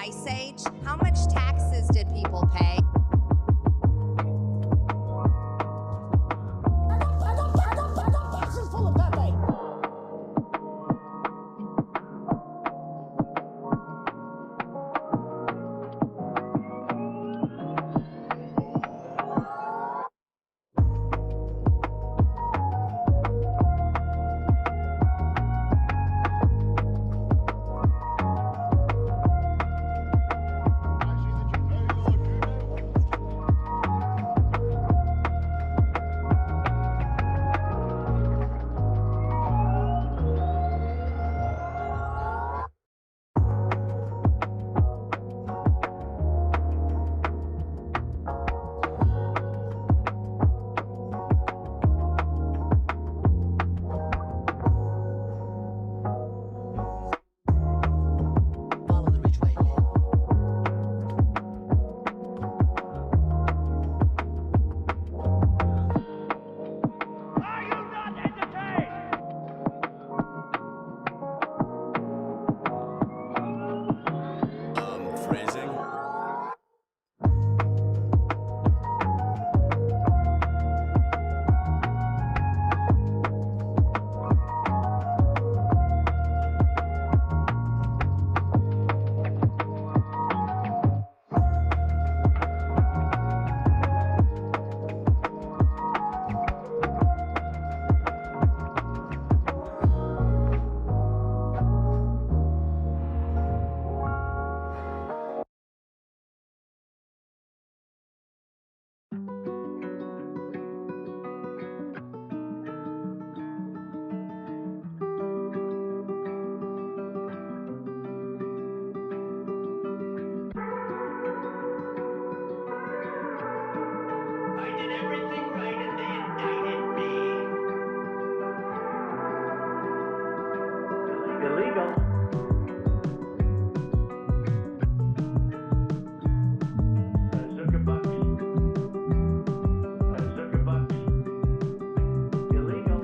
Ice Age? How much taxes did people pay? I got boxes full of Pepe. Illegal. Zuckerbucks. Zuckerbucks. Illegal.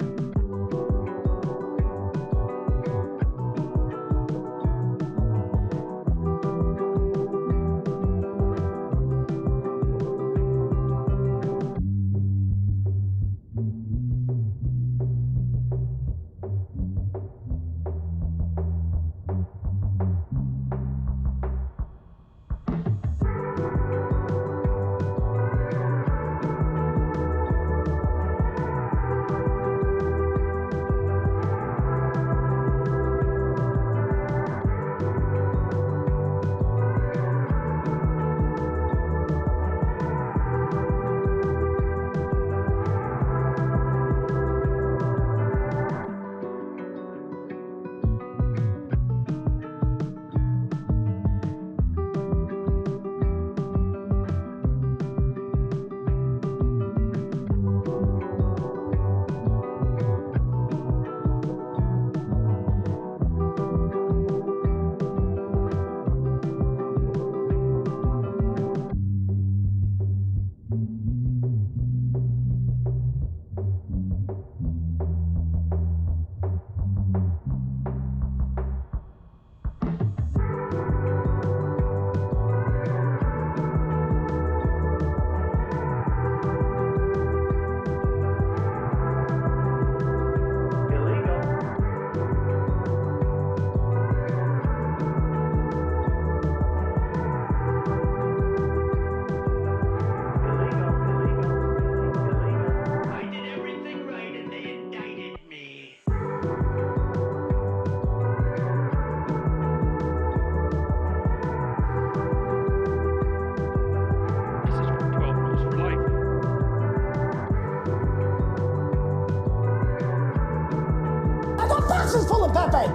Boxes full of Pepe.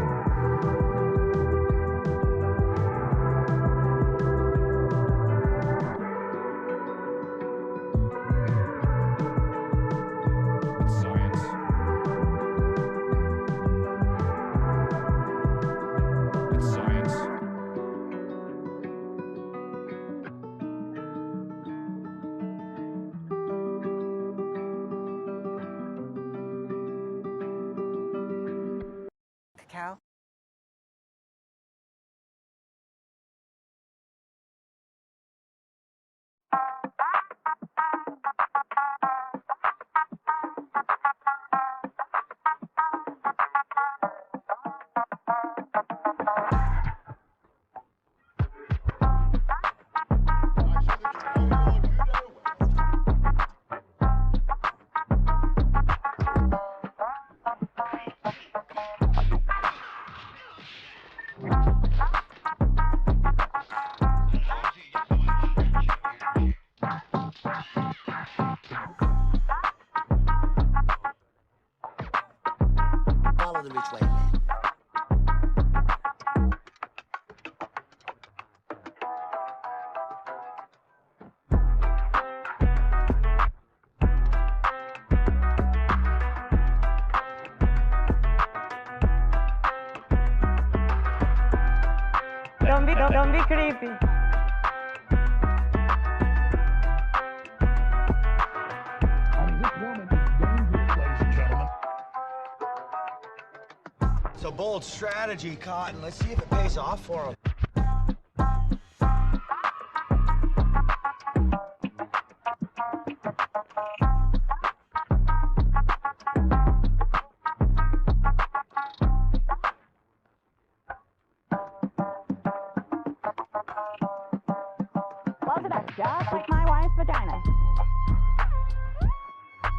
Cacao? the rich white man. Don't be creepy. It's a bold strategy, Cotton. Let's see if it pays off for him. Close it up, just like my wife's vagina.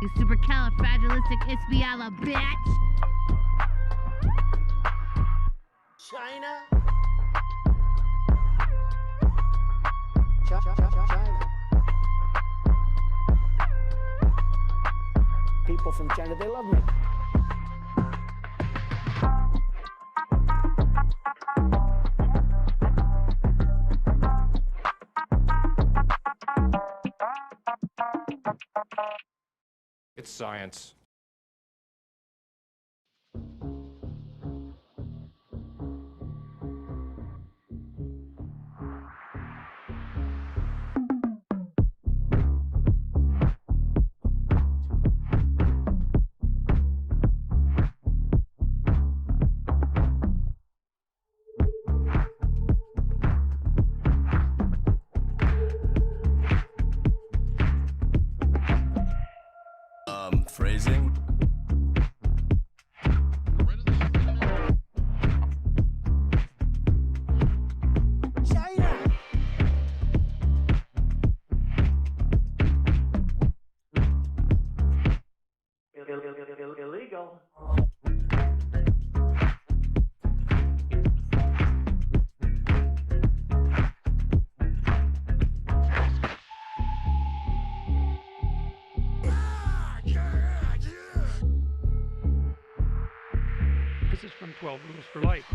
You supercalifragilisticexpiala bitch! China. People from China, they love me. It's science. Phrasing? China. Illegal. This is from 12 Rules for Life.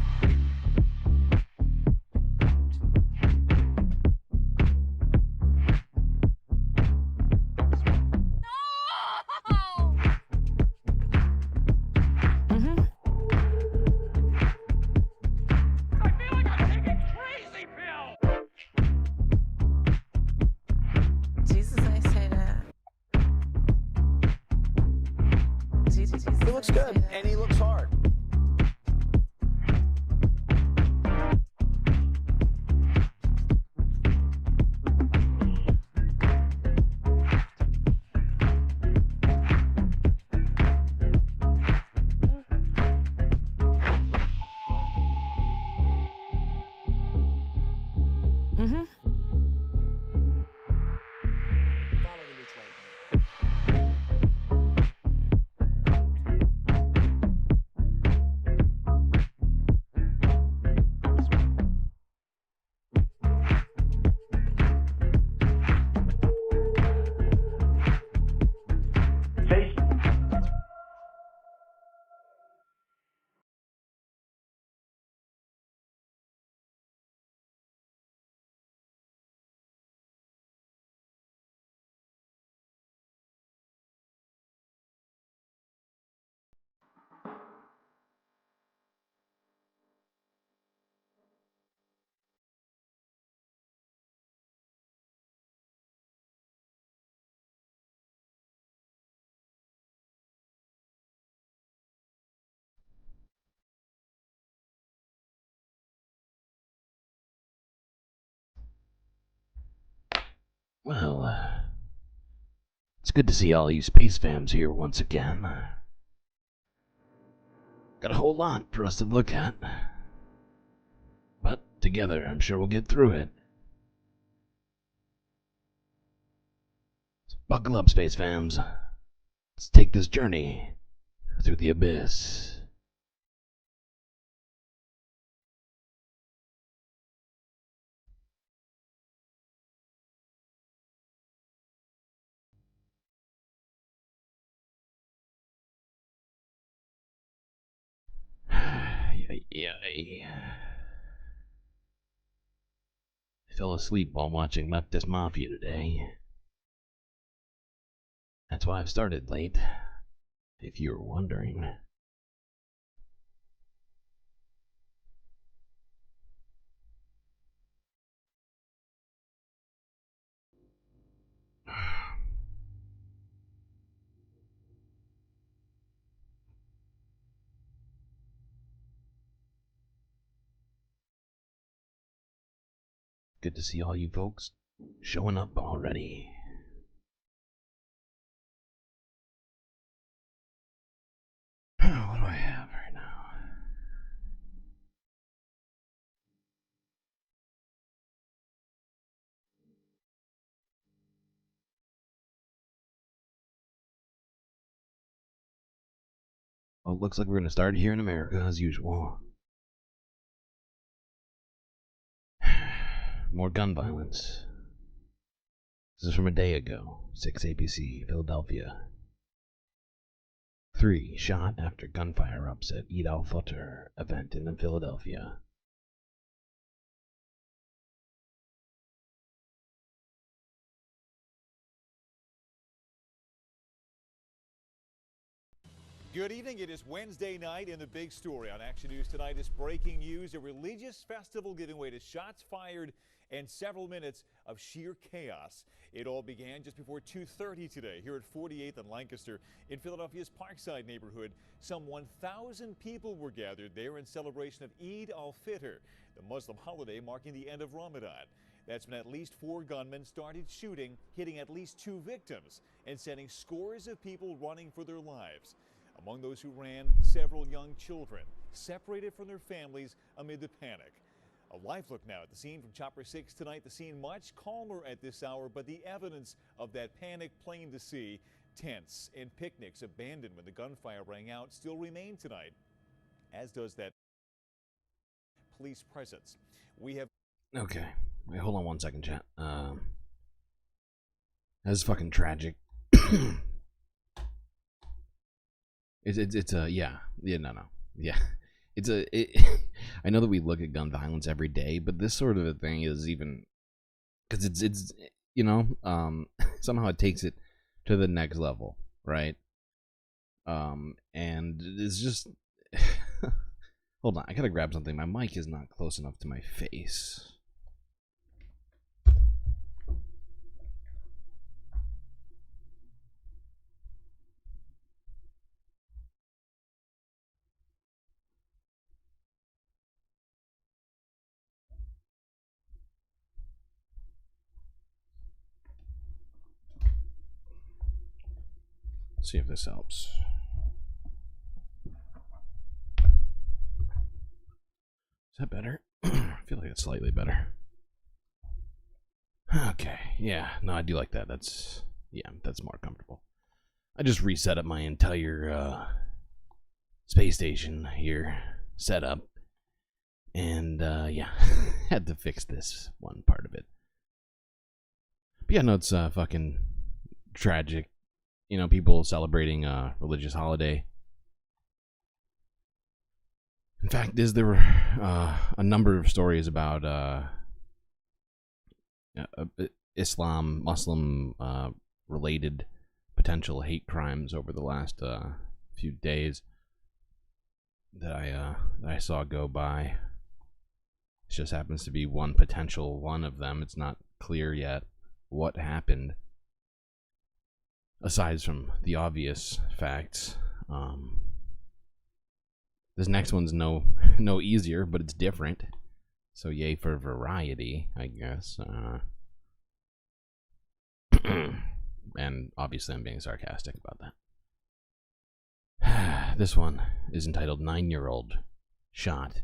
I feel like I'm taking crazy pills! Jesus, I say that. Jesus, He looks good, and he looks hard. Follow the rich white man. Well, it's good to see all you space fams here once again. Got a whole lot for us to look at. But together, I'm sure we'll get through it. So buckle up, space fams. Let's take this journey through the abyss. Yeah, I fell asleep while watching Leftist Mafia today. That's why I've started late, if you were wondering. Good to see all you folks showing up already. What do I have right now? Well, it looks like we're going to start here in America as usual. More gun violence. This is from a day ago. 6 APC, Philadelphia. 3 shot after gunfire upset Eid al-Fitr event in Philadelphia. Good evening. It is Wednesday night, and the big story on Action News tonight is breaking news. A religious festival giving way to shots fired and several minutes of sheer chaos. It all began just before 2:30 today here at 48th and Lancaster in Philadelphia's Parkside neighborhood. Some 1,000 people were gathered there in celebration of Eid al-Fitr, the Muslim holiday marking the end of Ramadan. That's when at least 4 gunmen started shooting, hitting at least 2 victims and sending scores of people running for their lives. Among those who ran, several young children, separated from their families amid the panic. A live look now at the scene from Chopper 6 tonight. The scene much calmer at this hour, but the evidence of that panic plain to see. Tents and picnics abandoned when the gunfire rang out still remain tonight, as does that police presence. We have... Okay. Wait, hold on one second, chat. That's fucking tragic. It's a yeah it's a I know that we look at gun violence every day, but this sort of a thing is even because it's you know somehow it takes it to the next level, right? And it's just hold on, I gotta grab something. My mic is not close enough to my face. See if this helps. Is that better? I feel like it's slightly better. Okay, yeah, no, I do like that. That's more comfortable. I just reset up my entire space station here setup, and yeah, had to fix this one part of it. But yeah, no, it's fucking tragic. You know, people celebrating a religious holiday. In fact, there were a number of stories about Muslim related potential hate crimes over the last few days that I saw go by. It just happens to be one potential one of them. It's not clear yet what happened. Aside from the obvious facts, this next one's no easier, but it's different. So yay for variety, I guess. And obviously I'm being sarcastic about that. This one is entitled 9-year-old shot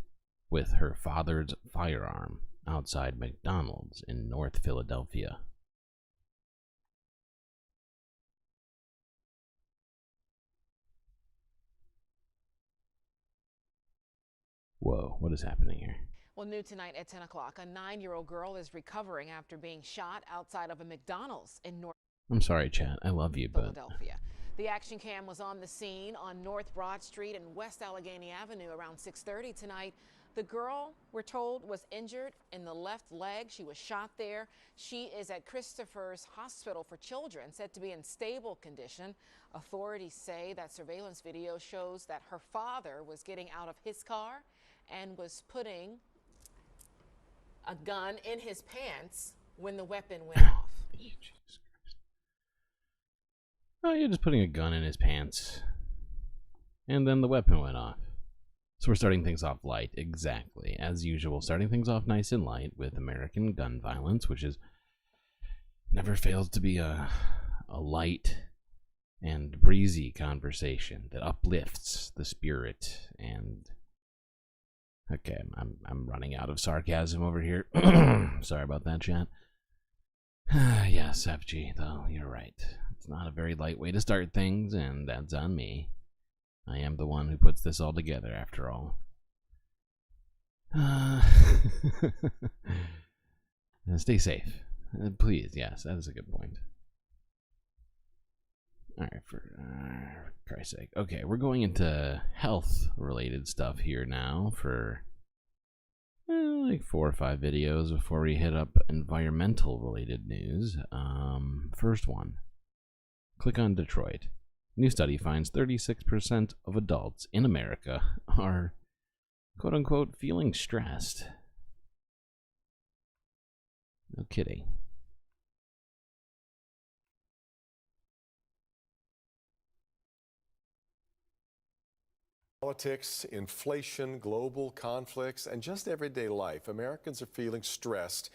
with her father's firearm outside McDonald's in North Philadelphia. Whoa, what is happening here? Well, new tonight at 10 o'clock, a 9-year-old girl is recovering after being shot outside of a McDonald's in North I'm sorry, chat. I love you, but Philadelphia. The action cam was on the scene on North Broad Street and West Allegheny Avenue around 6:30 tonight. The girl, we're told, was injured in the left leg. She was shot there. She is at Christopher's Hospital for Children, said to be in stable condition. Authorities say that surveillance video shows that her father was getting out of his car and was putting a gun in his pants when the weapon went off. Jesus Christ. Oh, you're just putting a gun in his pants. And then the weapon went off. So we're starting things off light, exactly. As usual, starting things off nice and light with American gun violence, which is never fails to be a light and breezy conversation that uplifts the spirit. And okay, I'm running out of sarcasm over here. Sorry about that, chat. Yes, FG, though, you're right. It's not a very light way to start things, and that's on me. I am the one who puts this all together, after all. Stay safe. Please, yes, that is a good point. Alright, for Christ's sake. Okay, we're going into health-related stuff here now for like 4 or 5 videos before we hit up environmental-related news. First one. Click on Detroit. New study finds 36% of adults in America are, quote-unquote, feeling stressed. No kidding. Politics, inflation, global conflicts, and just everyday life. Americans are feeling stressed,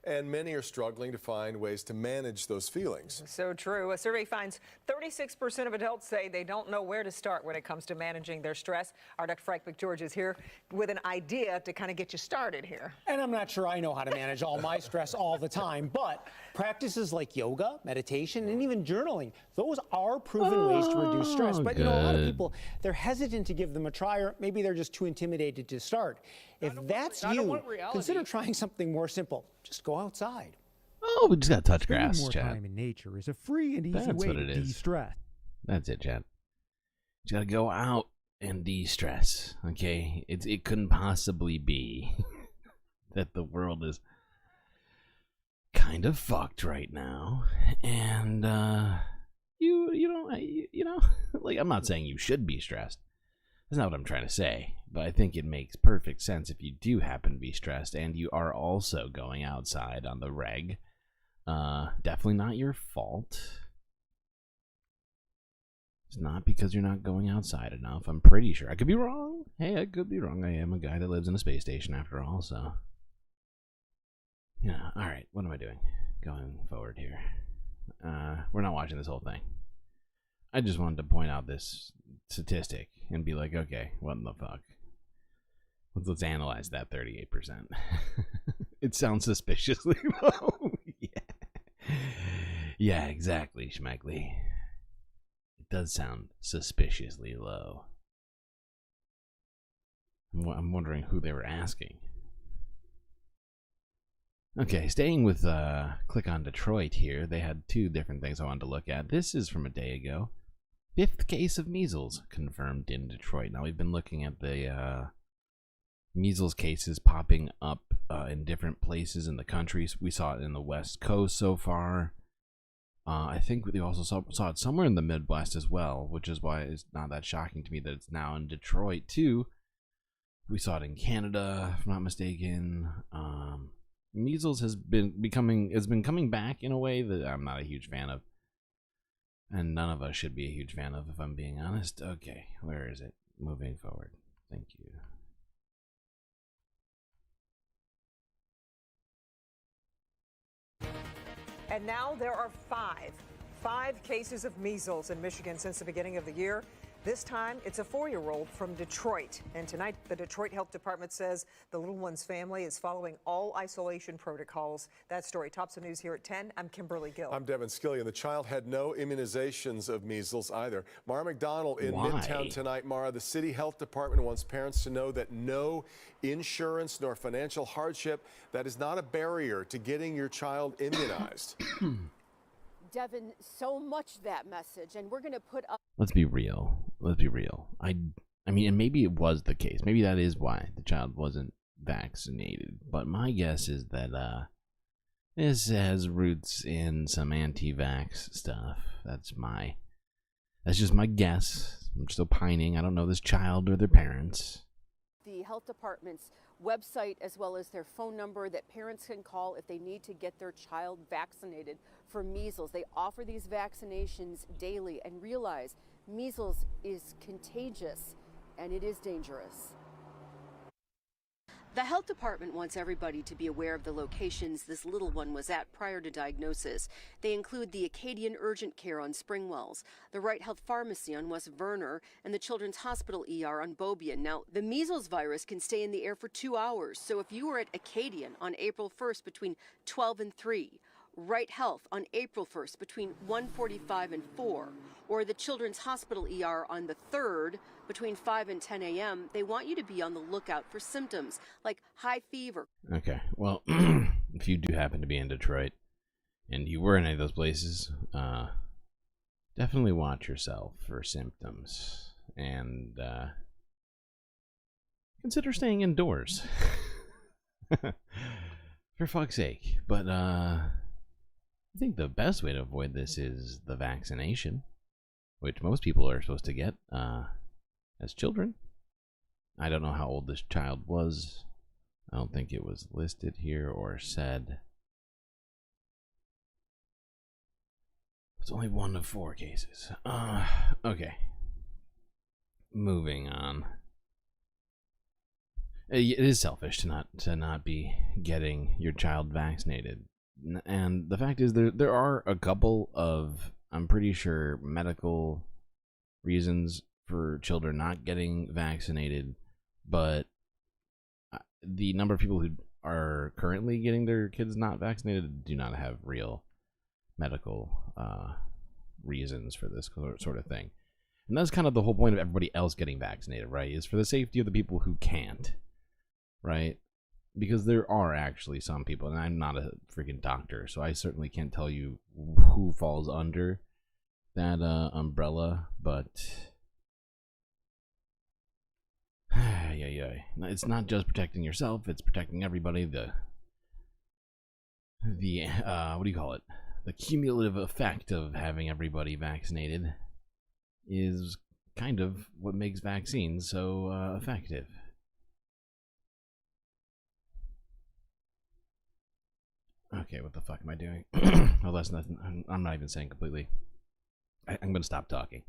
and many are struggling to find ways to manage those feelings. So true. A survey finds 36% of adults say they don't know where to start when it comes to managing their stress. Our Dr. Frank McGeorge is here with an idea to kind of get you started here. And I'm not sure I know how to manage all my stress all the time, but practices like yoga, meditation, and even journaling, those are proven ways to reduce stress. But, you know, a lot of people, they're hesitant to give them a try, or maybe they're just too intimidated to start. If that's you, consider trying something more simple. Just go outside. Oh, we just got to touch grass, more chat. time in nature is a free and easy That's way what to it is. de-stress. That's it, chat. You got to go out and de-stress, okay? It couldn't possibly be that the world is kind of fucked right now, and you know, like, I'm not saying you should be stressed. That's not what I'm trying to say, but I think it makes perfect sense if you do happen to be stressed and you are also going outside on the reg. Definitely not your fault. It's not because you're not going outside enough. I'm pretty sure. I could be wrong. Hey, I could be wrong. I am a guy that lives in a space station after all, so. Yeah, alright. What am I doing? Going forward here. We're not watching this whole thing. I just wanted to point out this statistic and be like, okay, what in the fuck? Let's analyze that 38%. It sounds suspiciously low. Yeah, exactly, Schmegly. It does sound suspiciously low. I'm wondering who they were asking. Okay, staying with Click on Detroit here, they had 2 different things I wanted to look at. This is from a day ago. 5th case of measles confirmed in Detroit. Now, we've been looking at the measles cases popping up in different places in the country. We saw it in the West Coast so far. I think we also saw it somewhere in the Midwest as well, which is why it's not that shocking to me that it's now in Detroit, too. We saw it in Canada, if I'm not mistaken. Measles has been coming back in a way that I'm not a huge fan of. And none of us should be a huge fan of, if I'm being honest. Okay, where is it? Moving forward. Thank you. And now there are 5 cases of measles in Michigan since the beginning of the year. This time, it's a 4-year-old from Detroit. And tonight, the Detroit Health Department says the little one's family is following all isolation protocols. That story tops the news here at 10. I'm Kimberly Gill. I'm Devin Skillian. The child had no immunizations of measles either. Mara McDonald in Midtown tonight. Mara, the city health department wants parents to know that no insurance nor financial hardship, that is not a barrier to getting your child immunized. Devin so much that message, and we're going to put up. Let's be real. Let's be real. I mean, and maybe it was the case. Maybe that is why the child wasn't vaccinated. But my guess is that this has roots in some anti-vax stuff. That's just my guess. I'm just opining. I don't know this child or their parents. The health department's website, as well as their phone number that parents can call if they need to get their child vaccinated for measles. They offer these vaccinations daily, and realize measles is contagious and it is dangerous. The health department wants everybody to be aware of the locations this little one was at prior to diagnosis. They include the Acadian Urgent Care on Springwells, the Wright Health Pharmacy on West Verner, and the Children's Hospital ER on Beaubien. Now, the measles virus can stay in the air for 2 hours, so if you were at Acadian on April 1st between 12 and 3, Wright Health on April 1st between 1:45 and 4, or the Children's Hospital ER on the 3rd between 5 and 10 a.m., they want you to be on the lookout for symptoms like high fever. Okay, well, if you do happen to be in Detroit and you were in any of those places, definitely watch yourself for symptoms and consider staying indoors. For fuck's sake. But I think the best way to avoid this is the vaccination, which most people are supposed to get as children. I don't know how old this child was. I don't think it was listed here or said. It's only 1 of 4 cases. Okay. Moving on. It is selfish to not be getting your child vaccinated. And the fact is there are a couple of, I'm pretty sure, medical reasons for children not getting vaccinated, but the number of people who are currently getting their kids not vaccinated do not have real medical reasons for this sort of thing. And that's kind of the whole point of everybody else getting vaccinated, right? Is for the safety of the people who can't, right? Because there are actually some people, and I'm not a freaking doctor, so I certainly can't tell you who falls under that umbrella, but it's not just protecting yourself, it's protecting everybody. The what do you call it? The cumulative effect of having everybody vaccinated is kind of what makes vaccines so effective. Okay, what the fuck am I doing? Well, that's nothing. I'm not even saying completely. I'm going to stop talking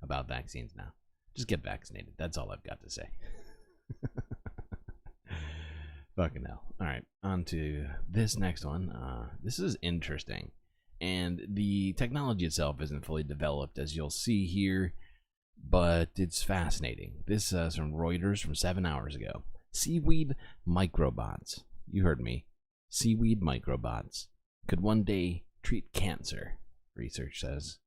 about vaccines now. Just get vaccinated. That's all I've got to say. Fucking hell. Alright, on to this next one. This is interesting. And the technology itself isn't fully developed, as you'll see here, but it's fascinating. This is from Reuters from 7 hours ago. Seaweed microbots. You heard me. Seaweed microbots could one day treat cancer, research says.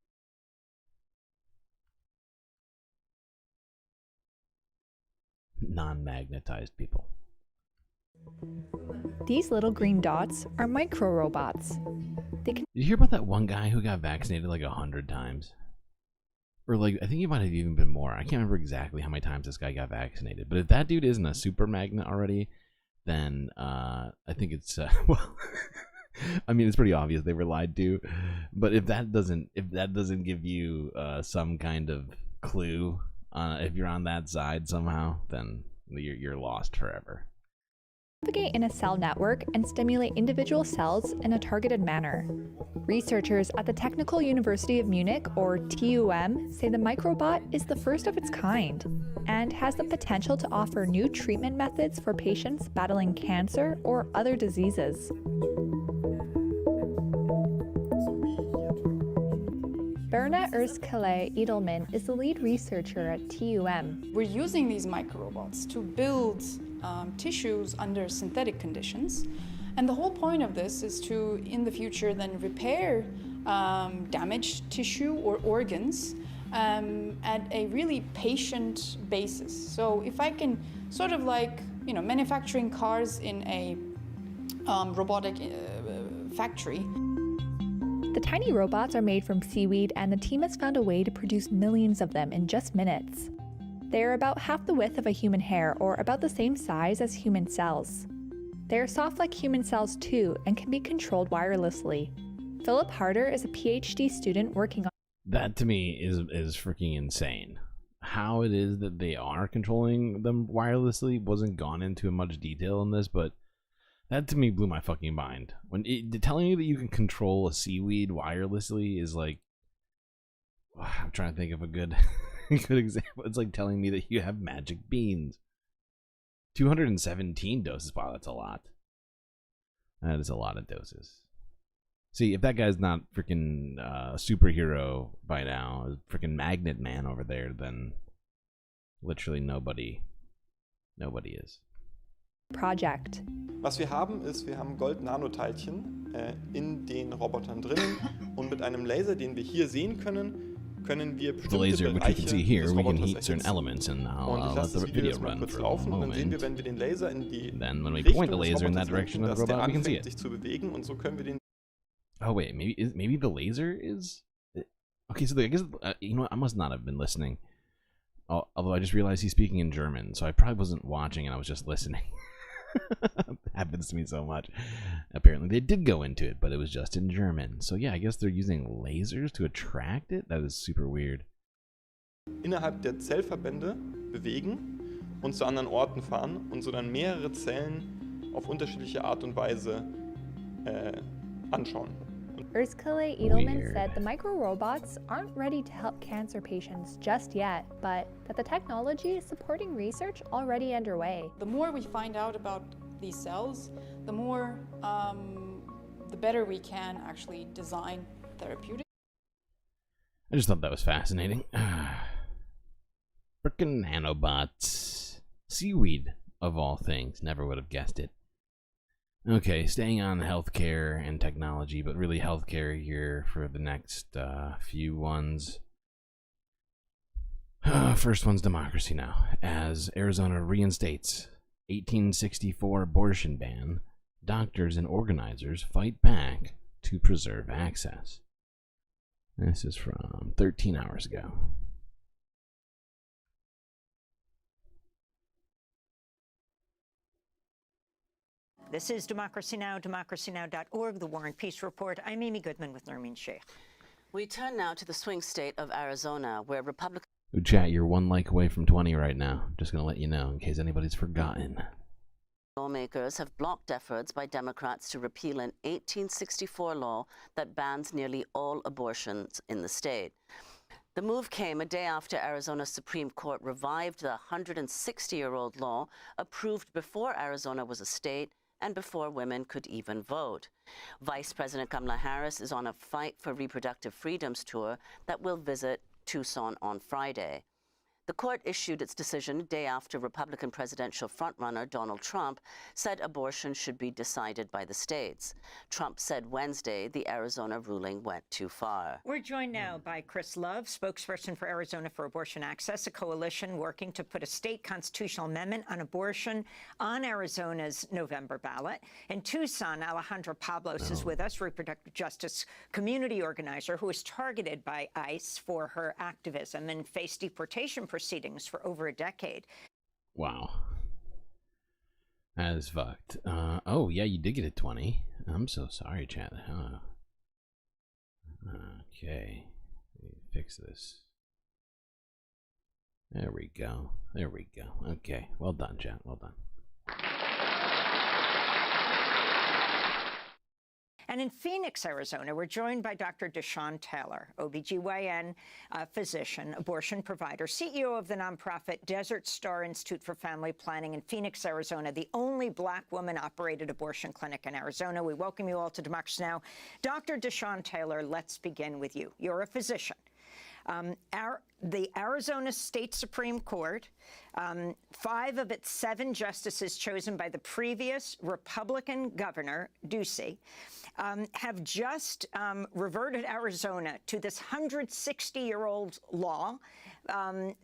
Non-magnetized people. These little green dots are micro-robots. Did you hear about that one guy who got vaccinated like 100 times? Or like, I think it might have even been more. I can't remember exactly how many times this guy got vaccinated. But if that dude isn't a super magnet already, then I think it's well, I mean, it's pretty obvious they were lied to. But if that doesn't give you some kind of clue, if you're on that side somehow, then you're lost forever. Navigate in a cell network and stimulate individual cells in a targeted manner. Researchers at the Technical University of Munich, or TUM, say the microbot is the first of its kind and has the potential to offer new treatment methods for patients battling cancer or other diseases. Berna Erskale Edelman is the lead researcher at TUM. We're using these microrobots to build tissues under synthetic conditions. And the whole point of this is to, in the future, then repair damaged tissue or organs at a really patient basis. So if I can sort of like, manufacturing cars in a robotic factory. The tiny robots are made from seaweed, and the team has found a way to produce millions of them in just minutes. They are about half the width of a human hair, or about the same size as human cells. They are soft like human cells too, and can be controlled wirelessly. Philip Harder is a PhD student working on That to me is freaking insane. How it is that they are controlling them wirelessly wasn't gone into much detail in this, but that to me blew my fucking mind. Telling you that you can control a seaweed wirelessly is like, I'm trying to think of a good example. It's like telling me that you have magic beans. 217 doses. Wow, that's a lot. That is a lot of doses. See, if that guy's not freaking superhero by now, freaking Magnet Man over there, then literally nobody is. project. Was wir haben ist, wir haben Gold-Nanoteilchen in den Robotern drinnen und mit einem Laser, den wir hier sehen können, können wir The laser, which we can see here, we can heat certain erhitzen. elements, and I'll Und ich let lasse the das Video video jetzt mal run kurz for a laufen und dann sehen wir, moment. wenn wir den Laser in die Then when we Richtung point the des laser in that Roboters direction of lenken, the dass der robot, we can see anfängt it. sich zu bewegen und so können wir den. Oh wait, maybe the laser is. Okay, so I guess you know what, I must not have been listening. Although I just realized he's speaking in German, so I probably wasn't watching and I was just listening. Happens to me so much. Apparently they did go into it, but it was just in German. So yeah, I guess they're using lasers to attract it. That is super weird. Innerhalb der Zellverbände bewegen und zu anderen Orten fahren und so dann mehrere Zellen auf unterschiedliche Art und Weise anschauen. Ursula Edelman said the micro-robots aren't ready to help cancer patients just yet, but that the technology is supporting research already underway. The more we find out about these cells, the more, the better we can actually design therapeutics. I just thought that was fascinating. Frickin' nanobots. Seaweed, of all things. Never would have guessed it. Okay, staying on healthcare and technology, but really healthcare here for the next few ones. First one's democracy now. As Arizona reinstates 1864 abortion ban, doctors and organizers fight back to preserve access. This is from 13 hours ago. This is Democracy Now!, democracynow.org, the War and Peace Report. I'm Amy Goodman with Nermeen Sheikh. We turn now to the swing state of Arizona, where Republicans... Ooh, chat, you're one like away from 20 right now. Just gonna let you know in case anybody's forgotten. Lawmakers have blocked efforts by Democrats to repeal an 1864 law that bans nearly all abortions in the state. The move came a day after Arizona's Supreme Court revived the 160-year-old law approved before Arizona was a state and before women could even vote. Vice President Kamala Harris is on a Fight for Reproductive Freedoms tour that will visit Tucson on Friday. The court issued its decision a day after Republican presidential frontrunner Donald Trump said abortion should be decided by the states. Trump said Wednesday the Arizona ruling went too far. We're joined now by Chris Love, spokesperson for Arizona for Abortion Access, a coalition working to put a state constitutional amendment on abortion on Arizona's November ballot. In Tucson, Alejandra Pablos is with us, reproductive justice community organizer who was targeted by ICE for her activism and faced deportation proceedings for over a decade. Wow. That is fucked. Oh, yeah, you did get a 20. I'm so sorry, chat. Okay. Let me fix this. There we go. There we go. Okay. Well done, chat. Well done. And in Phoenix, Arizona, we're joined by Dr. Deshawn Taylor, OBGYN physician, abortion provider, CEO of the nonprofit Desert Star Institute for Family Planning in Phoenix, Arizona, the only Black woman-operated abortion clinic in Arizona. We welcome you all to Democracy Now! Dr. Deshawn Taylor, let's begin with you. You're a physician. The Arizona State Supreme Court, 5 of its 7 justices chosen by the previous Republican governor, Ducey, have just reverted Arizona to this 160-year-old law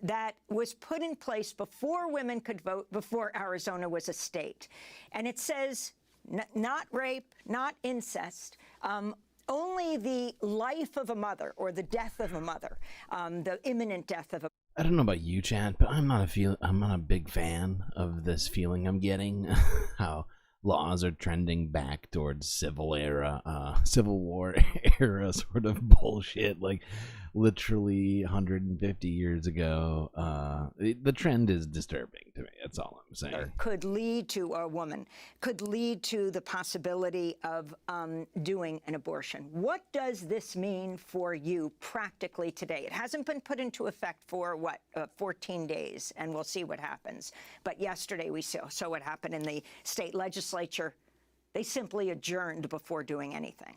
that was put in place before women could vote, before Arizona was a state. And it says not rape, not incest, only the life of a mother or the death of a mother, the imminent death of a I don't know about you, Chad, but I'm not a big fan of this feeling I'm getting. How laws are trending back towards Civil War era sort of bullshit, like literally 150 years ago. The trend is disturbing to me. That's all I'm saying. could lead to a woman, could lead to the possibility of doing an abortion. What does this mean for you practically today? It hasn't been put into effect for, 14 days, and we'll see what happens. But yesterday we saw what happened in the state legislature. They simply adjourned before doing anything.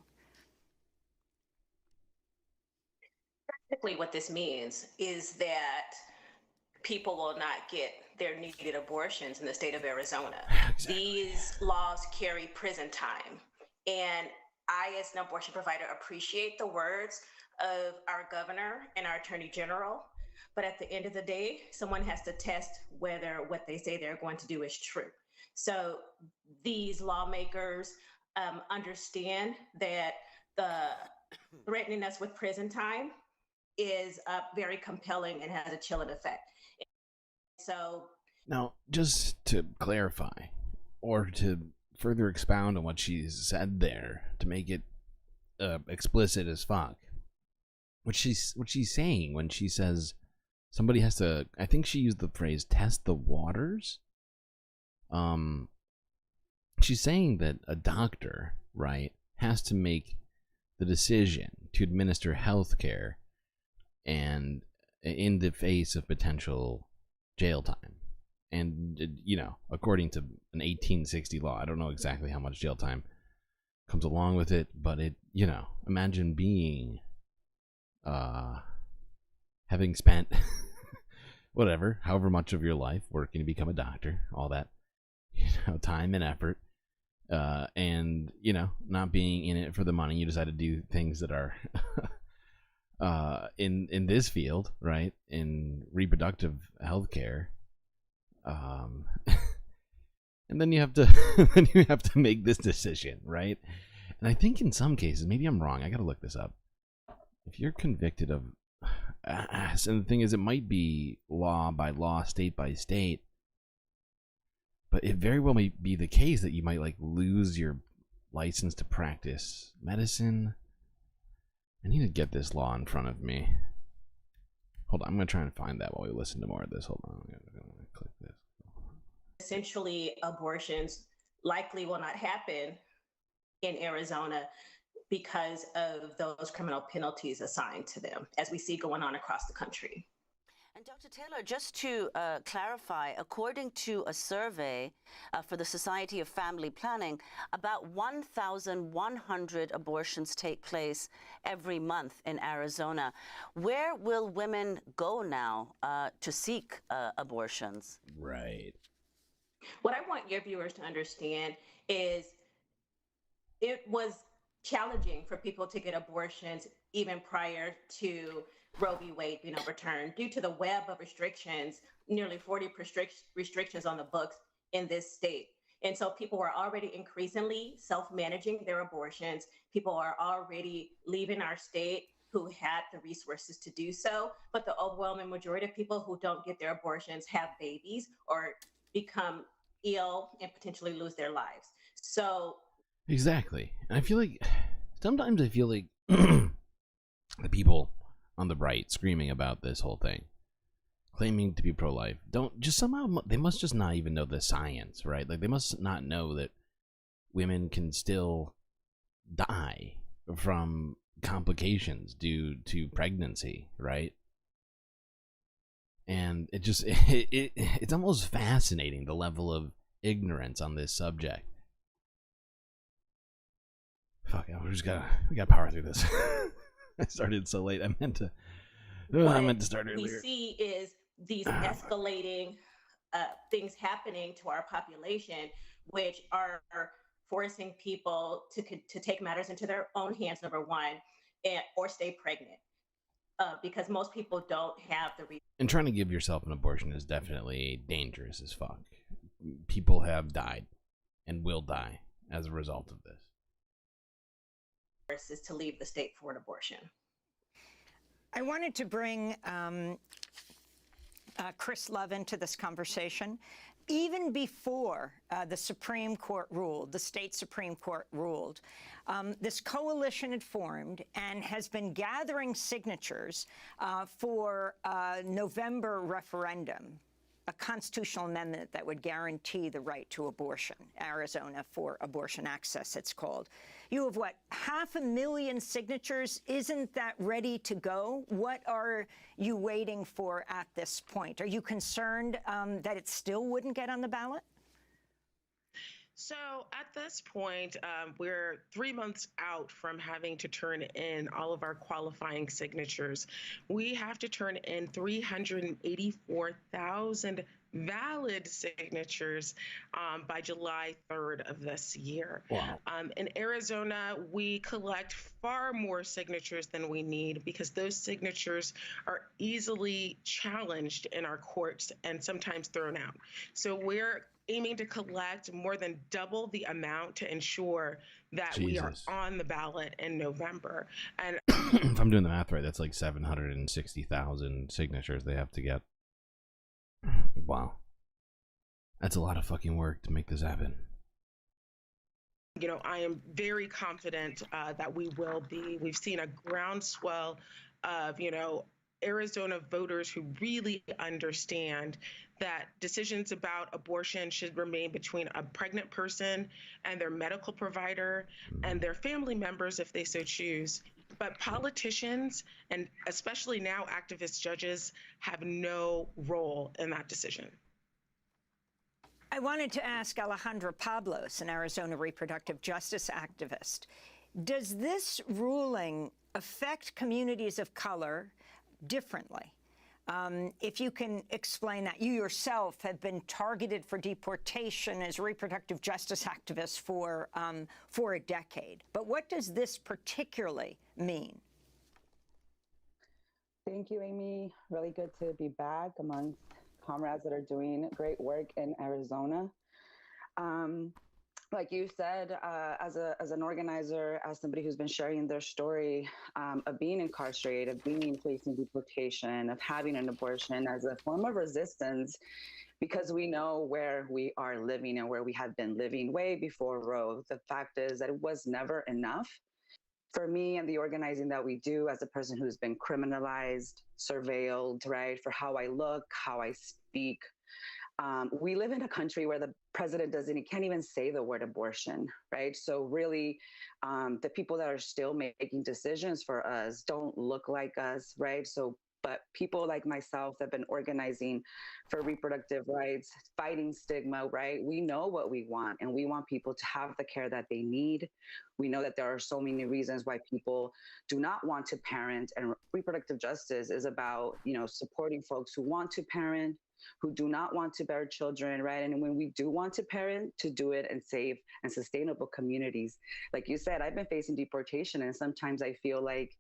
Practically what this means is that people will not get their needed abortions in the state of Arizona. Exactly. These laws carry prison time. And I, as an abortion provider, appreciate the words of our governor and our attorney general. But at the end of the day, someone has to test whether what they say they're going to do is true. So these lawmakers understand that the threatening us with prison time is very compelling and has a chilling effect. So now, just to clarify, or to further expound on what she's said there, to make it explicit as fuck, what she's saying when she says somebody has to, I think she used the phrase test the waters. She's saying that a doctor, right, has to make the decision to administer health care and in the face of potential jail time. And, you know, according to an 1860 law, I don't know exactly how much jail time comes along with it, but it, you know, imagine being, having spent whatever, however much of your life working to become a doctor, all that, you know, time and effort, and, you know, not being in it for the money. You decide to do things that are in this field, right, in reproductive health care, and then you have to make this decision, right? And I think in some cases, maybe I'm wrong, I gotta look this up, if you're convicted of and the thing is, it might be law by law, state by state, but it very well may be the case that you might like lose your license to practice medicine. I need to get this law in front of me. Hold on, I'm gonna try and find that while we listen to more of this. Hold on, I'm gonna click this. Essentially, abortions likely will not happen in Arizona because of those criminal penalties assigned to them, as we see going on across the country. And Dr. Taylor, just to clarify, according to a survey for the Society of Family Planning, about 1,100 abortions take place every month in Arizona. Where will women go now to seek abortions? Right. What I want your viewers to understand is it was challenging for people to get abortions even prior to Roe v. Wade being overturned due to the web of restrictions, nearly 40 restrictions on the books in this state. And so people were already increasingly self-managing their abortions. People are already leaving our state who had the resources to do so. But the overwhelming majority of people who don't get their abortions have babies or become ill and potentially lose their lives. So exactly. And I feel like sometimes the people on the right screaming about this whole thing, claiming to be pro-life, don't just somehow, they must just not even know the science, right? Like they must not know that women can still die from complications due to pregnancy, right? And it just it's almost fascinating, the level of ignorance on this subject. Fuck, we gotta power through this. I started so late. I meant to start earlier. What we see is these escalating things happening to our population, which are forcing people to take matters into their own hands, number one, or stay pregnant. Because most people don't have the and trying to give yourself an abortion is definitely dangerous as fuck. People have died and will die as a result of this. is to leave the state for an abortion. I wanted to bring Chris Love into this conversation. Even before the Supreme Court ruled, the state Supreme Court ruled, this coalition had formed and has been gathering signatures for a November referendum, a constitutional amendment that would guarantee the right to abortion, Arizona for Abortion Access, it's called. You have, what, 500,000 signatures? Isn't that ready to go? What are you waiting for at this point? Are you concerned that it still wouldn't get on the ballot? So at this point, we're 3 months out from having to turn in all of our qualifying signatures. We have to turn in 384,000 valid signatures by July 3rd of this year. Wow. In Arizona, we collect far more signatures than we need because those signatures are easily challenged in our courts and sometimes thrown out. So we're aiming to collect more than double the amount to ensure that we are on the ballot in November. And if I'm doing the math right, that's like 760,000 signatures they have to get. Wow. That's a lot of fucking work to make this happen. You know, I am very confident that we will be. We've seen a groundswell of, you know, Arizona voters who really understand that decisions about abortion should remain between a pregnant person and their medical provider and their family members if they so choose. But politicians, and especially now activist judges, have no role in that decision. I wanted to ask Alejandra Pablos, an Arizona reproductive justice activist, does this ruling affect communities of color differently? If you can explain that. You yourself have been targeted for deportation as a reproductive justice activist for a decade. But what does this particularly mean? Thank you, Amy. Really good to be back amongst comrades that are doing great work in Arizona. Like you said, as an organizer, as somebody who's been sharing their story of being incarcerated, of facing deportation, of having an abortion as a form of resistance, because we know where we are living and where we have been living way before Roe. The fact is that it was never enough. For me and the organizing that we do, as a person who's been criminalized, surveilled, right, for how I look, how I speak, we live in a country where the president can't even say the word abortion, right? So really, the people that are still making decisions for us don't look like us, right? So, but people like myself that have been organizing for reproductive rights, fighting stigma, right? We know what we want, and we want people to have the care that they need. We know that there are so many reasons why people do not want to parent, and reproductive justice is about, you know, supporting folks who want to parent, who do not want to bear children, right? And when we do want to parent, to do it in safe and sustainable communities. Like you said, I've been facing deportation, and sometimes I feel like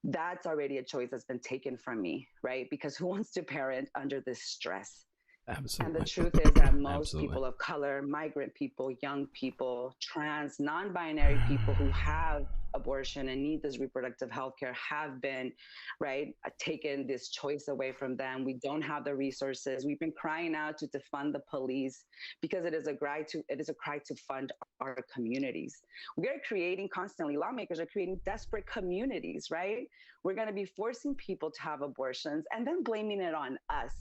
that's already a choice that's been taken from me, right? Because who wants to parent under this stress? Absolutely. And the truth is that most Absolutely. people of color, migrant people, young people, trans, non-binary people who have abortion and need this reproductive health care have been, right, taken this choice away from them. We don't have the resources. We've been crying out to defund the police because it is a cry to fund our communities. We are creating constantly, lawmakers are creating desperate communities, right? We're going to be forcing people to have abortions and then blaming it on us,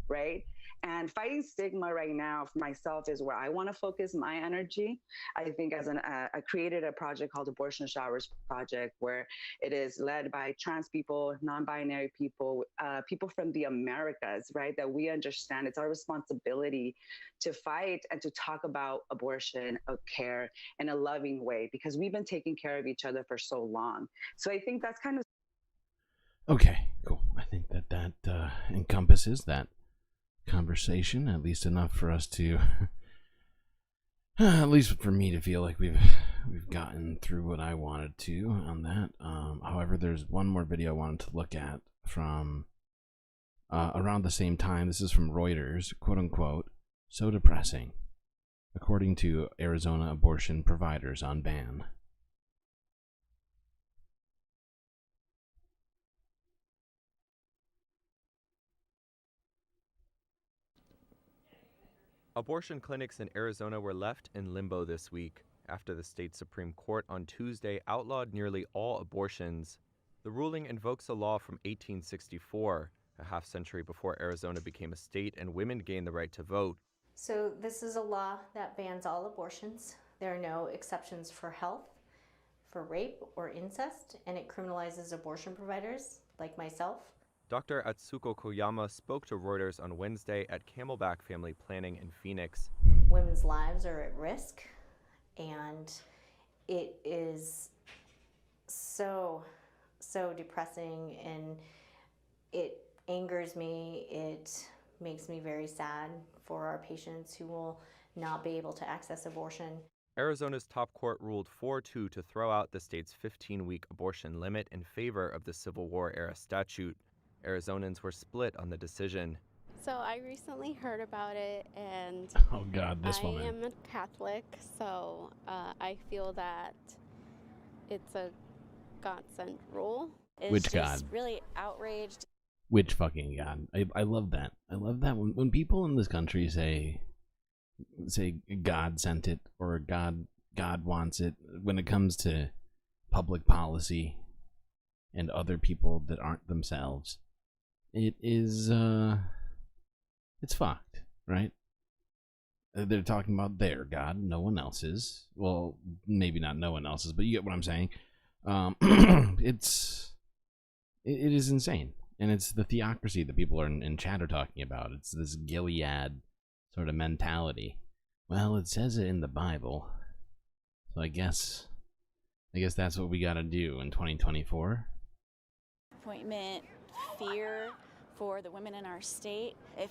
right? And fighting stigma right now for myself is where I want to focus my energy. I think I created a project called Abortion Showers Project, where it is led by trans people, non-binary people, people from the Americas, right? That we understand it's our responsibility to fight and to talk about abortion, care in a loving way, because we've been taking care of each other for so long. So I think that's kind of... Okay, cool. I think that encompasses that conversation, at least enough for us to at least for me to feel like we've gotten through what I wanted to on that. However, there's one more video I wanted to look at from around the same time. This is from Reuters, quote unquote, so depressing, according to Arizona abortion providers on ban. Abortion clinics in Arizona were left in limbo this week after the state Supreme Court on Tuesday outlawed nearly all abortions. The ruling invokes a law from 1864, a half-century before Arizona became a state and women gained the right to vote. So this is a law that bans all abortions. There are no exceptions for health, for rape or incest, and it criminalizes abortion providers like myself. Dr. Atsuko Koyama spoke to Reuters on Wednesday at Camelback Family Planning in Phoenix. Women's lives are at risk, and it is so depressing, and it angers me. It makes me very sad for our patients who will not be able to access abortion. Arizona's top court ruled 4-2 to throw out the state's 15-week abortion limit in favor of the Civil War-era statute. Arizonans were split on the decision. So I recently heard about it, and oh God, this I woman. am a Catholic, so I feel that it's a God-sent rule. It's Which just God? really outraged. Which fucking God? I love that. I love that when people in this country say God sent it or God wants it. When it comes to public policy and other people that aren't themselves, it is it's fucked, right? They're talking about their God, no one else's. Well, maybe not no one else's, but you get what I'm saying. It is insane. And it's the theocracy that people are in chat are talking about. It's this Gilead sort of mentality. Well, it says it in the Bible. So I guess that's what we gotta do in 2024. Appointment fear for the women in our state. If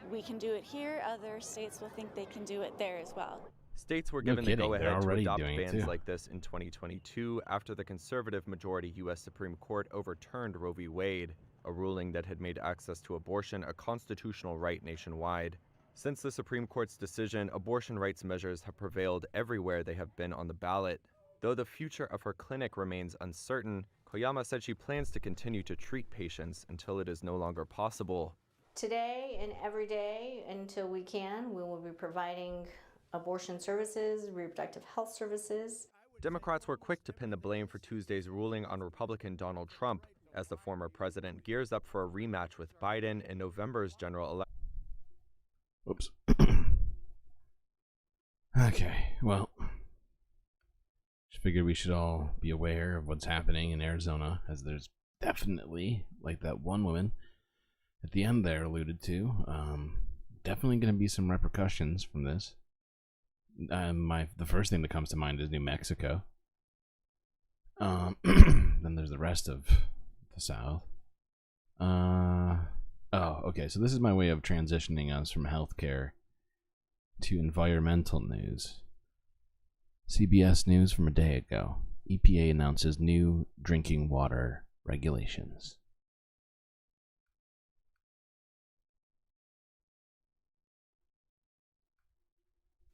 we can do it here, other states will think they can do it there as well. States were No given the kidding, go-ahead they're to already adopt doing it bans too. like this in 2022 after the conservative majority U.S. Supreme Court overturned Roe v. Wade, a ruling that had made access to abortion a constitutional right nationwide. Since the Supreme Court's decision, abortion rights measures have prevailed everywhere they have been on the ballot. Though the future of her clinic remains uncertain, Koyama said she plans to continue to treat patients until it is no longer possible. Today and every day until we can, we will be providing abortion services, reproductive health services. Democrats were quick to pin the blame for Tuesday's ruling on Republican Donald Trump, as the former president gears up for a rematch with Biden in November's general election. Whoops. Okay, well, just figured we should all be aware of what's happening in Arizona, as there's definitely, like that one woman at the end there alluded to, definitely going to be some repercussions from this. The first thing that comes to mind is New Mexico. Then there's the rest of the South. Oh, okay. So this is my way of transitioning us from healthcare to environmental news. CBS News from a day ago. EPA announces new drinking water regulations.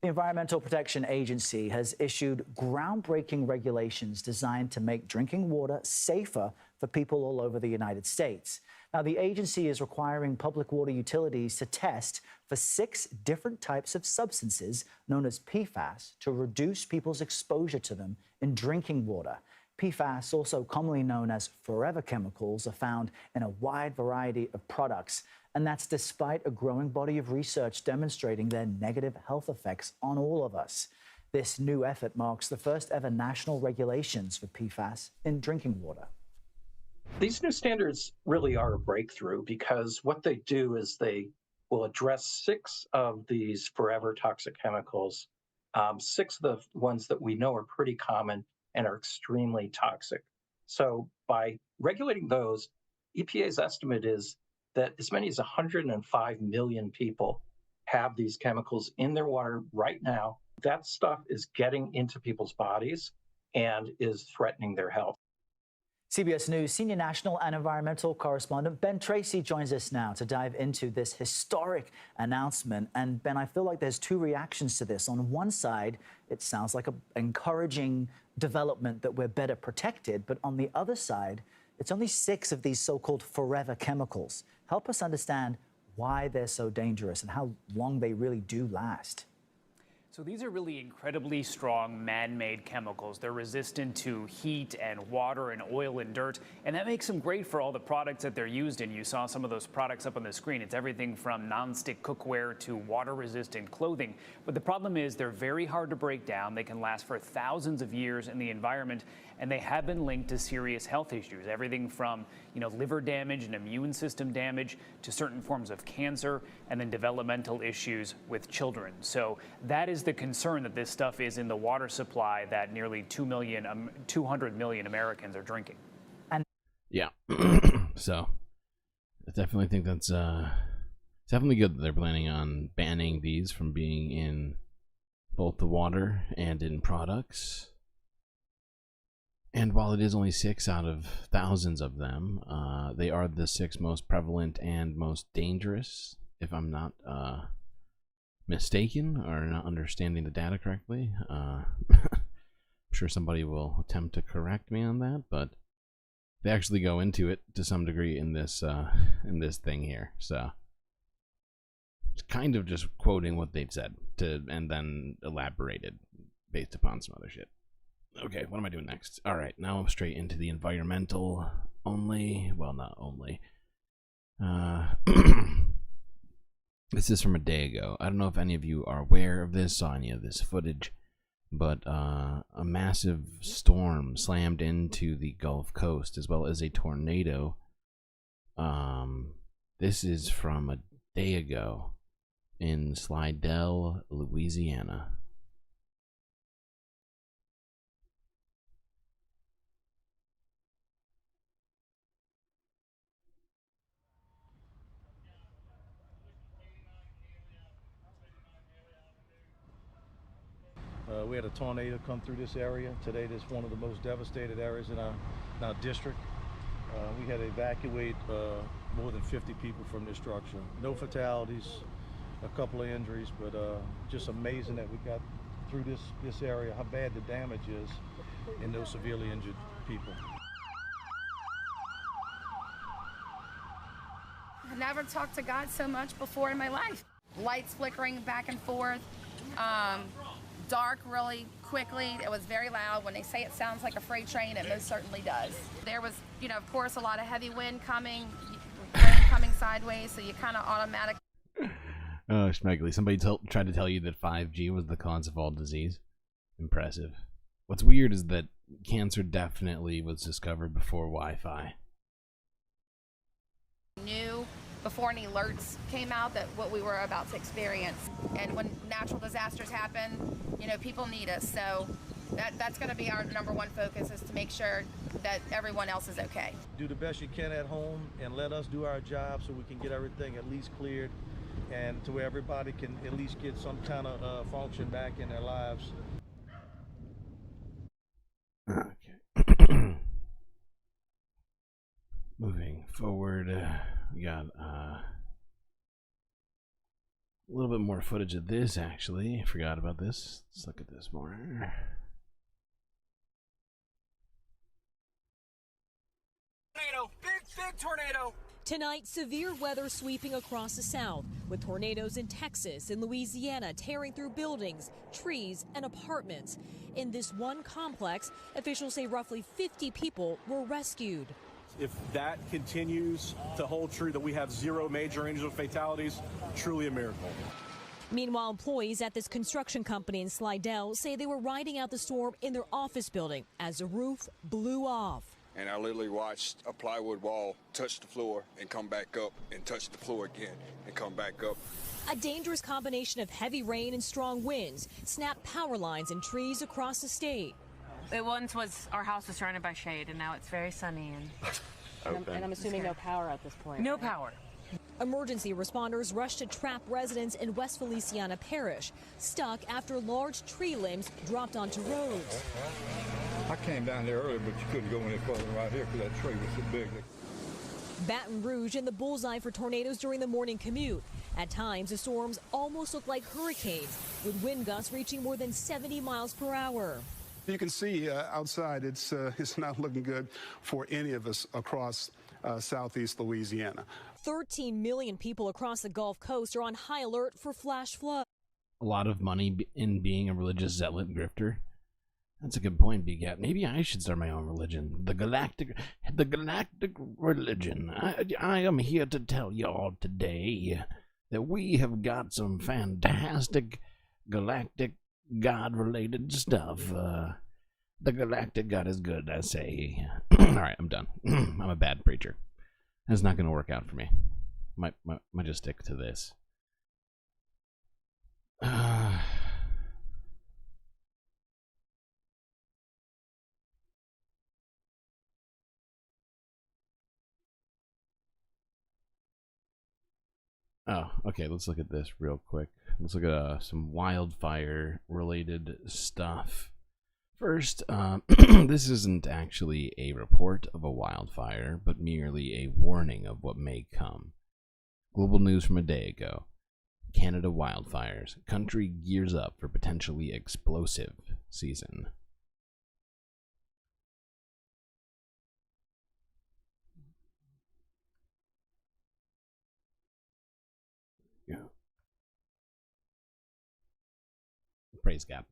The Environmental Protection Agency has issued groundbreaking regulations designed to make drinking water safer for people all over the United States. Now, the agency is requiring public water utilities to test for 6 different types of substances known as PFAS to reduce people's exposure to them in drinking water. PFAS, also commonly known as forever chemicals, are found in a wide variety of products, and that's despite a growing body of research demonstrating their negative health effects on all of us. This new effort marks the first ever national regulations for PFAS in drinking water. These new standards really are a breakthrough because what they do is they will address 6 of these forever toxic chemicals, 6 of the ones that we know are pretty common and are extremely toxic. So by regulating those, EPA's estimate is that as many as 105 million people have these chemicals in their water right now. That stuff is getting into people's bodies and is threatening their health. CBS News senior national and environmental correspondent Ben Tracy joins us now to dive into this historic announcement. And Ben, I feel like there's 2 reactions to this. On one side, it sounds like an encouraging development that we're better protected. But on the other side, it's only 6 of these so-called forever chemicals. Help us understand why they're so dangerous and how long they really do last. So these are really incredibly strong man-made chemicals. They're resistant to heat and water and oil and dirt, and that makes them great for all the products that they're used in. You saw some of those products up on the screen. It's everything from non-stick cookware to water-resistant clothing. But the problem is they're very hard to break down. They can last for thousands of years in the environment, and they have been linked to serious health issues. Everything from, liver damage and immune system damage to certain forms of cancer, and then developmental issues with children. So that is the concern, that this stuff is in the water supply that nearly 200 million Americans are drinking. Yeah. So I definitely think that's definitely good that they're planning on banning these from being in both the water and in products. And while it is only 6 out of thousands of them, they are the 6 most prevalent and most dangerous, if I'm not mistaken or not understanding the data correctly. I'm sure somebody will attempt to correct me on that, but they actually go into it to some degree in this thing here. So it's kind of just quoting what they'd said and then elaborated based upon some other shit. Okay, what am I doing next? All right, now I'm straight into the environmental only. Well, not only. This is from a day ago. I don't know if any of you are aware of this, saw any of this footage, but a massive storm slammed into the Gulf Coast as well as a tornado. This is from a day ago in Slidell, Louisiana. We had a tornado come through this area today. That's one of the most devastated areas in our district. We had to evacuate more than 50 people from this structure. No fatalities, a couple of injuries, but just amazing that we got through this area, how bad the damage is, and no severely injured people. I've never talked to God so much before in my life. Lights flickering back and forth. Dark really quickly. It was very loud. When they say it sounds like a freight train, it most certainly does. There was, of course, a lot of heavy wind coming sideways, so you kind of automatically. Oh, Schmeggly. Somebody tried to tell you that 5G was the cause of all disease. Impressive. What's weird is that cancer definitely was discovered before Wi-Fi. Knew before any alerts came out that what we were about to experience. And when natural disasters happen, people need us. So that's going to be our #1 focus, is to make sure that everyone else is okay. Do the best you can at home and let us do our job so we can get everything at least cleared and to where everybody can at least get some kind of function back in their lives. Okay. Moving forward, we got a little bit more footage of this, actually. I forgot about this. Let's look at this more. Tornado! Big tornado! Tonight, severe weather sweeping across the South, with tornadoes in Texas and Louisiana tearing through buildings, trees, and apartments. In this one complex, officials say roughly 50 people were rescued. If that continues to hold true, that we have 0 major injuries or fatalities, truly a miracle. Meanwhile, employees at this construction company in Slidell say they were riding out the storm in their office building as the roof blew off. And I literally watched a plywood wall touch the floor and come back up and touch the floor again and come back up. A dangerous combination of heavy rain and strong winds snapped power lines and trees across the state. It once was, our house was surrounded by shade, and now it's very sunny. And I'm assuming no power at this point. No power. Emergency responders rushed to trap residents in West Feliciana Parish, stuck after large tree limbs dropped onto roads. I came down there earlier, but you couldn't go any further right here because that tree was so big. Baton Rouge in the bullseye for tornadoes during the morning commute. At times, the storms almost look like hurricanes, with wind gusts reaching more than 70 miles per hour. You can see outside it's not looking good for any of us across southeast Louisiana. 13 million people across the Gulf Coast are on high alert for flash flood. A lot of money in being a religious zealot grifter. That's a good point, BGAT. Maybe I should start my own religion. The Galactic religion. I am here to tell y'all today that we have got some fantastic galactic God-related stuff. The Galactic God is good, I say. Alright, I'm done. I'm a bad preacher. That's not going to work out for me. Might just stick to this. Oh, okay, let's look at this real quick. Let's look at some wildfire-related stuff. First, this isn't actually a report of a wildfire, but merely a warning of what may come. Global news from a day ago. Canada wildfires. Country gears up for potentially explosive season. Yeah. Praise God.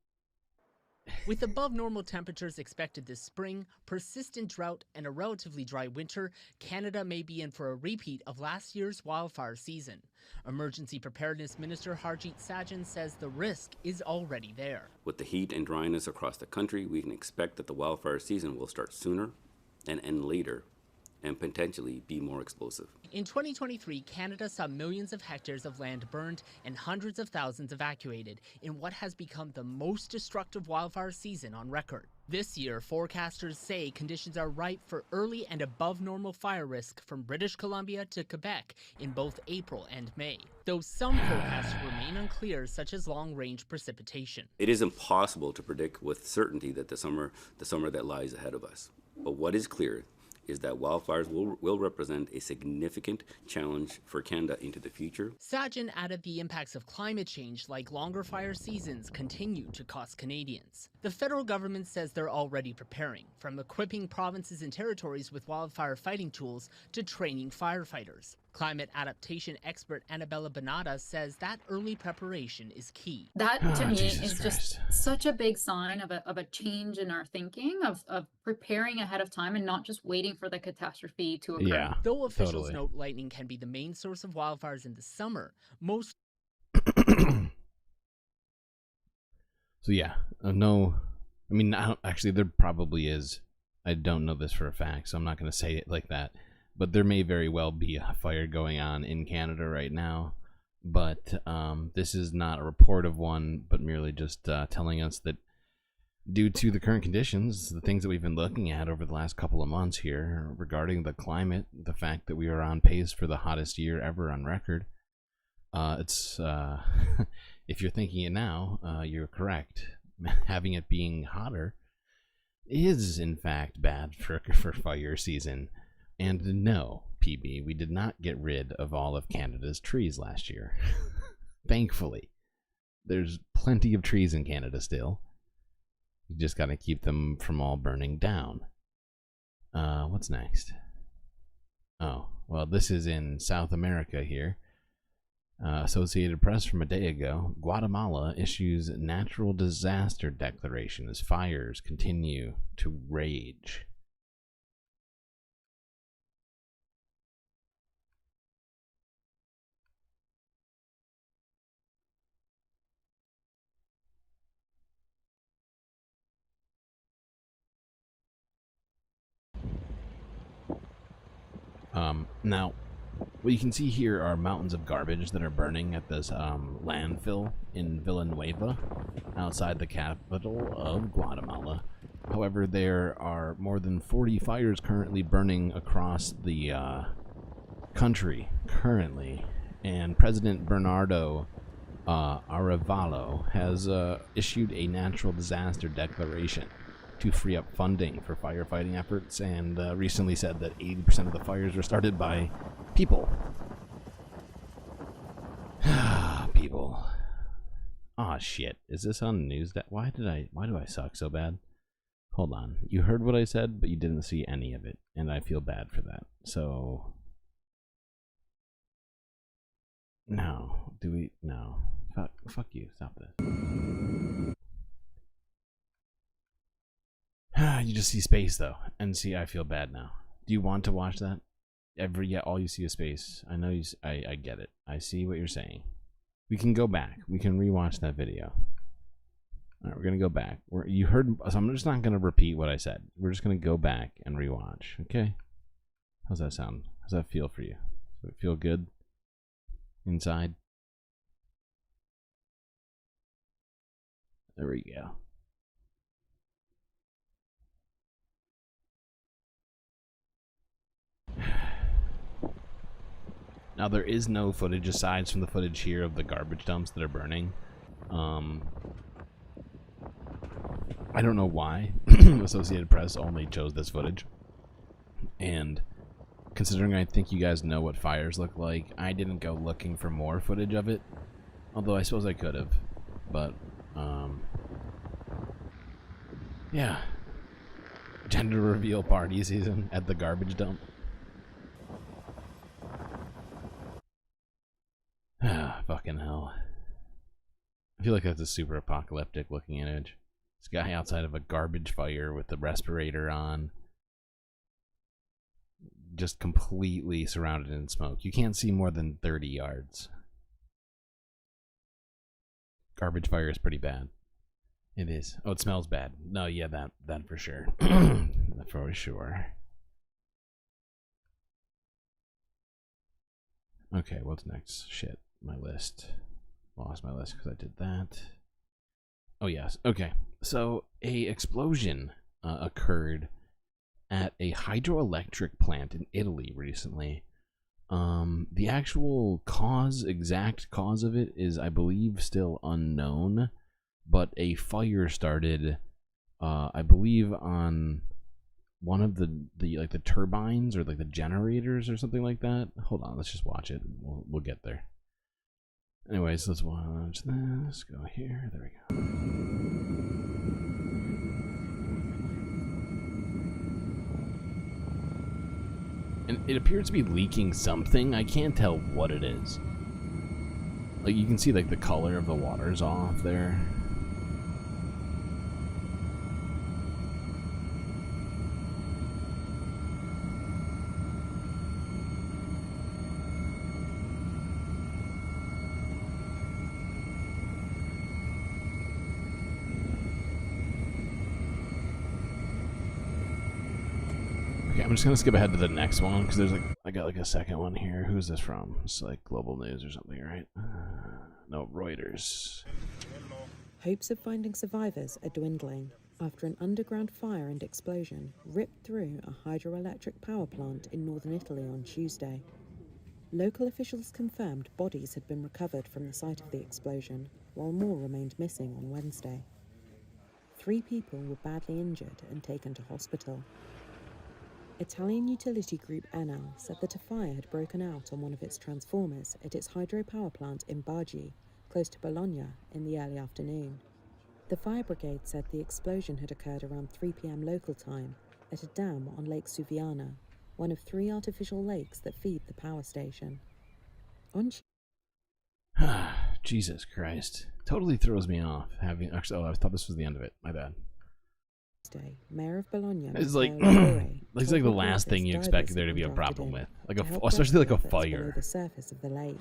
With above normal temperatures expected this spring, persistent drought, and a relatively dry winter, Canada may be in for a repeat of last year's wildfire season. Emergency Preparedness Minister Harjit Sajjan says the risk is already there. With the heat and dryness across the country, we can expect that the wildfire season will start sooner and end later, and potentially be more explosive. In 2023, Canada saw millions of hectares of land burned and hundreds of thousands evacuated in what has become the most destructive wildfire season on record. This year, forecasters say conditions are ripe for early and above normal fire risk from British Columbia to Quebec in both April and May, though some forecasts remain unclear, such as long-range precipitation. It is impossible to predict with certainty that the summer that lies ahead of us. But what is clear is that wildfires will represent a significant challenge for Canada into the future. Sajjan added the impacts of climate change, like longer fire seasons, continue to cost Canadians. The federal government says they're already preparing, from equipping provinces and territories with wildfire fighting tools to training firefighters. Climate adaptation expert Annabella Bonata says that early preparation is key. That to me is just such a big sign of a change in our thinking of preparing ahead of time and not just waiting for the catastrophe to occur. Yeah, though officials note lightning can be the main source of wildfires in the summer, most So yeah, no, I mean, actually there probably is. I don't know this for a fact, so I'm not going to say it like that. But there may very well be a fire going on in Canada right now. But this is not a report of one, but merely just telling us that due to the current conditions, the things that we've been looking at over the last couple of months here regarding the climate, the fact that we are on pace for the hottest year ever on record, it's if you're thinking it now, you're correct. Having it being hotter is in fact bad for fire season. And no, PB, we did not get rid of all of Canada's trees last year. Thankfully. There's plenty of trees in Canada still. You just got to keep them from all burning down. What's next? Oh, well, this is in South America here. Associated Press from a day ago. Guatemala issues natural disaster declaration as fires continue to rage. Now, what you can see here are mountains of garbage that are burning at this landfill in Villanueva, outside the capital of Guatemala. However, there are more than 40 fires currently burning across the country currently, and President Bernardo Arevalo has issued a natural disaster declaration to free up funding for firefighting efforts, and recently said that 80% of the fires were started by people. People. Aw, shit. Is this on the news? Why do I suck so bad? Hold on. You heard what I said, but you didn't see any of it, and I feel bad for that. So No. Do we? No. Fuck you. Stop this. You just see space though, and see, I feel bad now. Do you want to watch that? All you see is space. I know you. I get it. I see what you're saying. We can go back. We can rewatch that video. All right, we're gonna go back. You heard, so I'm just not gonna repeat what I said. We're just gonna go back and rewatch. Okay? How's that sound? How's that feel for you? Does it feel good inside? There we go. Now there is no footage aside from the footage here of the garbage dumps that are burning. I don't know why Associated Press only chose this footage. And considering I think you guys know what fires look like, I didn't go looking for more footage of it. Although I suppose I could have. But, yeah. Gender reveal party season at the garbage dump. Ah, fucking hell. I feel like that's a super apocalyptic looking image. This guy outside of a garbage fire with the respirator on. Just completely surrounded in smoke. You can't see more than 30 yards. Garbage fire is pretty bad. It is. Oh, it smells bad. No, yeah, that for sure. For sure. Okay, what's next? Shit, my list. Lost my list because I did that. Oh, yes. Okay. So, a explosion occurred at a hydroelectric plant in Italy recently. The actual exact cause of it is, I believe, still unknown. But a fire started, I believe, on one of the turbines or like the generators or something like that. Hold on, let's just watch it. We'll get there. Anyways, let's watch this. Go here. There we go. And it appears to be leaking something. I can't tell what it is. Like, you can see like the color of the water's off there. I'm just gonna skip ahead to the next one because there's I got a second one here. Who's this from? It's like Global News or something, right? No, Reuters. Hopes of finding survivors are dwindling after an underground fire and explosion ripped through a hydroelectric power plant in northern Italy on Tuesday. Local officials confirmed bodies had been recovered from the site of the explosion, while more remained missing on Wednesday. 3 people were badly injured and taken to hospital. Italian utility group Enel said that a fire had broken out on one of its transformers at its hydropower plant in Bargi, close to Bologna, in the early afternoon. The fire brigade said the explosion had occurred around 3 p.m. local time at a dam on Lake Suviana, one of 3 artificial lakes that feed the power station. Jesus Christ. Totally throws me off having... Actually, I thought this was the end of it. My bad. Mayor of Bologna, it's like it's like the last thing you expect there to be a problem with, especially like a fire. The surface of the lake.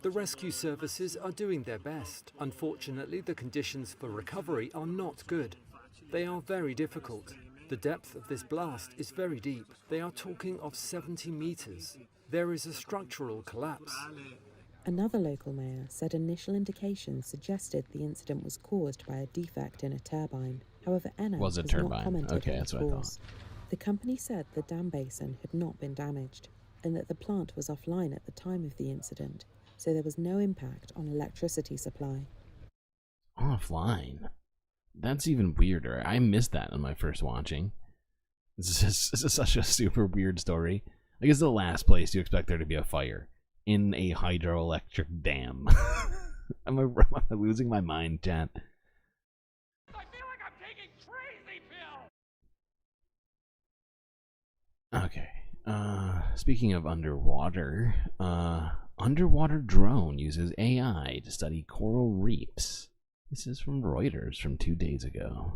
The rescue services are doing their best. Unfortunately, the conditions for recovery are not good. They are very difficult. The depth of this blast is very deep. They are talking of 70 meters. There is a structural collapse. Another local mayor said initial indications suggested the incident was caused by a defect in a turbine. However, Enel has not commented okay, that's what I thought. The company said the dam basin had not been damaged and that the plant was offline at the time of the incident, so there was no impact on electricity supply. Offline? That's even weirder. I missed that on my first watching. This is such a super weird story. I guess the last place you expect there to be a fire. In a hydroelectric dam. Am I losing my mind, chat? I feel like I'm taking crazy pills. Okay. Speaking of underwater, underwater drone uses AI to study coral reefs. This is from Reuters from 2 days ago.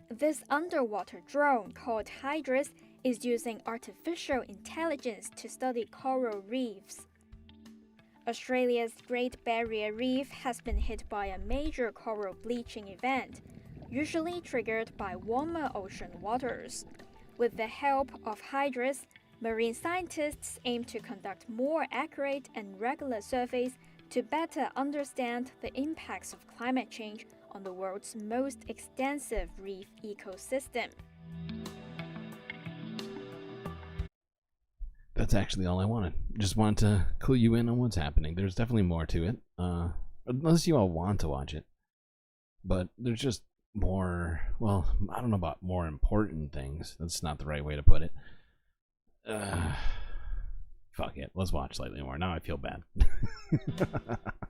This underwater drone called Hydras is using artificial intelligence to study coral reefs. Australia's Great Barrier Reef has been hit by a major coral bleaching event, usually triggered by warmer ocean waters. With the help of Hydras, marine scientists aim to conduct more accurate and regular surveys to better understand the impacts of climate change on the world's most extensive reef ecosystem. That's actually all I wanted. Just wanted to clue you in on what's happening. There's definitely more to it. Unless you all want to watch it. But there's just more, well, I don't know about more important things. That's not the right way to put it. Fuck it. Let's watch slightly more. Now I feel bad.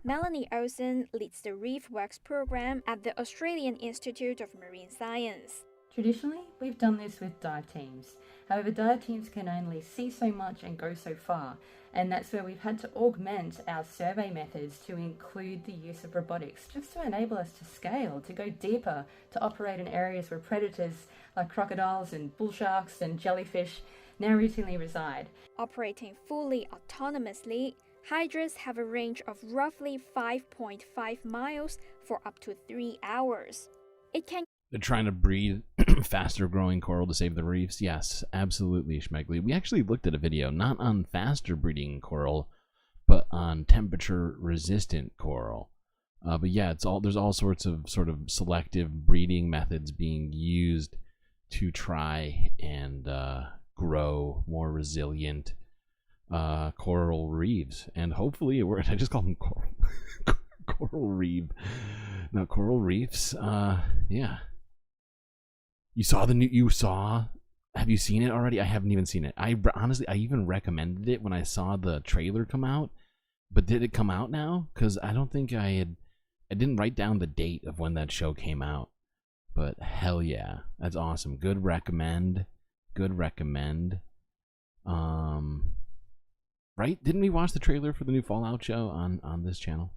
Melanie Olsen leads the Reef Works program at the Australian Institute of Marine Science. Traditionally, we've done this with dive teams. However, dive teams can only see so much and go so far, and that's where we've had to augment our survey methods to include the use of robotics, just to enable us to scale, to go deeper, to operate in areas where predators like crocodiles and bull sharks and jellyfish now routinely reside. Operating fully autonomously, Hydras have a range of roughly 5.5 miles for up to 3 hours. It can They're trying to breed faster growing coral to save the reefs. Yes, absolutely, Schmegley. We actually looked at a video, not on faster breeding coral, but on temperature resistant coral. But yeah, there's all sorts of sort of selective breeding methods being used to try and grow more resilient coral reefs. And hopefully it works. I just call them coral reef. No, coral reefs. Yeah. Have you seen it already? I haven't even seen it. Honestly, I even recommended it when I saw the trailer come out. But did it come out now? Because I don't think I didn't write down the date of when that show came out. But hell yeah. That's awesome. Good recommend. Right? Didn't we watch the trailer for the new Fallout show on this channel?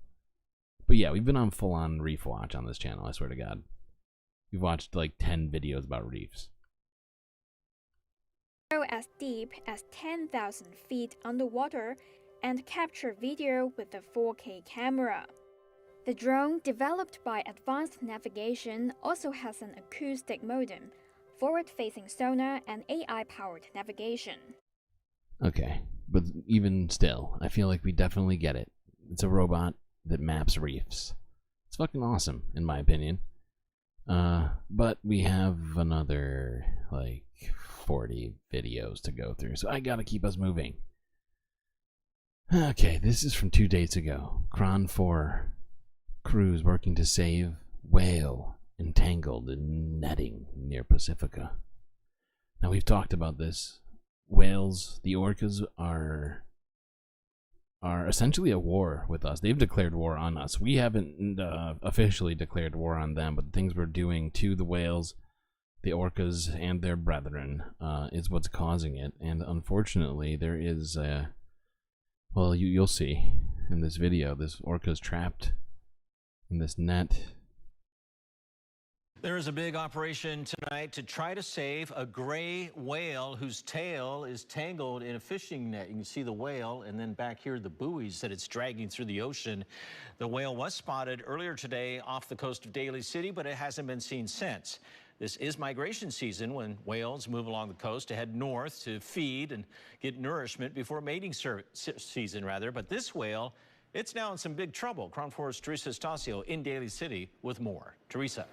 But yeah, we've been on full-on reef watch on this channel, I swear to God. We've watched like 10 videos about reefs. Go as deep as 10,000 feet underwater and capture video with a 4K camera. The drone, developed by Advanced Navigation, also has an acoustic modem, forward-facing sonar, and AI-powered navigation. Okay, but even still, I feel like we definitely get it. It's a robot that maps reefs. It's fucking awesome, in my opinion. But we have another, like, 40 videos to go through, so I gotta keep us moving. Okay, this is from 2 days ago. Cron 4 crews working to save whale entangled in netting near Pacifica. Now, we've talked about this. Whales, the orcas, are essentially at war with us. They've declared war on us. We haven't officially declared war on them, but the things we're doing to the whales, the orcas, and their brethren is what's causing it. And unfortunately, there is well, you'll see in this video, this orca's trapped in this net. There is a big operation tonight to try to save a gray whale whose tail is tangled in a fishing net. You can see the whale, and then back here the buoys that it's dragging through the ocean. The whale was spotted earlier today off the coast of Daly City, but it hasn't been seen since. This is migration season when whales move along the coast to head north to feed and get nourishment before mating season, But this whale, it's now in some big trouble. Crown 4's Teresa Stasio in Daly City with more. Teresa.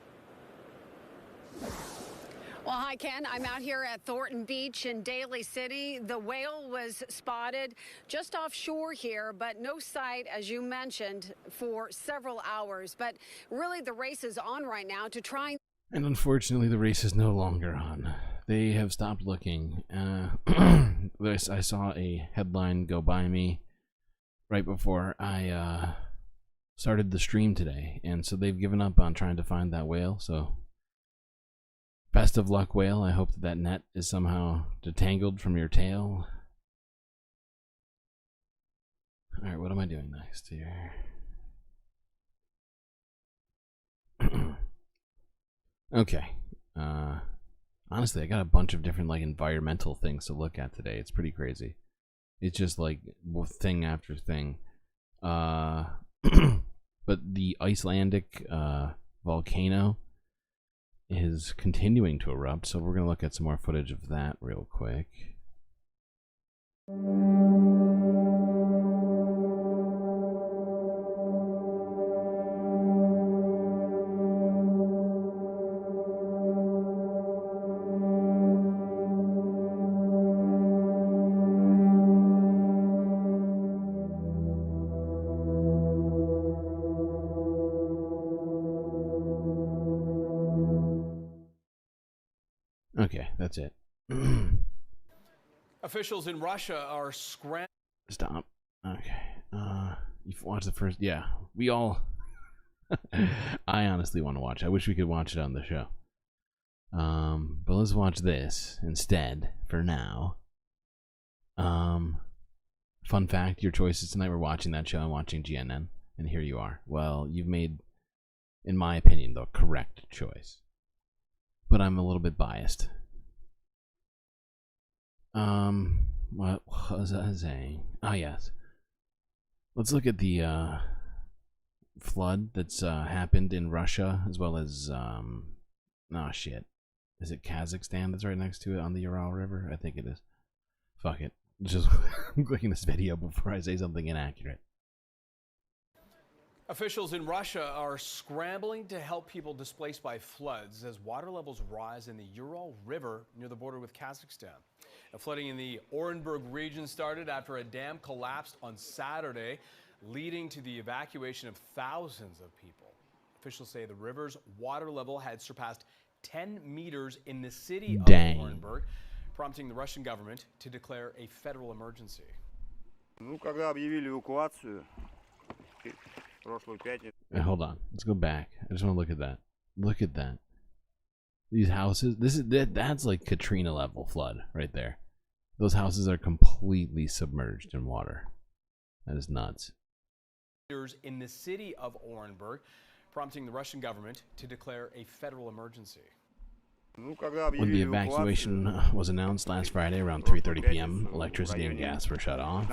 Well, hi, Ken. I'm out here at Thornton Beach in Daly City. The whale was spotted just offshore here, but no sight, as you mentioned, for several hours. But really, the race is on right now to try. And unfortunately, the race is no longer on. They have stopped looking. I saw a headline go by me right before I started the stream today, and so they've given up on trying to find that whale. So Best of luck, whale. I hope that net is somehow detangled from your tail. Alright, what am I doing next here? Okay. Honestly, I got a bunch of different like environmental things to look at today. It's pretty crazy. It's just like thing after thing. But the Icelandic volcano is continuing to erupt, so we're going to look at some more footage of that real quick. Okay, that's it. Officials in Russia are scrambling. Stop. Okay. You've watched the first. Yeah, we all. I honestly want to watch. I wish we could watch it on the show. But let's watch this instead for now. Fun fact: your choices tonight were watching that show and watching GNN, and here you are. Well, you've made, in my opinion, the correct choice. But I'm a little bit biased. What was I saying? Oh, yes. Let's look at the flood that's happened in Russia, as well as, oh shit. Is it Kazakhstan that's right next to it on the Ural River? I think it is. Fuck it. Just I'm clicking this video before I say something inaccurate. Officials in Russia are scrambling to help people displaced by floods as water levels rise in the Ural River near the border with Kazakhstan. Now, flooding in the Orenburg region started after a dam collapsed on Saturday, leading to the evacuation of thousands of people. Officials say the river's water level had surpassed 10 meters in the city of Orenburg, prompting the Russian government to declare a federal emergency. Hold on. Let's go back. I just want to look at that. Look at that. These houses. That's like Katrina level flood right there. Those houses are completely submerged in water. That is nuts. In the city of Orenburg, prompting the Russian government to declare a federal emergency. When the evacuation was announced last Friday around 3:30 p.m., electricity and gas were shut off.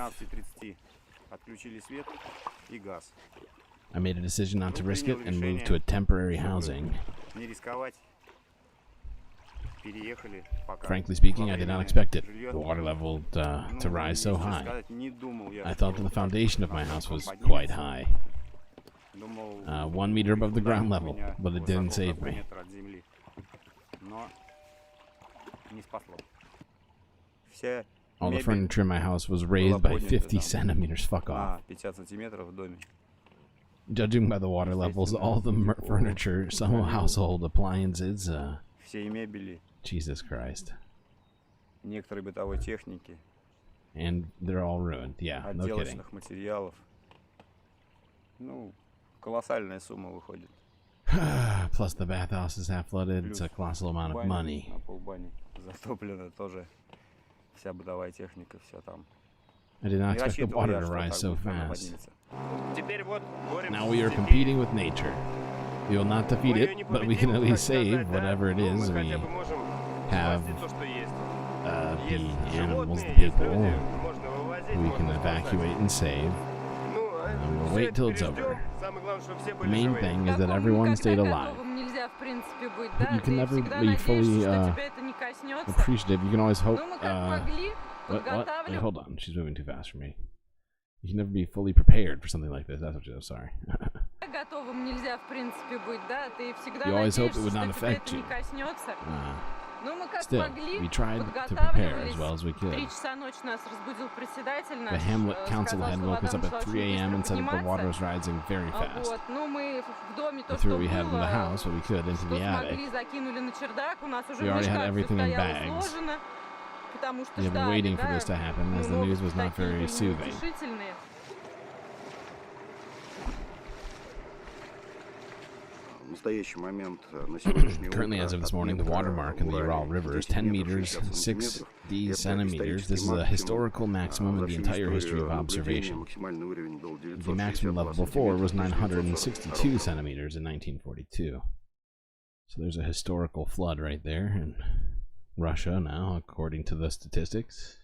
I made a decision not to risk it and moved to a temporary housing. Frankly speaking, I did not expect it, the water level to rise so high. I thought that the foundation of my house was quite high. 1 meter above the ground level, but it didn't save me. All the furniture in my house was raised by 50 centimeters. Fuck off. Judging by the water levels, all the furniture, some household appliances, Jesus Christ. And they're all ruined. Yeah, no kidding. Plus the bathhouse is half flooded. It's a colossal amount of money. I did not expect the water to rise so fast. Now we are competing with nature. We will not defeat it, but we can at least save whatever it is we have. The animals, the people, we can evacuate and save. And we'll wait till it's over. The main thing is that everyone stayed alive. But you can never be fully appreciative. You can always hope. What? Wait, hold on. She's moving too fast for me. You can never be fully prepared for something like this. That's what you're sorry. You always hope it would not affect you. Still, we tried to prepare as well as we could. The Hamlet Council head woke us up at 3 a.m. and said that the water was rising very fast. We threw what we had in the house, what we could, into the attic. We already had everything in bags. We have been waiting for this to happen, as the news was not very soothing. Currently, as of this morning, the water mark in the Ural River is 10 meters, 60 centimeters. This is a historical maximum in the entire history of observation. The maximum level before was 962 centimeters in 1942. So there's a historical flood right there in Russia now, according to the statistics.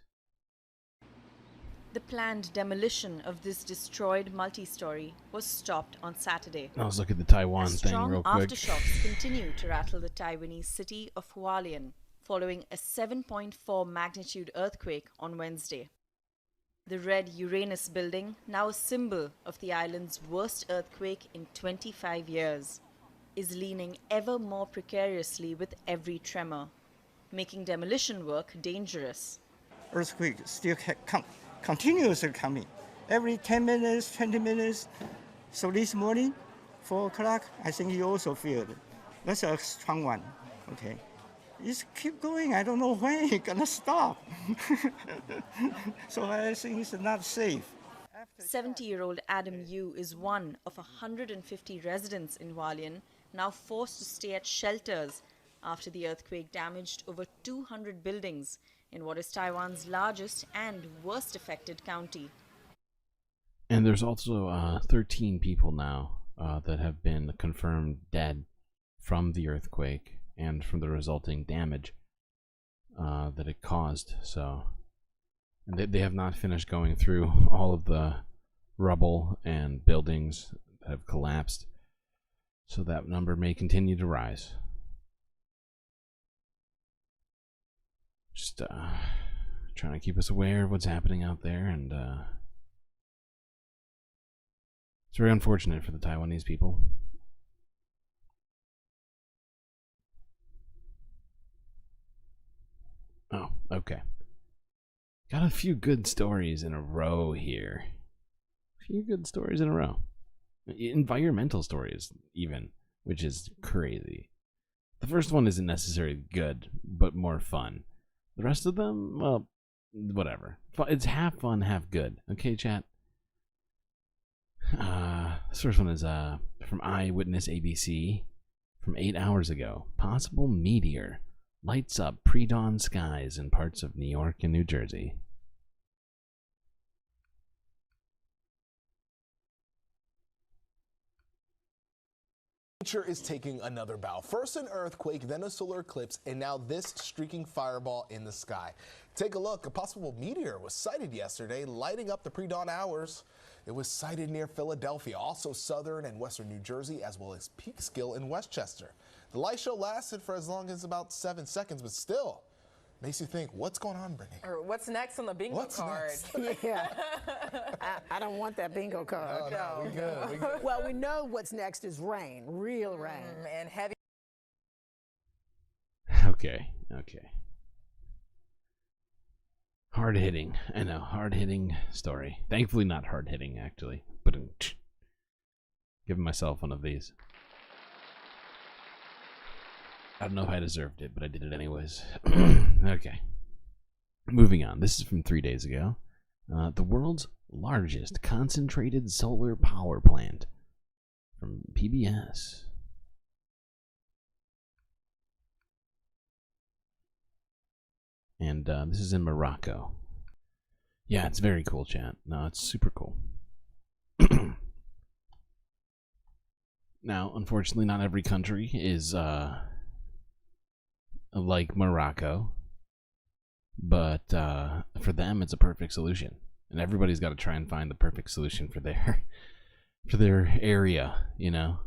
The planned demolition of this destroyed multi-story was stopped on Saturday. Let's look at the Taiwan thing real quick. Strong aftershocks continue to rattle the Taiwanese city of Hualien following a 7.4 magnitude earthquake on Wednesday. The red Uranus building, now a symbol of the island's worst earthquake in 25 years, is leaning ever more precariously with every tremor, making demolition work dangerous. Earthquake still continuously coming, every 10 minutes, 20 minutes. So this morning, 4 o'clock, I think you also feel it. That's a strong one, okay? It's keep going, I don't know when it's gonna stop. So I think it's not safe. 70-year-old Adam Yu is one of 150 residents in Hualien now forced to stay at shelters after the earthquake damaged over 200 buildings in what is Taiwan's largest and worst affected county. And there's also 13 people now that have been confirmed dead from the earthquake and from the resulting damage that it caused. So and they have not finished going through all of the rubble and buildings that have collapsed. So that number may continue to rise. Just trying to keep us aware of what's happening out there, and it's very unfortunate for the Taiwanese people. Oh, okay. Got a few good stories in a row here. Environmental stories, even, which is crazy. The first one isn't necessarily good, but more fun. The rest of them, well, whatever. It's half fun, half good. Okay, chat? This first one is from Eyewitness ABC from 8 hours ago. Possible meteor lights up pre-dawn skies in parts of New York and New Jersey. Nature is taking another bow. First an earthquake, then a solar eclipse, and now this streaking fireball in the sky. Take a look. A possible meteor was sighted yesterday, lighting up the pre-dawn hours. It was sighted near Philadelphia, also southern and western New Jersey, as well as Peekskill in Westchester. The light show lasted for as long as about 7 seconds, but still makes you think, what's going on, Brittany? Or what's next on the bingo card? Yeah. I don't want that bingo card. No, we good. Well, we know what's next is rain, real rain. And heavy. Okay. Hard-hitting. I know, hard-hitting story. Thankfully not hard-hitting, actually. But giving myself one of these. I don't know if I deserved it, but I did it anyways. Okay. Moving on. This is from 3 days ago. The world's largest concentrated solar power plant from PBS. And this is in Morocco. Yeah, it's very cool, chat. No, it's super cool. Now, unfortunately, not every country is like Morocco, but for them, it's a perfect solution, and everybody's got to try and find the perfect solution for their area. You know,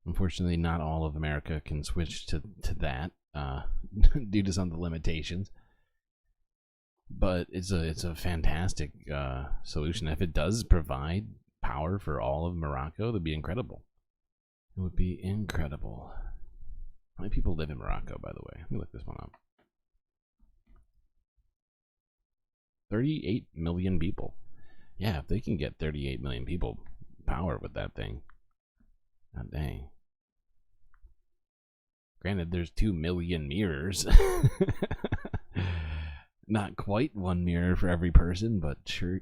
unfortunately, not all of America can switch to that due to some of the limitations. But it's a fantastic solution. If it does provide power for all of Morocco, that'd be incredible. It would be incredible. How many people live in Morocco, by the way? Let me look this one up. 38 million people. Yeah, if they can get 38 million people power with that thing. God dang. Granted, there's 2 million mirrors. Not quite one mirror for every person, but sure,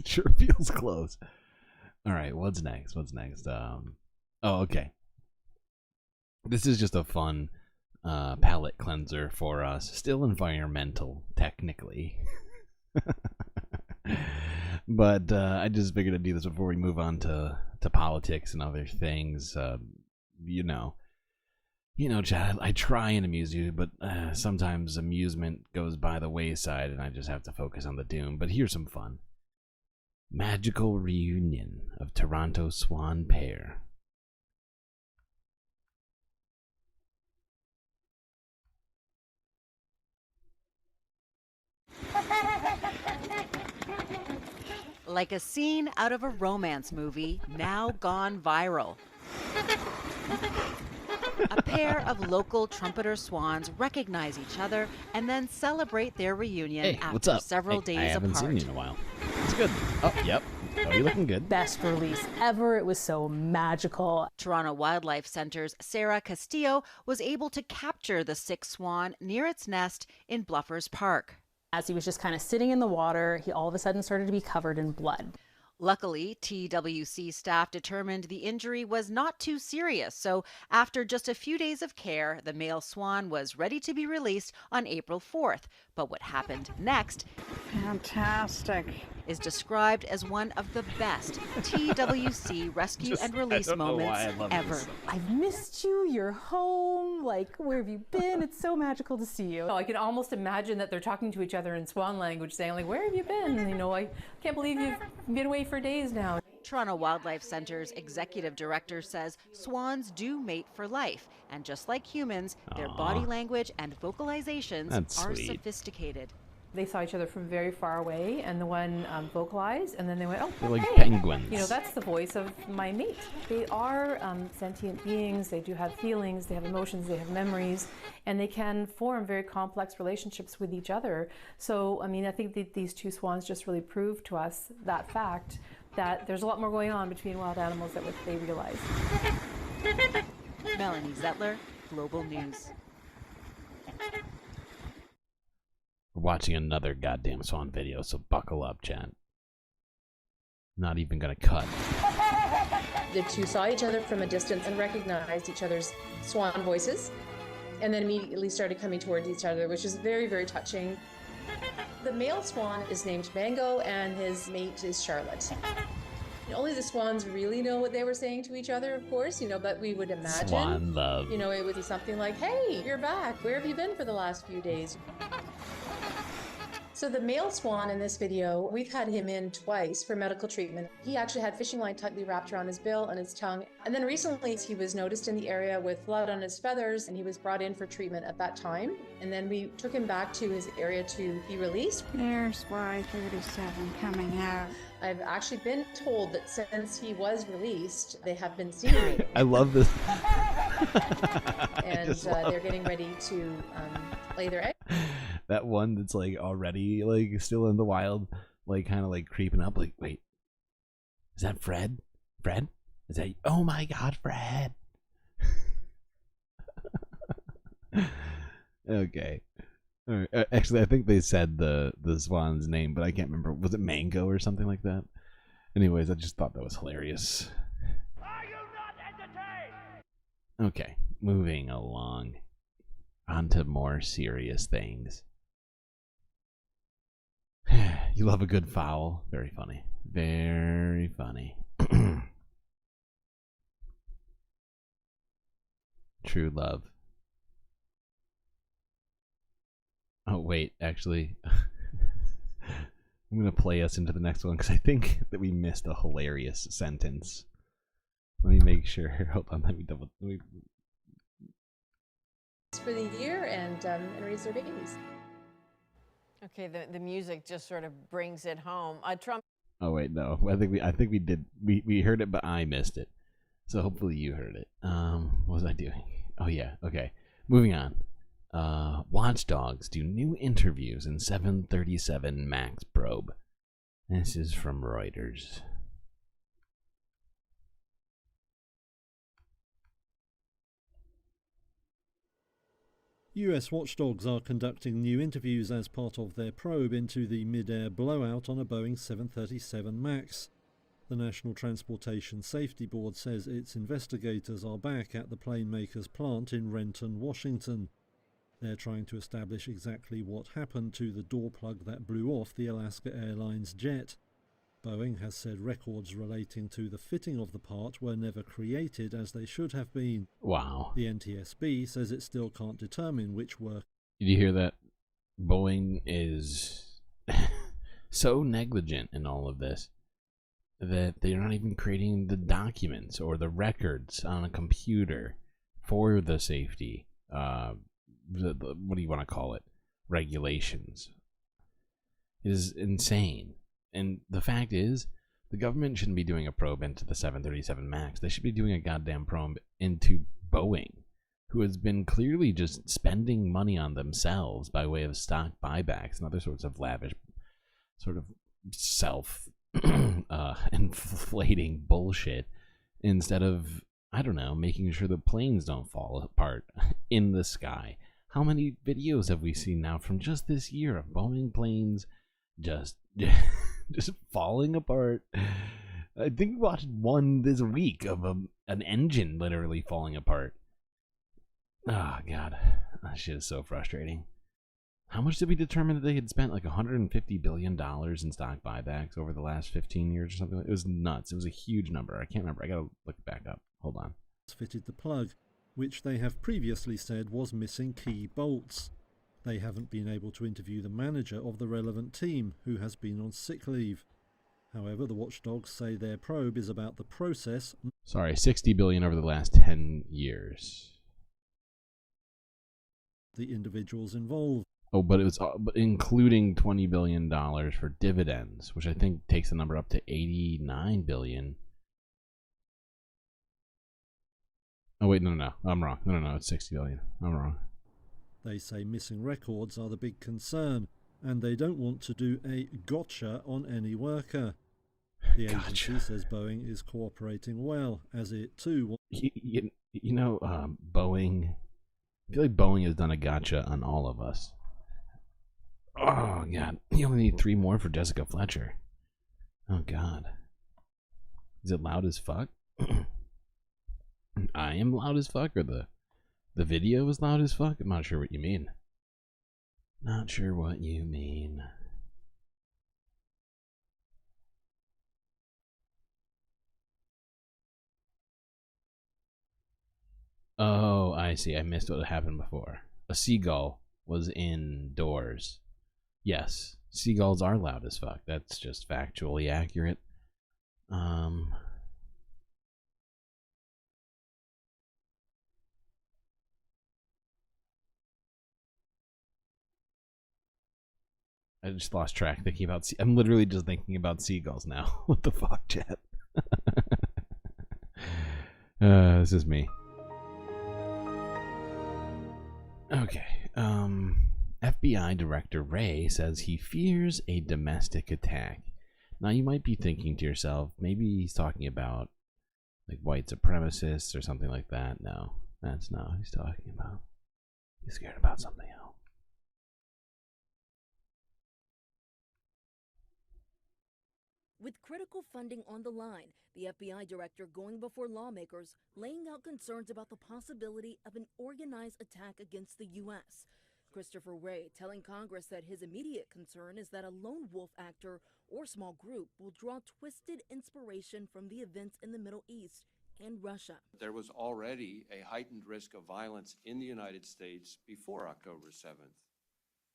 sure feels close. All right, what's next? Oh, okay. This is just a fun palate cleanser for us. Still environmental, technically. But I just figured I'd do this before we move on to politics and other things. You know, Chad, I try and amuse you, but sometimes amusement goes by the wayside and I just have to focus on the doom. But here's some fun. Magical reunion of Toronto swan pair. Like a scene out of a romance movie, now gone viral. A pair of local trumpeter swans recognize each other and then celebrate their reunion what's after up? several days I haven't apart. seen you in a while. It's good. Oh, yep. Oh, you're looking good. Best release ever. It was so magical. Toronto Wildlife Centre's Sarah Castillo was able to capture the sick swan near its nest in Bluffers Park. As he was just kind of sitting in the water, he all of a sudden started to be covered in blood. Luckily, TWC staff determined the injury was not too serious, so after just a few days of care, the male swan was ready to be released on April 4th. But what happened next, fantastic, is described as one of the best TWC rescue and release moments ever. I've missed you, you're home, like, where have you been? It's so magical to see you. Oh, I can almost imagine that they're talking to each other in swan language, saying, like, where have you been? You know, I can't believe you've been away for days now. Toronto Wildlife Centre's executive director says swans do mate for life, and just like humans, their body language and vocalizations are sophisticated. They saw each other from very far away, and the one vocalized, and then they went, oh, They're like hey. penguins. You know, that's the voice of my mate. They are sentient beings. They do have feelings. They have emotions. They have memories, and they can form very complex relationships with each other. So, I mean, I think that these two swans just really prove to us that fact that there's a lot more going on between wild animals than what they realize. Melanie Zettler, Global News. We're watching another goddamn swan video, so buckle up, Chad. Not even gonna cut. The two saw each other from a distance and recognized each other's swan voices, and then immediately started coming towards each other, which is very, very touching. The male swan is named Mango, and his mate is Charlotte. Only the swans really know what they were saying to each other, of course, you know, but we would imagine, Swan love. you know, it would be something like, hey, you're back. Where have you been for the last few days? So the male swan in this video, we've had him in twice for medical treatment. He actually had fishing line tightly wrapped around his bill and his tongue. And then recently he was noticed in the area with blood on his feathers, and he was brought in for treatment at that time. And then we took him back to his area to be released. There's Y37 coming out. I've actually been told that since he was released, they have been seeing I love this. and they're getting ready to lay their eggs. That one that's like already like still in the wild, like kind of like creeping up. Like, wait, is that Fred? Fred? Is that? Oh my God, Fred! Okay. All right. Actually, I think they said the swan's name, but I can't remember. Was it Mango or something like that? Anyways, I just thought that was hilarious. Are you not entertained? Okay, moving along. On to more serious things. You love a good foul. Very funny. Very funny. True love. Oh, wait, actually. I'm going to play us into the next one because I think that we missed a hilarious sentence. Let me make sure. Hold on, let me double. For the year and raise their babies. Okay, the music just sort of brings it home. Trump. Oh wait, no. I think we did. We heard it, but I missed it. So hopefully you heard it. What was I doing? Oh yeah. Okay. Moving on. Watchdogs do new interviews in 737 MAX probe. This is from Reuters. US watchdogs are conducting new interviews as part of their probe into the mid-air blowout on a Boeing 737 MAX. The National Transportation Safety Board says its investigators are back at the plane maker's plant in Renton, Washington. They're trying to establish exactly what happened to the door plug that blew off the Alaska Airlines jet. Boeing has said records relating to the fitting of the part were never created as they should have been. Wow. The NTSB says it still can't determine which work. Did you hear that? Boeing is so negligent in all of this that they're not even creating the documents or the records on a computer for the safety, what do you want to call it, regulations. It is insane. And the fact is, the government shouldn't be doing a probe into the 737 MAX. They should be doing a goddamn probe into Boeing, who has been clearly just spending money on themselves by way of stock buybacks and other sorts of lavish, sort of self-inflating bullshit, instead of, I don't know, making sure the planes don't fall apart in the sky. How many videos have we seen now from just this year of Boeing planes just falling apart? I think we watched one this week of an engine literally falling apart. Oh, God. That shit is so frustrating. How much did we determine that they had spent? Like $150 billion in stock buybacks over the last 15 years or something? It was nuts. It was a huge number. I can't remember. I gotta look it back up. Hold on. Fitted the plug, which they have previously said was missing key bolts. They haven't been able to interview the manager of the relevant team, who has been on sick leave. However, the watchdogs say their probe is about the process. Sorry, $60 billion over the last 10 years. The individuals involved. Oh, but it was including $20 billion for dividends, which I think takes the number up to $89 billion. Oh, wait, no, I'm wrong. No, it's $60 billion. I'm wrong. They say missing records are the big concern, and they don't want to do a gotcha on any worker. The agency says Boeing is cooperating well, as it too... Boeing... I feel like Boeing has done a gotcha on all of us. Oh, God. You only need 3 more for Jessica Fletcher. Oh, God. Is it loud as fuck? I am loud as fuck, or the video is loud as fuck? I'm not sure what you mean. Not sure what you mean. Oh, I see. I missed what happened before. A seagull was indoors. Yes, seagulls are loud as fuck. That's just factually accurate. I just lost track thinking about I'm literally just thinking about seagulls now. What the fuck, chat? This is me. Okay. FBI Director Wray says he fears a domestic attack. Now you might be thinking to yourself, maybe he's talking about like white supremacists or something like that. No, that's not what he's talking about. He's scared about something else. With critical funding on the line, the FBI director going before lawmakers, laying out concerns about the possibility of an organized attack against the U.S. Christopher Wray telling Congress that his immediate concern is that a lone wolf actor or small group will draw twisted inspiration from the events in the Middle East and Russia. There was already a heightened risk of violence in the United States before October 7th.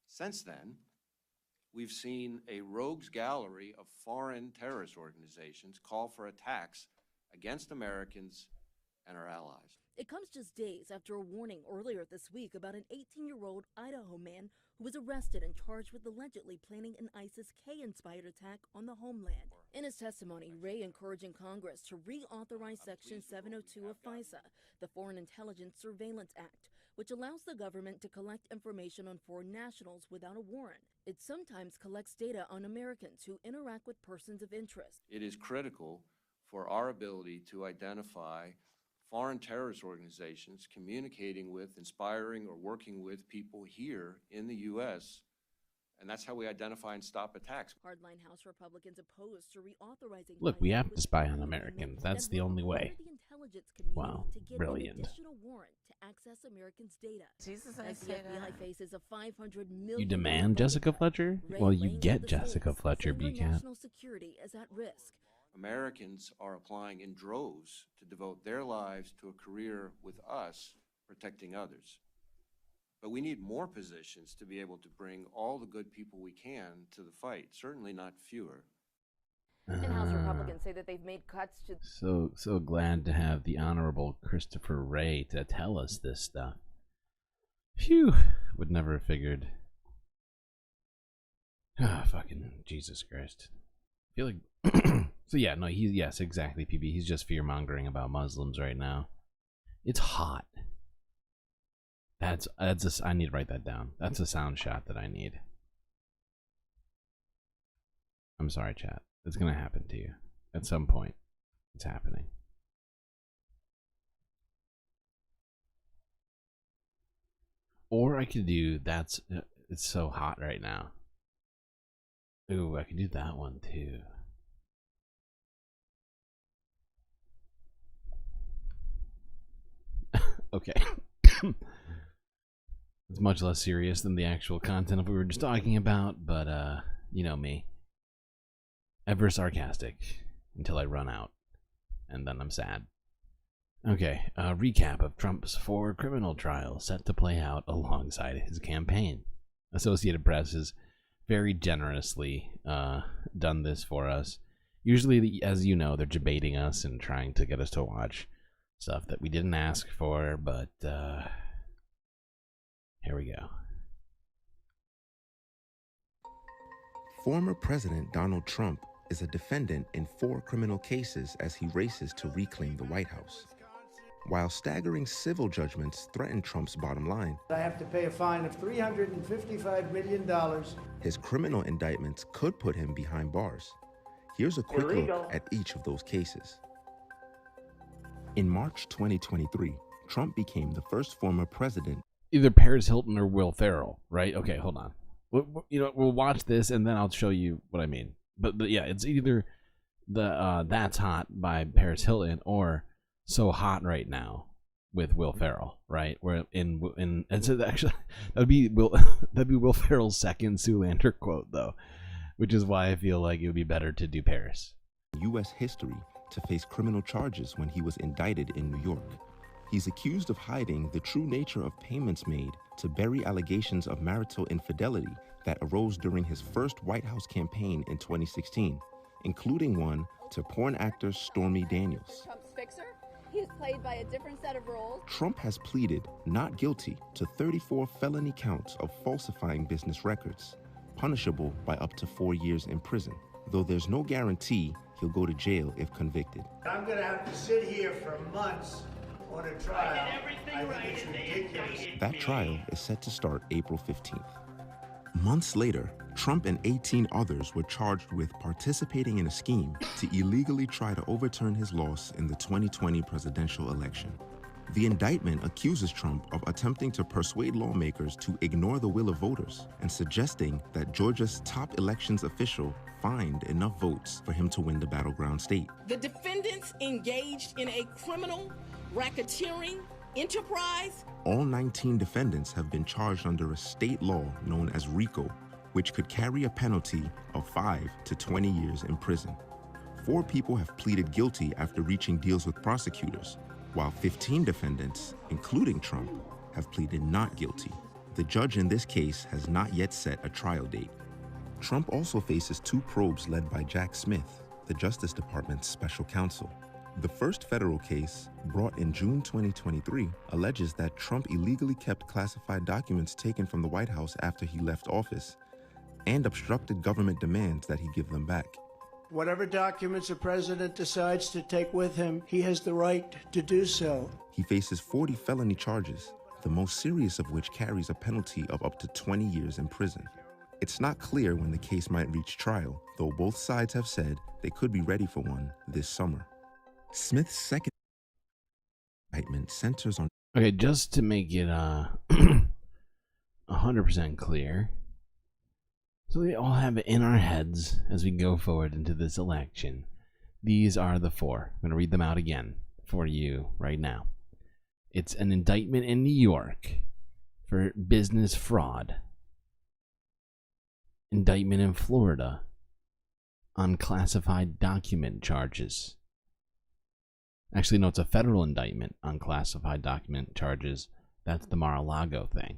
Since then, we've seen a rogues gallery of foreign terrorist organizations call for attacks against Americans and our allies. It comes just days after a warning earlier this week about an 18-year-old Idaho man who was arrested and charged with allegedly planning an ISIS-K-inspired attack on the homeland. In his testimony, Wray encouraging Congress to reauthorize Section 702 of FISA, the Foreign Intelligence Surveillance Act, which allows the government to collect information on foreign nationals without a warrant. It sometimes collects data on Americans who interact with persons of interest. It is critical for our ability to identify foreign terrorist organizations communicating with, inspiring, or working with people here in the U.S. And that's how we identify and stop attacks. Hardline House Republicans opposed to reauthorizing. Look, we have to spy on Americans. That's the only way. Wow, brilliant. Additional warrant to access Americans' data. Jesus, I As the say FBI that. faces a $500 million. You demand Jessica Fletcher? Well, you get Jessica Fletcher, Saying her BCAT. national security is at risk. Americans are applying in droves to devote their lives to a career with us protecting others. But we need more positions to be able to bring all the good people we can to the fight, certainly not fewer. And House Republicans say that they've made cuts to. So glad to have the Honorable Christopher Wray to tell us this stuff. Phew, would never have figured. Ah, fucking Jesus Christ. I feel like. So yeah, no, yes, exactly, PB. He's just fear mongering about Muslims right now. It's hot. I need to write that down. That's a sound shot that I need. I'm sorry, chat. It's gonna happen to you at some point. It's happening. Or I could do it's so hot right now. Ooh, I could do that one too. Okay. It's much less serious than the actual content of what we were just talking about, but you know me. Ever sarcastic until I run out, and then I'm sad. Okay, a recap of Trump's 4 criminal trials set to play out alongside his campaign. Associated Press has very generously done this for us. Usually, as you know, they're debating us and trying to get us to watch stuff that we didn't ask for, but here we go. Former President Donald Trump is a defendant in 4 criminal cases as he races to reclaim the White House. While staggering civil judgments threaten Trump's bottom line, I have to pay a fine of $355 million. His criminal indictments could put him behind bars. Here's a quick look at each of those cases. In March 2023, Trump became the first former president. Either Paris Hilton or Will Ferrell, right? Okay, hold on. We'll watch this and then I'll show you what I mean. But yeah, it's either the That's Hot by Paris Hilton or So Hot Right Now with Will Ferrell, right? Where and so actually that'd be Will Ferrell's second Zoolander quote though, which is why I feel like it would be better to do Paris. U.S. history to face criminal charges when he was indicted in New York. He's accused of hiding the true nature of payments made to bury allegations of marital infidelity that arose during his first White House campaign in 2016, including one to porn actor Stormy Daniels. Trump's fixer. He's played by a different set of rules. Trump has pleaded not guilty to 34 felony counts of falsifying business records, punishable by up to 4 years in prison, though there's no guarantee he'll go to jail if convicted. I'm going to have to sit here for months on a trial. I think it's ridiculous. That trial is set to start April 15th. Months later, Trump and 18 others were charged with participating in a scheme to illegally try to overturn his loss in the 2020 presidential election. The indictment accuses Trump of attempting to persuade lawmakers to ignore the will of voters and suggesting that Georgia's top elections official find enough votes for him to win the battleground state. The defendants engaged in a criminal racketeering enterprise. All 19 defendants have been charged under a state law known as RICO, which could carry a penalty of 5 to 20 years in prison. 4 people have pleaded guilty after reaching deals with prosecutors, while 15 defendants, including Trump, have pleaded not guilty. The judge in this case has not yet set a trial date. Trump also faces 2 probes led by Jack Smith, the Justice Department's special counsel. The first federal case, brought in June 2023, alleges that Trump illegally kept classified documents taken from the White House after he left office and obstructed government demands that he give them back. Whatever documents the president decides to take with him, he has the right to do so. He faces 40 felony charges, the most serious of which carries a penalty of up to 20 years in prison. It's not clear when the case might reach trial, though both sides have said they could be ready for one this summer. Smith's second indictment centers on... Okay, just to make it 100% clear, So we all have it in our heads as we go forward into this election. These are the four. I'm going to read them out again for you right now. It's an indictment in New York for business fraud. Indictment in Florida on classified document charges. Actually, no, it's a federal indictment on classified document charges. That's the Mar-a-Lago thing.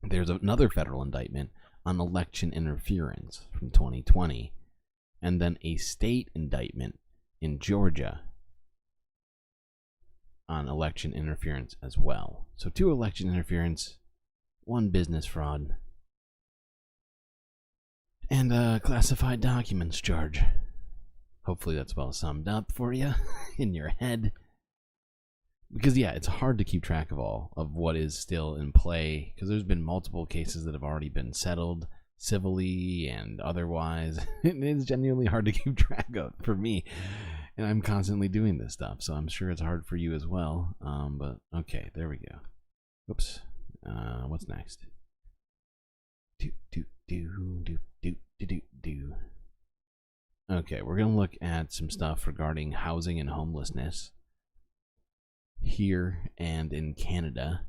There's another federal indictment on election interference from 2020. And then a state indictment in Georgia on election interference as well. So 2 election interference, 1 business fraud, and a classified documents charge. Hopefully that's well summed up for you in your head. Because yeah, it's hard to keep track of all of what is still in play, because there's been multiple cases that have already been settled civilly and otherwise. It's genuinely hard to keep track of for me, and I'm constantly doing this stuff, so I'm sure it's hard for you as well. But okay, there we go. Oops. What's next? Okay, we're gonna look at some stuff regarding housing and homelessness here and in Canada.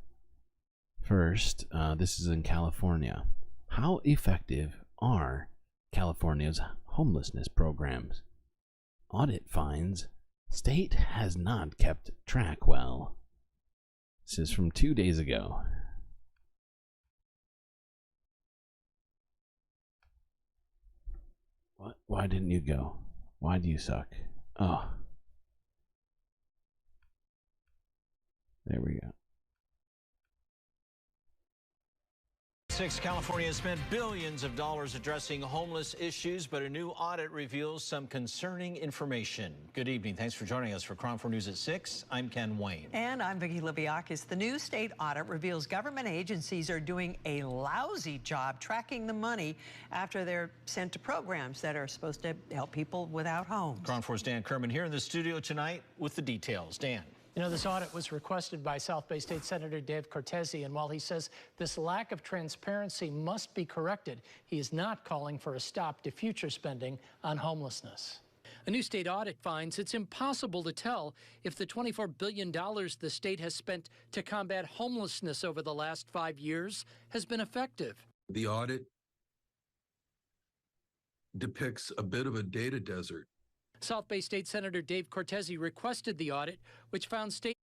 First, this is in California. How effective are California's homelessness programs? Audit finds state has not kept track well. This is from 2 days ago. What? Why didn't you go? Why do you suck? Oh. There we go. California has spent billions of dollars addressing homeless issues, but a new audit reveals some concerning information. Good evening. Thanks for joining us for Crown 4 News at 6. I'm Ken Wayne. And I'm Vicki Libiakis. The new state audit reveals government agencies are doing a lousy job tracking the money after they're sent to programs that are supposed to help people without homes. Crown 4's Dan Kerman here in the studio tonight with the details. Dan. You know, this audit was requested by South Bay State Senator Dave Cortese, and while he says this lack of transparency must be corrected, he is not calling for a stop to future spending on homelessness. A new state audit finds it's impossible to tell if the $24 billion the state has spent to combat homelessness over the last 5 years has been effective. The audit depicts a bit of a data desert. South Bay State Senator Dave Cortese requested the audit, which found state...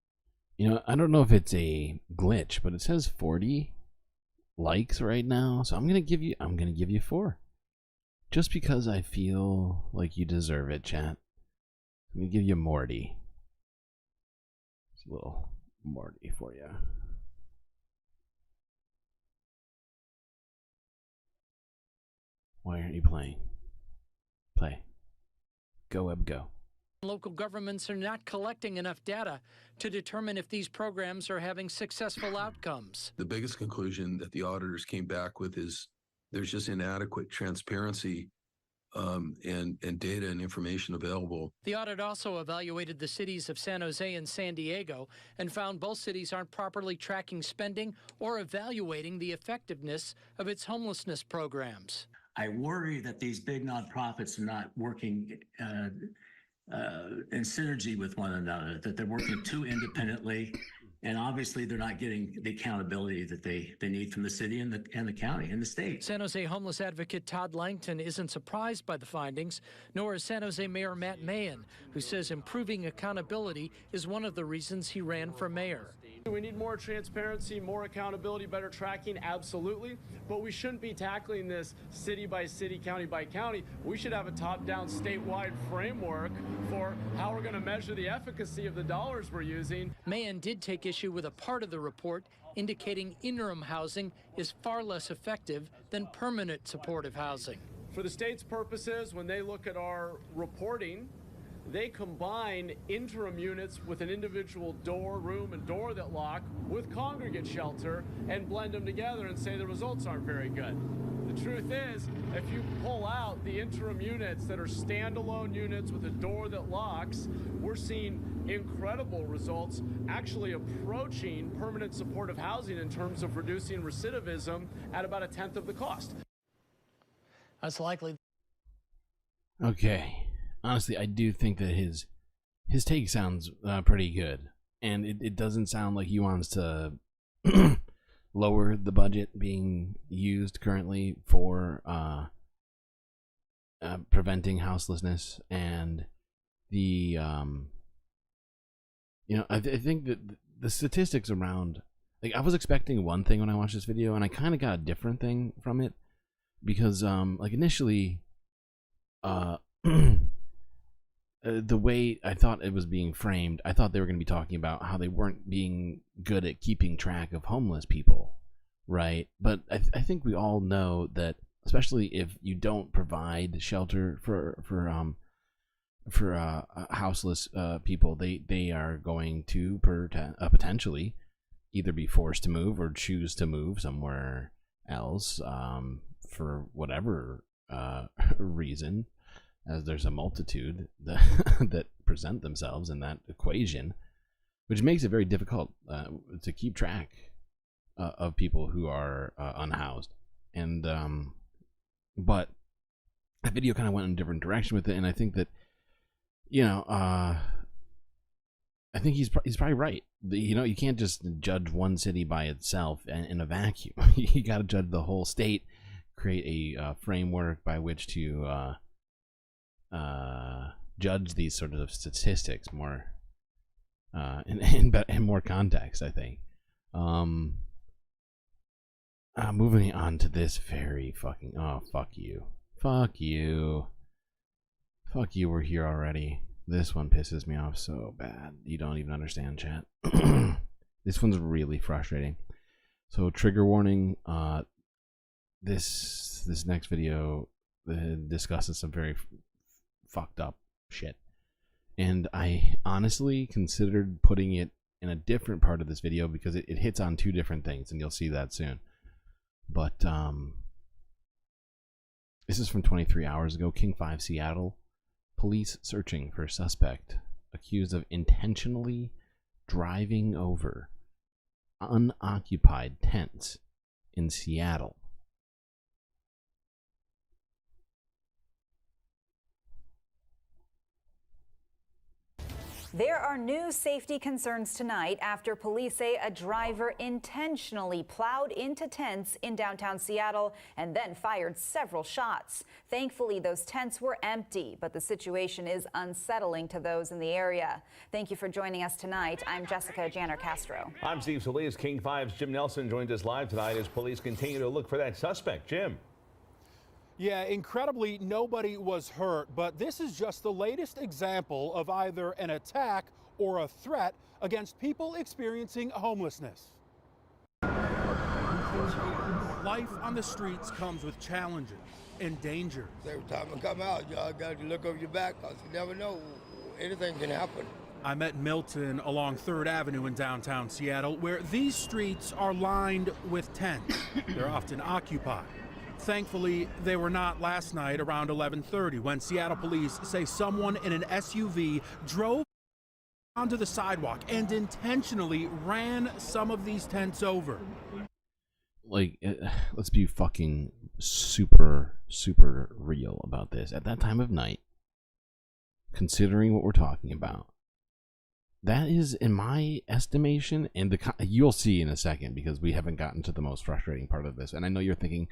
You know, I don't know if it's a glitch, but it says 40 likes right now, so I'm gonna give you 4. Just because I feel like you deserve it, chat. I'm gonna give you Morty. It's a little Morty for you. Why aren't you playing? Play. Go, Web, go. Local governments are not collecting enough data to determine if these programs are having successful outcomes. The biggest conclusion that the auditors came back with is there's just inadequate transparency and data and information available. The audit also evaluated the cities of San Jose and San Diego and found both cities aren't properly tracking spending or evaluating the effectiveness of its homelessness programs. I worry that these big nonprofits are not working in synergy with one another, that they're working too independently, and obviously they're not getting the accountability that they need from the city and the county and the state. San Jose homeless advocate Todd Langton isn't surprised by the findings, nor is San Jose Mayor Matt Mahan, who says improving accountability is one of the reasons he ran for mayor. We need more transparency, more accountability, better tracking, absolutely. But we shouldn't be tackling this city by city, county by county. We should have a top-down statewide framework for how we're going to measure the efficacy of the dollars we're using. Mahan did take issue with a part of the report indicating interim housing is far less effective than permanent supportive housing. For the state's purposes, when they look at our reporting, they combine interim units with an individual room and door that lock with congregate shelter and blend them together and say the results aren't very good. The The truth is, if you pull out the interim units that are standalone units with a door that locks, we're seeing incredible results, actually approaching permanent supportive housing in terms of reducing recidivism at about 1/10 of the cost. That's likely. Okay. Honestly, I do think that his take sounds pretty good. And it doesn't sound like he wants to lower the budget being used currently for preventing houselessness. And the, I think that the statistics around, like, I was expecting one thing when I watched this video, and I kind of got a different thing from it. Because, like, initially, the way I thought it was being framed, I thought they were going to be talking about how they weren't being good at keeping track of homeless people, right? But I think we all know that, especially if you don't provide shelter for houseless people, they are going to potentially either be forced to move or choose to move somewhere else for whatever reason. As there's a multitude that present themselves in that equation, which makes it very difficult to keep track of people who are unhoused. And but that video kind of went in a different direction with it, and I think that I think he's probably right. You can't just judge one city by itself in a vacuum. You got to judge the whole state, create a framework by which to judge these sort of statistics more in more context, I think. Moving on to this very fucking fuck you, we're here already. This one pisses me off so bad you don't even understand, chat. This one's really frustrating. So trigger warning, this next video discusses some very fucked up shit, and I honestly considered putting it in a different part of this video because it hits on two different things, and you'll see that soon. But this is from 23 hours ago. King 5 Seattle, police searching for suspect accused of intentionally driving over unoccupied tents in Seattle. There are new safety concerns tonight after police say a driver intentionally plowed into tents in downtown Seattle and then fired several shots. Thankfully, those tents were empty, but the situation is unsettling to those in the area. Thank you for joining us tonight. I'm Jessica Janner Castro. I'm Steve Solis. King 5's Jim Nelson joins us live tonight as police continue to look for that suspect. Jim. Yeah, incredibly, nobody was hurt, but this is just the latest example of either an attack or a threat against people experiencing homelessness. Life on the streets comes with challenges and dangers. Every time I come out, y'all got to look over your back because you never know. Anything can happen. I met Milton along 3rd Avenue in downtown Seattle, where these streets are lined with tents. They're often occupied. Thankfully, they were not last night around 11:30 when Seattle police say someone in an SUV drove onto the sidewalk and intentionally ran some of these tents over. Like, let's be fucking super real about this. At that time of night, considering what we're talking about, that is, in my estimation, and you'll see in a second because we haven't gotten to the most frustrating part of this. And I know you're thinking,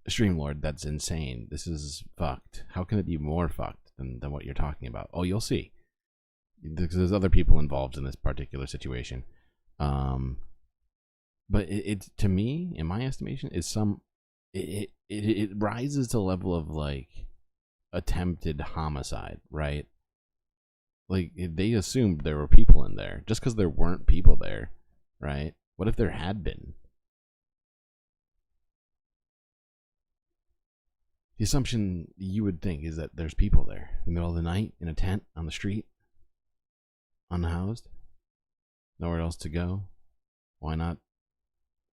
Streamlord, that's insane. This is fucked. How can it be more fucked than what you're talking about? Oh, you'll see. Because there's other people involved in this particular situation. But it to me, in my estimation, is it rises to the level of like attempted homicide, right? Like they assumed there were people in there just because there weren't people there, right? What if there had been? The assumption you would think is that there's people there in the middle of the night in a tent on the street, unhoused, nowhere else to go. Why not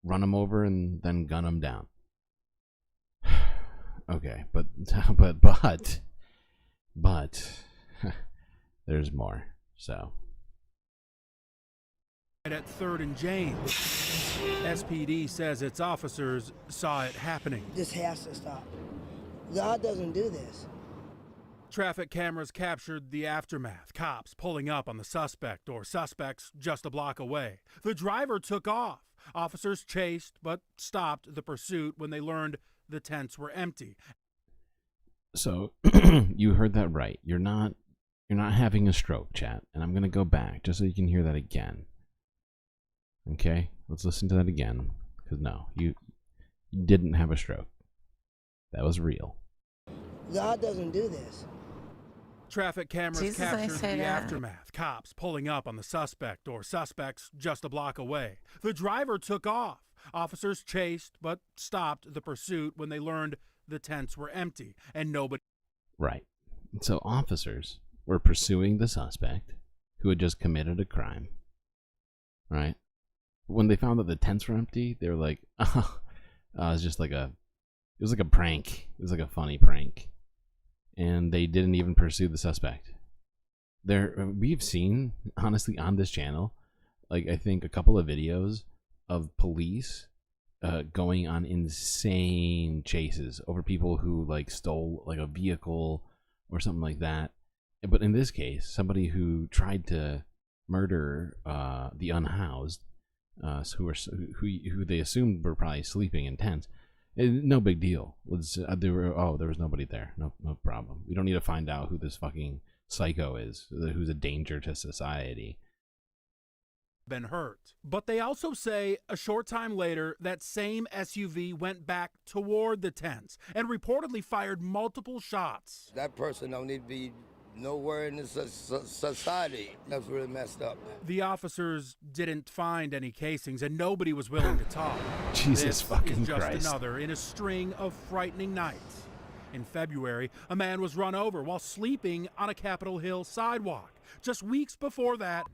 run them over and then gun them down? Okay, but there's more. So at 3rd and James, SPD says its officers saw it happening. This has to stop. God doesn't do this. Traffic cameras captured the aftermath. Cops pulling up on the suspect or suspects just a block away. The driver took off. Officers chased but stopped the pursuit when they learned the tents were empty. So you heard that right. You're not having a stroke, chat. And I'm going to go back just so you can hear that again. Okay? Let's listen to that again. Because no, you didn't have a stroke. That was real. God doesn't do this. Traffic cameras captured the aftermath. Cops pulling up on the suspect or suspects just a block away. The driver took off. Officers chased but stopped the pursuit when they learned the tents were empty and nobody. Right. So officers were pursuing the suspect who had just committed a crime. Right? When they found that the tents were empty, they were like, oh, it was just like it was like a prank. It was like a funny prank. And they didn't even pursue the suspect. We've seen, honestly, on this channel, like I think a couple of videos of police going on insane chases over people who like stole like a vehicle or something like that. But in this case, somebody who tried to murder the unhoused, who they assumed were probably sleeping in tents. No big deal. There was nobody there. No problem. We don't need to find out who this fucking psycho is, who's a danger to society. Been hurt. But they also say a short time later that same SUV went back toward the tents and reportedly fired multiple shots. That person don't need to be nowhere in this society. That's really messed up. The officers didn't find any casings and nobody was willing to talk. Jesus fucking Christ. Christ. Just another in a string of frightening nights. In February, a man was run over while sleeping on a Capitol Hill sidewalk. Just weeks before that,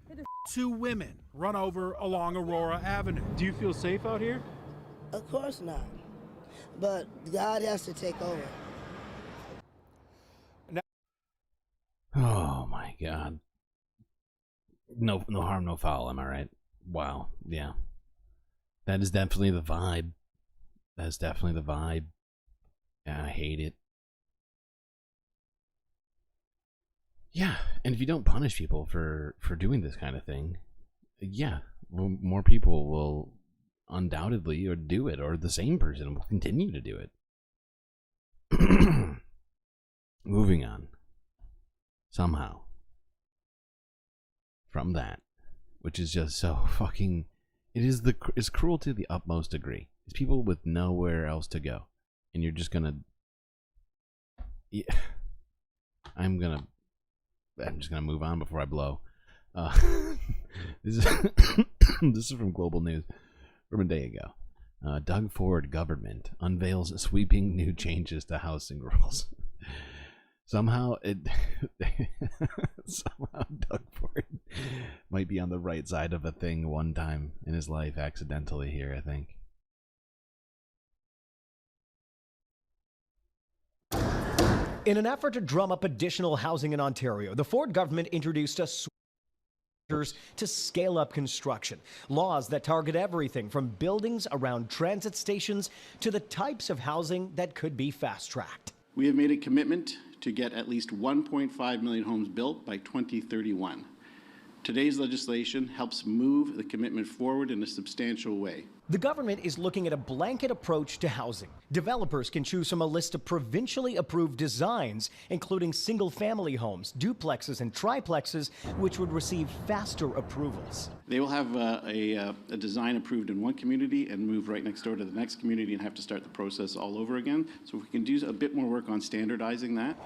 2 women run over along Aurora Avenue. Do you feel safe out here? Of course not. But God has to take over. Oh my God. No harm, no foul, am I right? Wow. Yeah. That is definitely the vibe. That's definitely the vibe. Yeah, I hate it. Yeah, and if you don't punish people for doing this kind of thing, yeah, more people will undoubtedly or do it, or the same person will continue to do it. Moving on. Somehow. From that, which is just so fucking... It's cruel to the utmost degree. It's people with nowhere else to go. And you're just gonna... Yeah, I'm just gonna move on before I blow. This is from Global News from a day ago. Doug Ford government unveils sweeping new changes to housing rules. Somehow Doug Ford might be on the right side of a thing one time in his life accidentally here, I think. In an effort to drum up additional housing in Ontario, the Ford government introduced a to scale up construction. Laws that target everything from buildings around transit stations to the types of housing that could be fast-tracked. We have made a commitment to get at least 1.5 million homes built by 2031. Today's legislation helps move the commitment forward in a substantial way. The government is looking at a blanket approach to housing. Developers can choose from a list of provincially approved designs, including single-family homes, duplexes, and triplexes, which would receive faster approvals. They will have a design approved in one community and move right next door to the next community and have to start the process all over again. So if we can do a bit more work on standardizing that.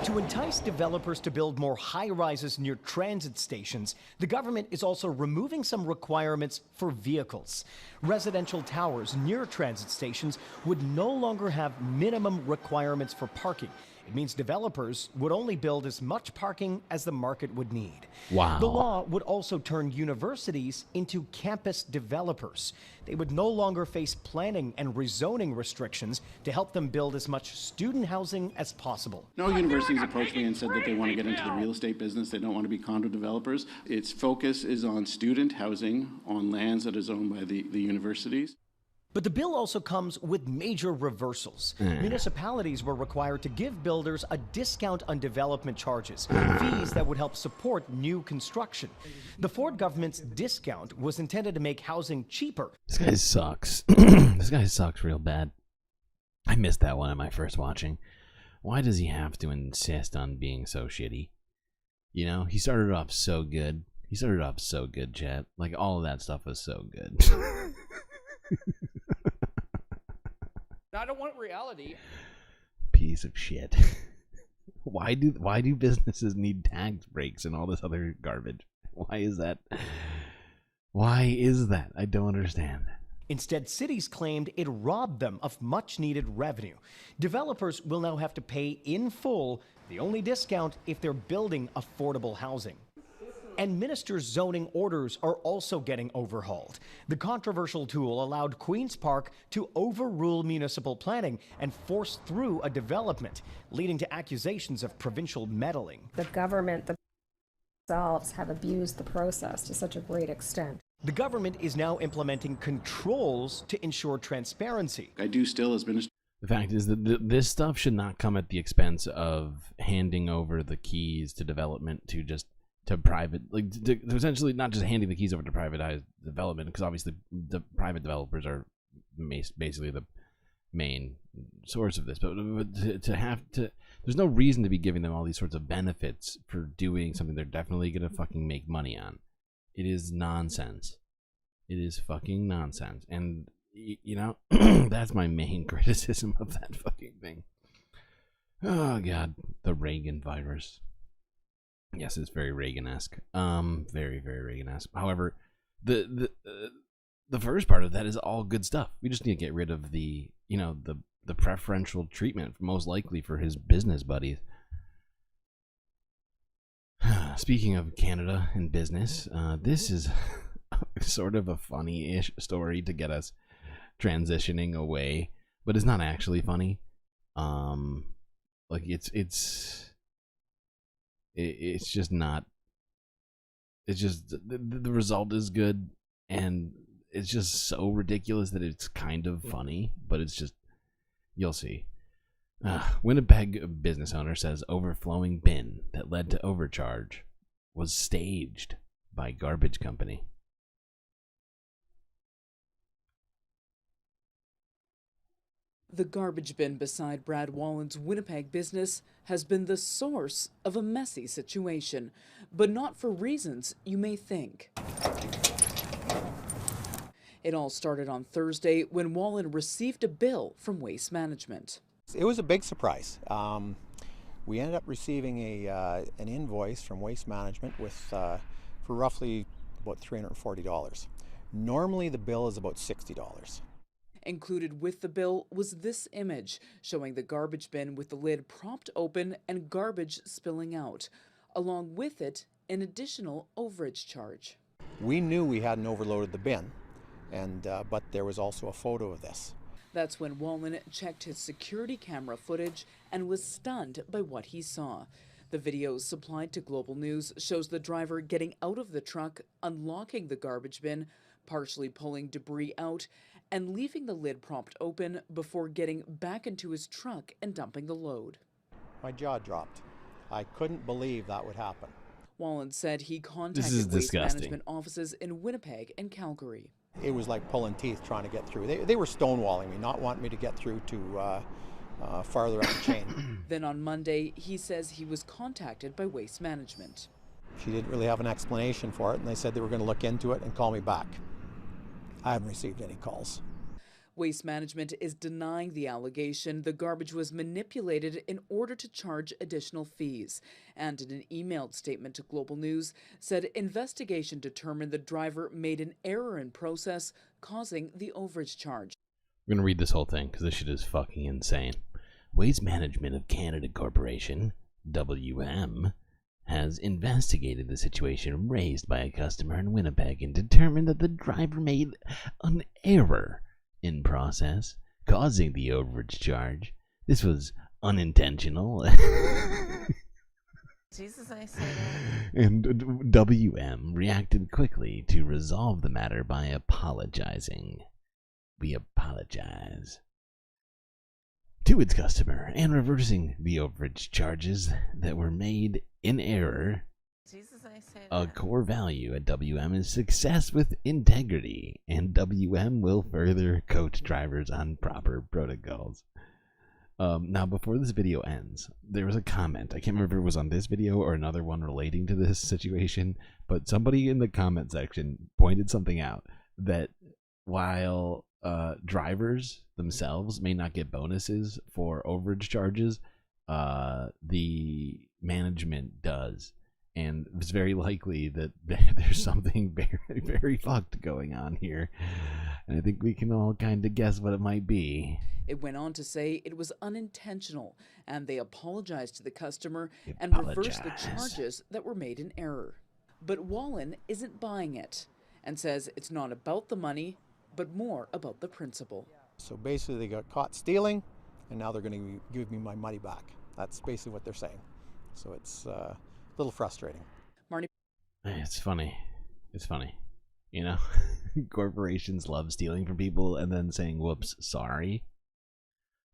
To entice developers to build more high-rises near transit stations, the government is also removing some requirements for vehicles. Residential towers near transit stations would no longer have minimum requirements for parking. It means developers would only build as much parking as the market would need. Wow. The law would also turn universities into campus developers. They would no longer face planning and rezoning restrictions to help them build as much student housing as possible. No universities approached me and said that they want to get into the real estate business. They don't want to be condo developers. Its focus is on student housing on lands that is owned by the universities. But the bill also comes with major reversals. Municipalities were required to give builders a discount on development charges, fees that would help support new construction. The Ford government's discount was intended to make housing cheaper. This guy sucks. This guy sucks real bad. I missed that one at my first watching. Why does he have to insist on being so shitty? You know, he started off so good. He started off so good, chat. Like, all of that stuff was so good. I don't want reality. Piece of shit. Why do businesses need tax breaks and all this other garbage? Why is that? Why is that? I don't understand. Instead, cities claimed it robbed them of much-needed revenue. Developers will now have to pay in full, the only discount if they're building affordable housing. And ministers' zoning orders are also getting overhauled. The controversial tool allowed Queen's Park to overrule municipal planning and force through a development, leading to accusations of provincial meddling. The government themselves have abused the process to such a great extent. The government is now implementing controls to ensure transparency. I do still, as minister. The fact is that this stuff should not come at the expense of handing over the keys to development to private, like to essentially not just handing the keys over to privatized development, because obviously the private developers are basically the main source of this, but there's no reason to be giving them all these sorts of benefits for doing something they're definitely gonna fucking make money on. It is nonsense. It is fucking nonsense. And you know, that's my main criticism of that fucking thing. Oh god, the Reagan virus. Yes, it's very Reagan-esque. Very, very Reagan-esque. However, the first part of that is all good stuff. We just need to get rid of the preferential treatment, most likely for his business buddies. Speaking of Canada and business, this is sort of a funny-ish story to get us transitioning away, but it's not actually funny. Like it's just not. It's just the result is good, and it's just so ridiculous that it's kind of funny, but it's just, you'll see. Winnipeg business owner says overflowing bin that led to overcharge was staged by garbage company. The garbage bin beside Brad Wallen's Winnipeg business has been the source of a messy situation, but not for reasons you may think. It all started on Thursday when Wallen received a bill from Waste Management. It was a big surprise. We ended up receiving an invoice from Waste Management with for roughly about $340. Normally the bill is about $60. Included with the bill was this image showing the garbage bin with the lid propped open and garbage spilling out. Along with it, an additional overage charge. We knew we hadn't overloaded the bin, but there was also a photo of this. That's when Wallen checked his security camera footage and was stunned by what he saw. The video supplied to Global News shows the driver getting out of the truck, unlocking the garbage bin, partially pulling debris out, and leaving the lid propped open before getting back into his truck and dumping the load. My jaw dropped. I couldn't believe that would happen. Wallen said he contacted Waste Management offices in Winnipeg and Calgary. It was like pulling teeth trying to get through. They were stonewalling me, not wanting me to get through to farther up the chain. Then on Monday, he says he was contacted by Waste Management. She didn't really have an explanation for it, and they said they were going to look into it and call me back. I haven't received any calls. Waste Management is denying the allegation the garbage was manipulated in order to charge additional fees, and in an emailed statement to Global News said investigation determined the driver made an error in process, causing the overage charge. I'm going to read this whole thing because this shit is fucking insane. Waste Management of Canada Corporation, WM, has investigated the situation raised by a customer in Winnipeg and determined that the driver made an error in process, causing the overage charge. This was unintentional. Jesus, I say that. And WM reacted quickly to resolve the matter by apologizing. We apologize to its customer and reversing the overage charges that were made in error. Jesus, I say A that. core value at WM is success with integrity, and WM will further coach drivers on proper protocols. Now, before this video ends, there was a comment. I can't remember if it was on this video or another one relating to this situation, but somebody in the comment section pointed something out that while drivers themselves may not get bonuses for overage charges, the management does. And it's very likely that there's something very, very fucked going on here. And I think we can all kind of guess what it might be. It went on to say it was unintentional, and they apologized to the customer and reversed the charges that were made in error. But Wallen isn't buying it and says it's not about the money, but more about the principle. So basically they got caught stealing, and now they're going to give me my money back. That's basically what they're saying. So it's a little frustrating. It's funny. It's funny. You know, corporations love stealing from people and then saying, whoops, sorry.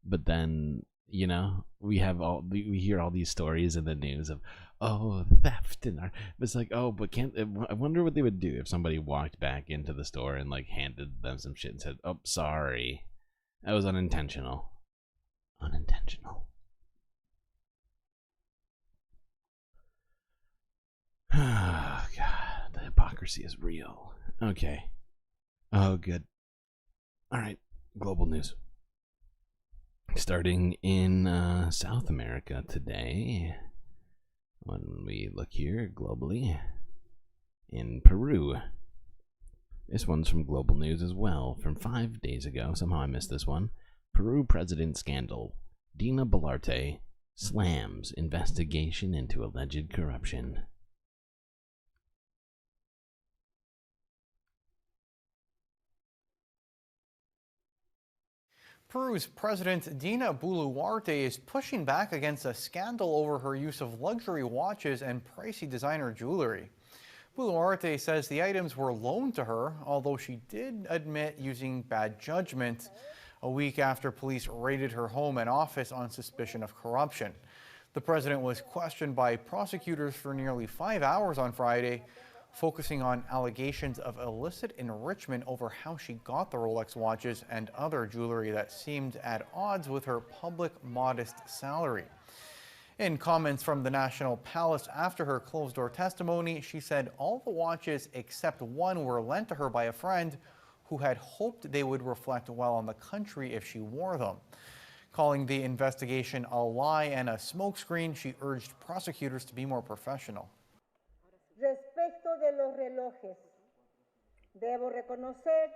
But then, you know, we hear all these stories in the news of, oh, theft. And it's like, oh, but I wonder what they would do if somebody walked back into the store and like handed them some shit and said, oh, sorry. That was unintentional. Unintentional. Oh, God. The hypocrisy is real. Okay. Oh, good. All right. Global news. Starting in South America today, when we look here globally, in Peru. This one's from Global News as well, from 5 days ago. Somehow I missed this one. Peru president scandal. Dina Boluarte slams investigation into alleged corruption. Peru's President Dina Boluarte is pushing back against a scandal over her use of luxury watches and pricey designer jewelry. Boluarte says the items were loaned to her, although she did admit using bad judgment a week after police raided her home and office on suspicion of corruption. The president was questioned by prosecutors for nearly 5 hours on Friday, focusing on allegations of illicit enrichment over how she got the Rolex watches and other jewelry that seemed at odds with her public modest salary. In comments from the National Palace after her closed-door testimony, she said all the watches except one were lent to her by a friend who had hoped they would reflect well on the country if she wore them. Calling the investigation a lie and a smokescreen, she urged prosecutors to be more professional. Respecto de los relojes, debo reconocer.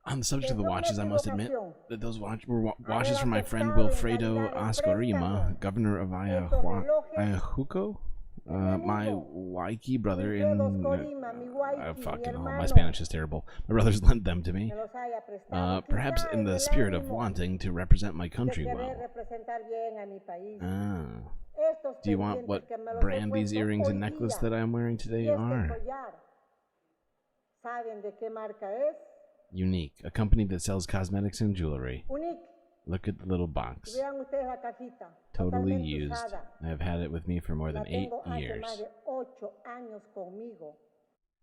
On the subject of the watches, I must admit that those were watches from my friend Wilfredo Ascarima, governor of Ayacucho, my Waiki brother in... fucking hell, my Spanish is terrible. My brothers lent them to me, perhaps in the spirit of wanting to represent my country well. Do you want what brand these earrings and necklace that I'm wearing today are? Unique, a company that sells cosmetics and jewelry. Look at the little box. Totally used. I've had it with me for more than 8 years.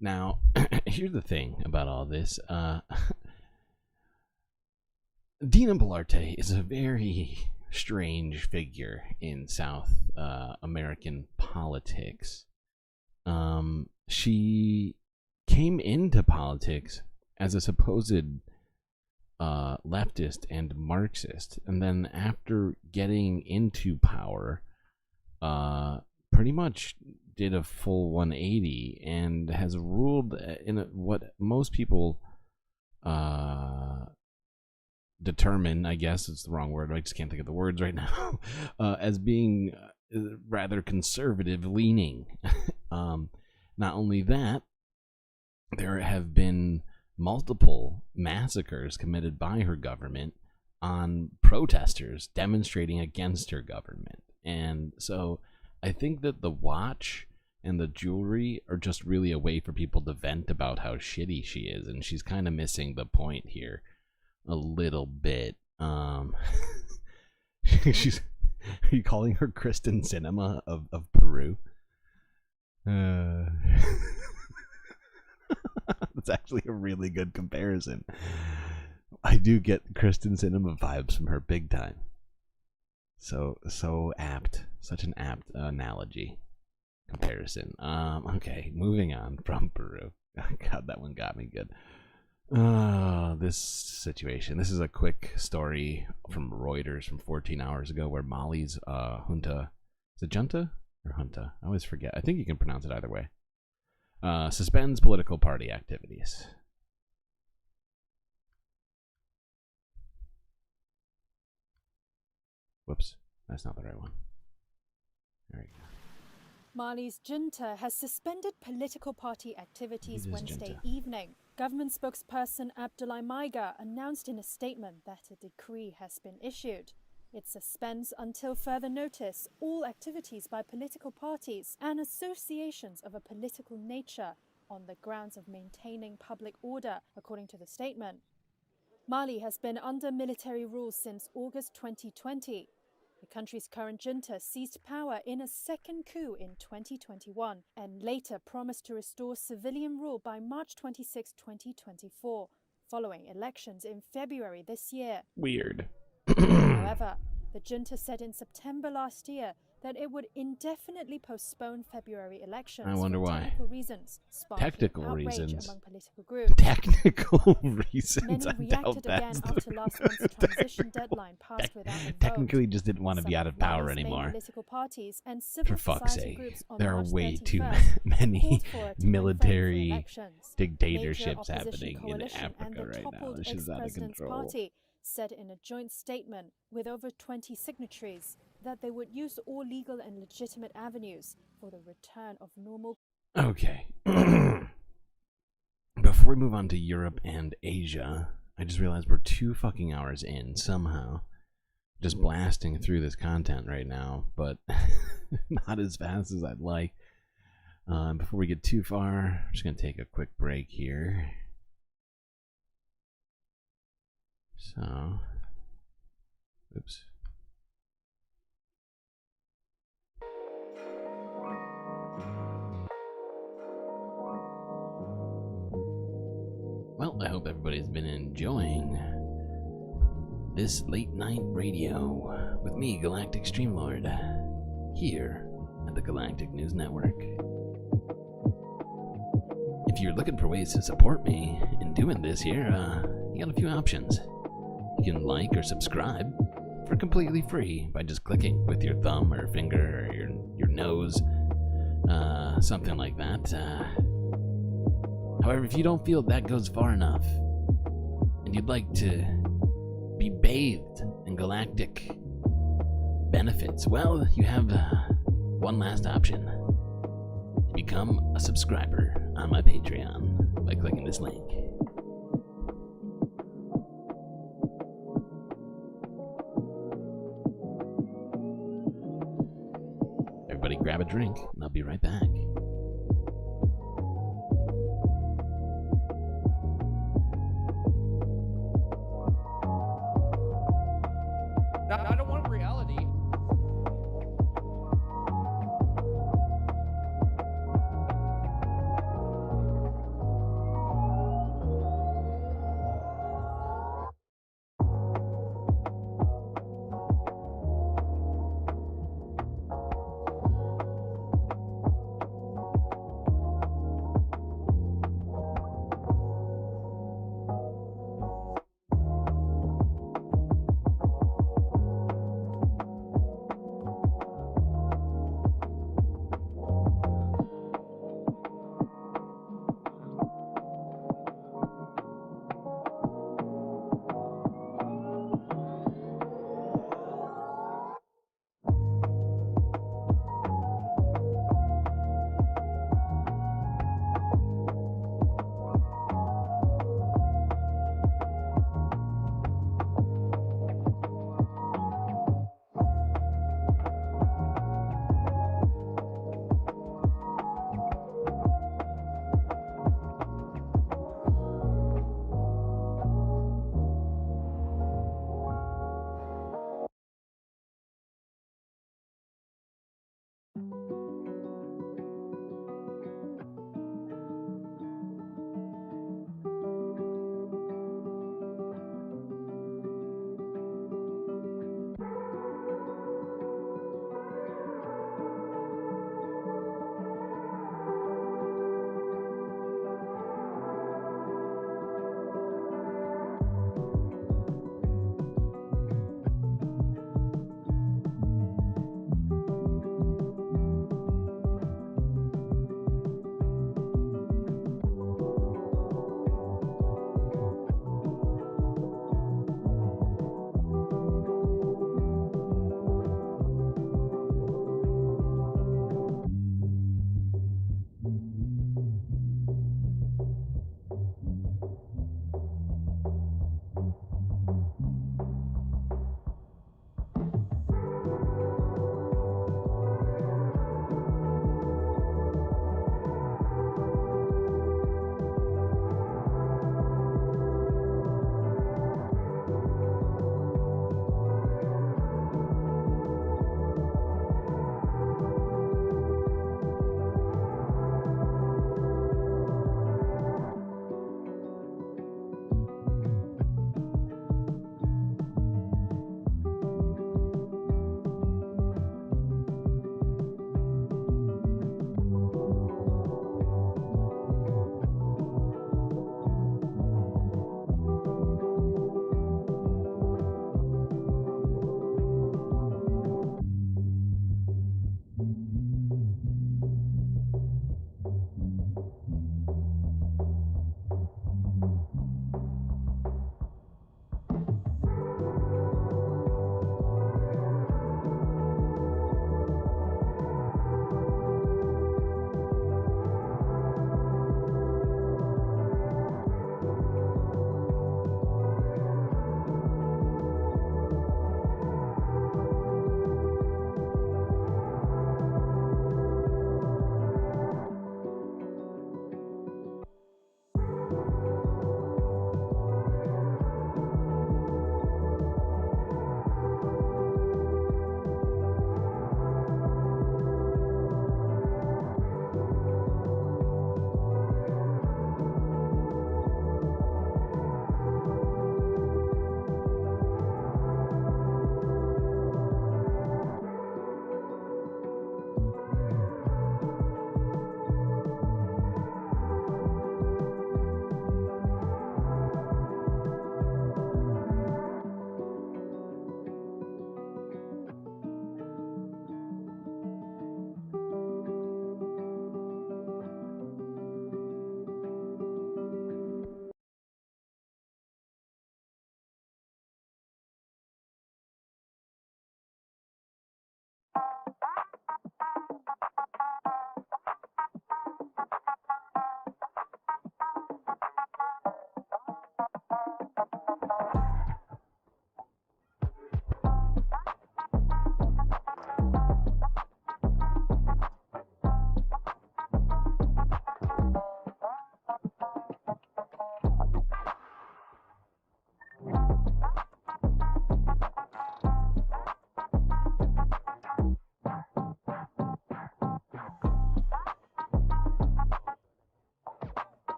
Now, here's the thing about all this. Dina Boluarte is a very strange figure in South American politics. She came into politics as a supposed leftist and Marxist, and then after getting into power, pretty much did a full 180 and has ruled in what most people determine, I guess it's the wrong word, I just can't think of the words right now, as being rather conservative leaning. Not only that, there have been multiple massacres committed by her government on protesters demonstrating against her government. And so I think that the watch and the jewelry are just really a way for people to vent about how shitty she is, and she's kind of missing the point here a little bit. She's are you calling her Kristen Cinema of Peru? That's actually a really good comparison. I do get Kristen Cinema vibes from her big time. So apt. Such an apt analogy comparison. Okay, moving on from Peru. God, that one got me good. This situation. This is a quick story from Reuters from 14 hours ago where Mali's junta. Is it junta or junta? I always forget. I think you can pronounce it either way. Suspends political party activities. Whoops, that's not the right one. There you go. Mali's junta has suspended political party activities Wednesday evening. Government spokesperson Abdoulaye Maiga announced in a statement that a decree has been issued. It suspends until further notice all activities by political parties and associations of a political nature on the grounds of maintaining public order, according to the statement. Mali has been under military rule since August 2020. The country's current junta seized power in a second coup in 2021 and later promised to restore civilian rule by March 26, 2024, following elections in February this year. Weird. However, the junta said in September last year that it would indefinitely postpone February elections. I wonder why. Technical reasons. Technical reasons. Among political groups. Technical reasons. Many reacted again after last month's transition deadline passed without a vote. Technically, just didn't want to be out of power anymore. Political parties and civil For fuck's society sake, groups on there are March way too 31st many called for a military timeframe for elections. dictatorships Major opposition happening in coalition and Africa the right now. toppled This is out of ex-president's control. party said in a joint statement with over 20 signatories that they would use all legal and legitimate avenues for the return of normal. Okay. Before we move on to Europe and Asia, I just realized we're 2 fucking hours in somehow. Just blasting through this content right now, but not as fast as I'd like. Before we get too far, I'm just going to take a quick break here. So, oops. Well, I hope everybody's been enjoying this late night radio with me, Galactic Streamlord, here at the Galactic News Network. If you're looking for ways to support me in doing this here, you got a few options. You can like or subscribe for completely free by just clicking with your thumb or finger or your nose, something like that. However, if you don't feel that goes far enough, and you'd like to be bathed in galactic benefits, well, you have one last option. You become a subscriber on my Patreon by clicking this link. Everybody grab a drink, and I'll be right back. I don't want reality.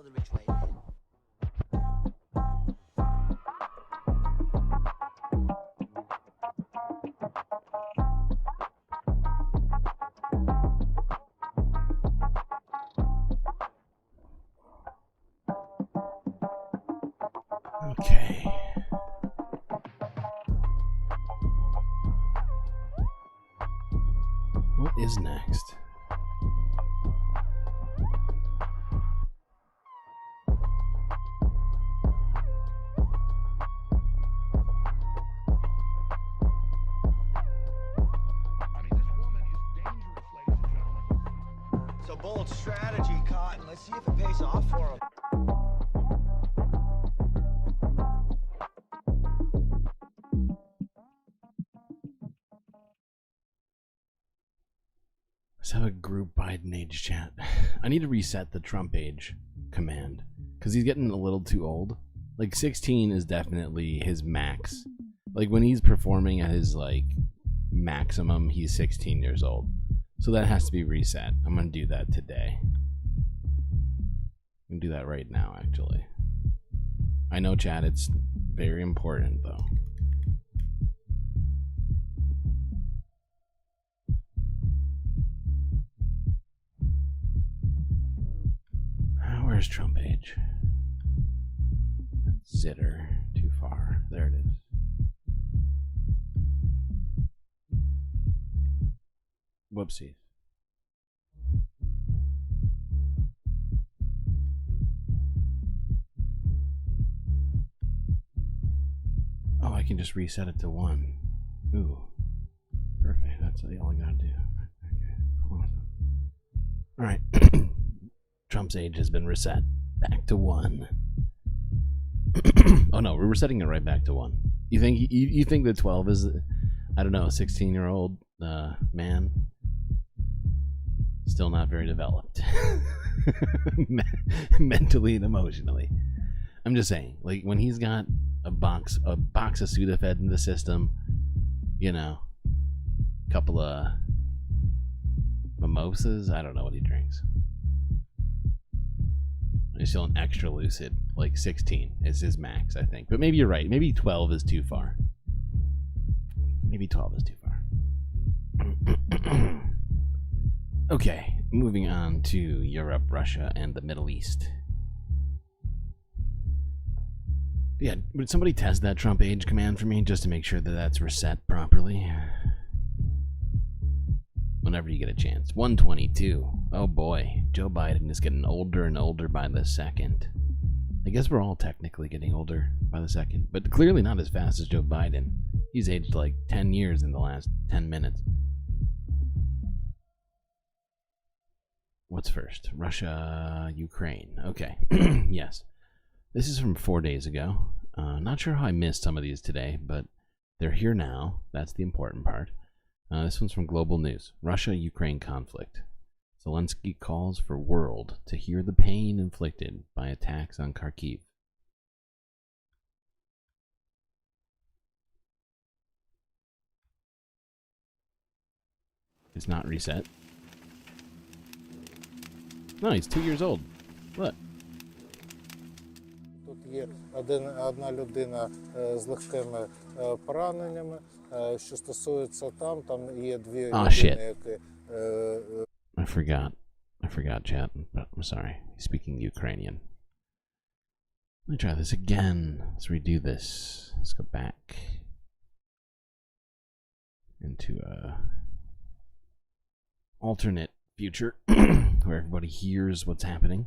follow the rich white man. Okay. What is next? It's a bold strategy, Cotton. Let's see if it pays off for him. Let's have a group Biden age chat. I need to reset the Trump age command because he's getting a little too old. Like 16 is definitely his max. Like when he's performing at his like maximum, he's 16 years old. So that has to be reset. I'm gonna do that today. I'm gonna do that right now, actually. I know, chat, it's very important though. Where's Trump age? Zitter. Too far. There it is. Whoopsies. Oh, I can just reset it to 1. Ooh. Perfect. That's all I gotta do. Okay. Cool. Alright. Trump's age has been reset back to 1. Oh no, we're resetting it right back to 1. You think that 12 is, I don't know, a 16-year-old man? Still not very developed. Mentally and emotionally. I'm just saying, like when he's got a box of Sudafed in the system, you know, a couple of mimosas, I don't know what he drinks. He's feeling extra lucid. Like 16 is his max, I think. But maybe you're right. Maybe 12 is too far. Maybe 12 is too far. Okay, moving on to Europe, Russia, and the Middle East. Yeah, would somebody test that Trump age command for me just to make sure that that's reset properly? Whenever you get a chance. 122. Oh boy, Joe Biden is getting older and older by the second. I guess we're all technically getting older by the second, but clearly not as fast as Joe Biden. He's aged like 10 years in the last 10 minutes. What's first? Russia, Ukraine. Okay. Yes. This is from 4 days ago. Not sure how I missed some of these today, but they're here now. That's the important part. This one's from Global News. Russia-Ukraine conflict. Zelensky calls for world to hear the pain inflicted by attacks on Kharkiv. It's not reset. No, he's 2 years old. Look. Тут є одна людина з легкими пораненнями. Що стосується там є дві людини, які... I forgot, chat. I'm sorry. He's speaking Ukrainian. Let me try this again. Let's redo this. Let's go back into a alternate future where everybody hears what's happening.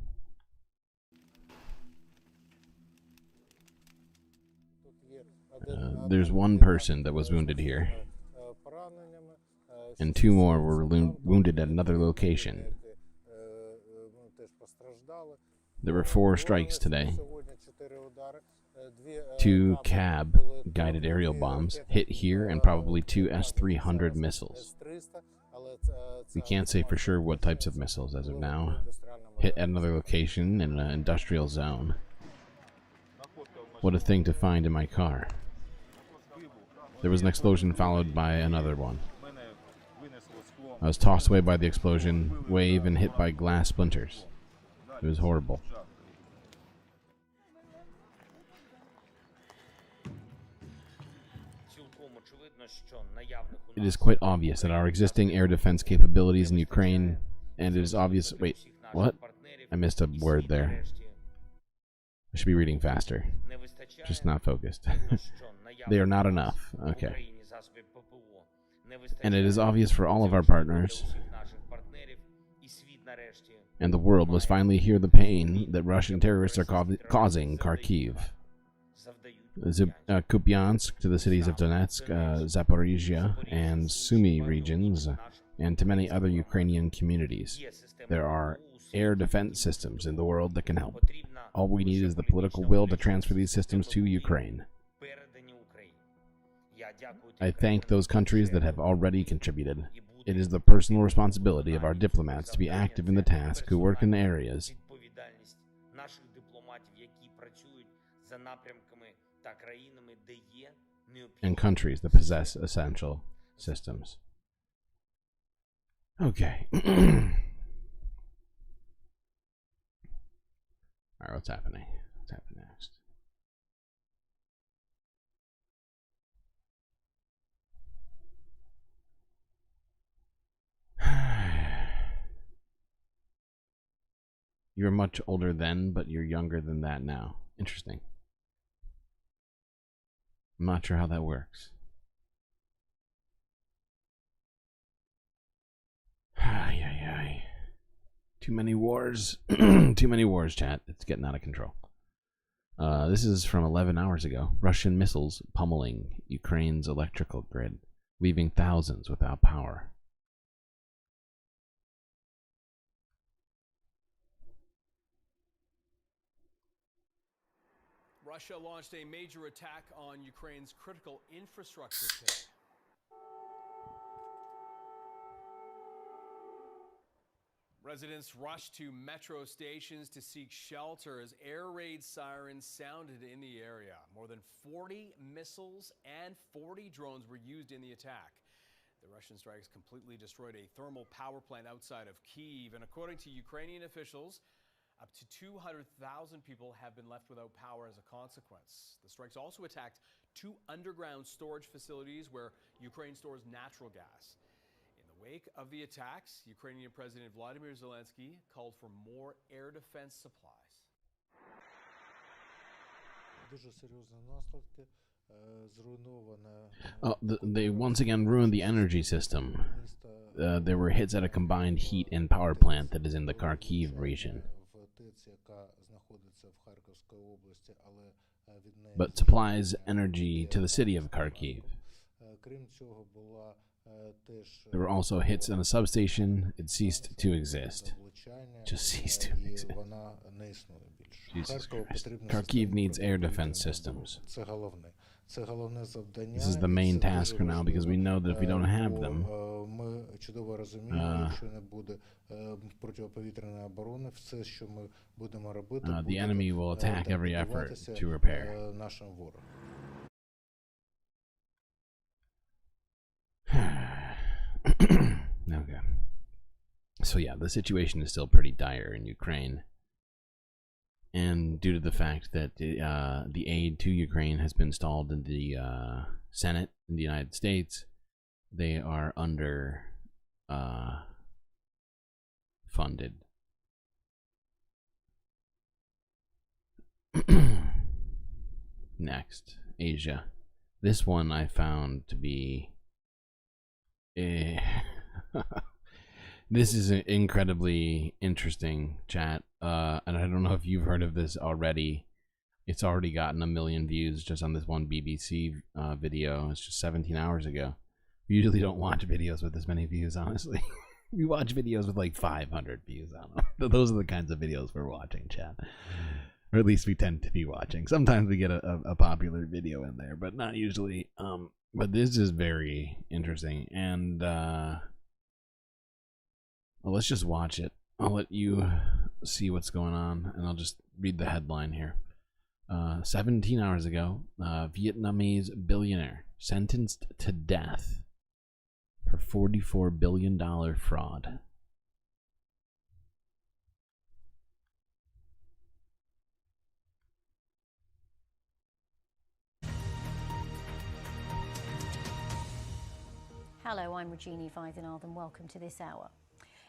There's one person that was wounded here, and 2 more were wounded at another location. There were 4 strikes today. 2 CAB guided aerial bombs hit here, and probably 2 S-300 missiles. We can't say for sure what types of missiles as of now. Hit at another location in an industrial zone. What a thing to find in my car. There was an explosion followed by another one. I was tossed away by the explosion wave and hit by glass splinters. It was horrible. It is quite obvious that our existing air defense capabilities in Ukraine, and it is obvious... Wait, what? I missed a word there. I should be reading faster. Just not focused. They are not enough. Okay. And it is obvious for all of our partners, and the world must finally hear the pain that Russian terrorists are causing Kharkiv, Kupiansk, to the cities of Donetsk, Zaporizhia, and Sumy regions, and to many other Ukrainian communities. There are air defense systems in the world that can help. All we need is the political will to transfer these systems to Ukraine. I thank those countries that have already contributed. It is the personal responsibility of our diplomats to be active in the task, who work in the areas and countries that possess essential systems. Okay. Alright, what's happening? What's happening next? You're much older then, but you're younger than that now. Interesting. I'm not sure how that works. Ay, ay, ay. Too many wars. Too many wars, chat. It's getting out of control. This is from 11 hours ago. Russian missiles pummeling Ukraine's electrical grid, leaving thousands without power. Russia launched a major attack on Ukraine's critical infrastructure today. Residents rushed to metro stations to seek shelter as air raid sirens sounded in the area. More than 40 missiles and 40 drones were used in the attack. The Russian strikes completely destroyed a thermal power plant outside of Kyiv, and according to Ukrainian officials, up to 200,000 people have been left without power as a consequence. The strikes also attacked 2 underground storage facilities where Ukraine stores natural gas. In the wake of the attacks, Ukrainian President Vladimir Zelensky called for more air defense supplies. They once again ruined the energy system. There were hits at a combined heat and power plant that is in the Kharkiv region. But supplies energy to the city of Kharkiv. There were also hits on a substation. It ceased to exist. Just ceased to exist. Jesus Christ. Kharkiv needs air defense systems. This is the main task for now, because we know that if we don't have them, the enemy will attack every effort to repair. Okay. So yeah, the situation is still pretty dire in Ukraine. And due to the fact that the aid to Ukraine has been stalled in the Senate in the United States, they are under funded. Next, Asia. This one I found to be this is an incredibly interesting chat, and I don't know if you've heard of this already. It's already gotten 1 million views just on this one BBC video. It's just 17 hours ago. We usually don't watch videos with this many views, honestly. We watch videos with like 500 views on them. Those are the kinds of videos we're watching, chat. Or at least we tend to be watching. Sometimes we get a popular video in there, but not usually. But this is very interesting, and well, let's just watch it. I'll let you see what's going on, and I'll just read the headline here. 17 hours ago, Vietnamese billionaire sentenced to death for $44 billion fraud. Hello, I'm Regina Weidenard and welcome to this hour.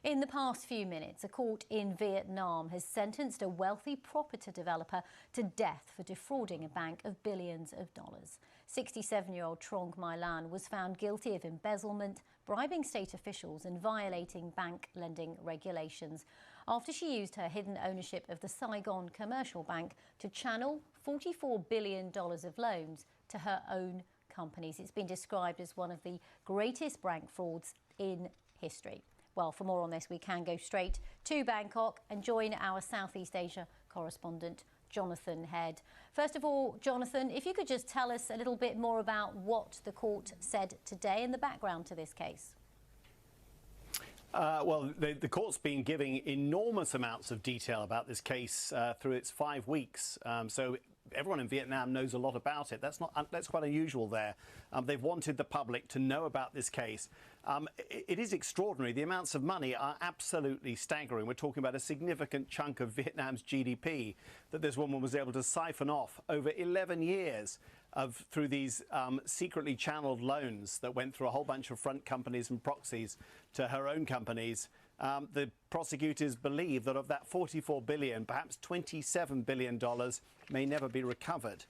In the past few minutes, a court in Vietnam has sentenced a wealthy property developer to death for defrauding a bank of billions of dollars. 67-year-old Trong My Lan was found guilty of embezzlement, bribing state officials and violating bank lending regulations after she used her hidden ownership of the Saigon Commercial Bank to channel $44 billion of loans to her own companies. It's been described as one of the greatest bank frauds in history. Well, for more on this, we can go straight to Bangkok and join our Southeast Asia correspondent, Jonathan Head. First of all, Jonathan, if you could just tell us a little bit more about what the court said today and the background to this case. Well, the court's been giving enormous amounts of detail about this case through its 5 weeks. So everyone in Vietnam knows a lot about it. That's quite unusual there. They've wanted the public to know about this case. It is extraordinary. The amounts of money are absolutely staggering. We're talking about a significant chunk of Vietnam's GDP that this woman was able to siphon off over 11 years through these secretly channeled loans that went through a whole bunch of front companies and proxies to her own companies. The prosecutors believe that of that $44 billion, perhaps $27 billion may never be recovered.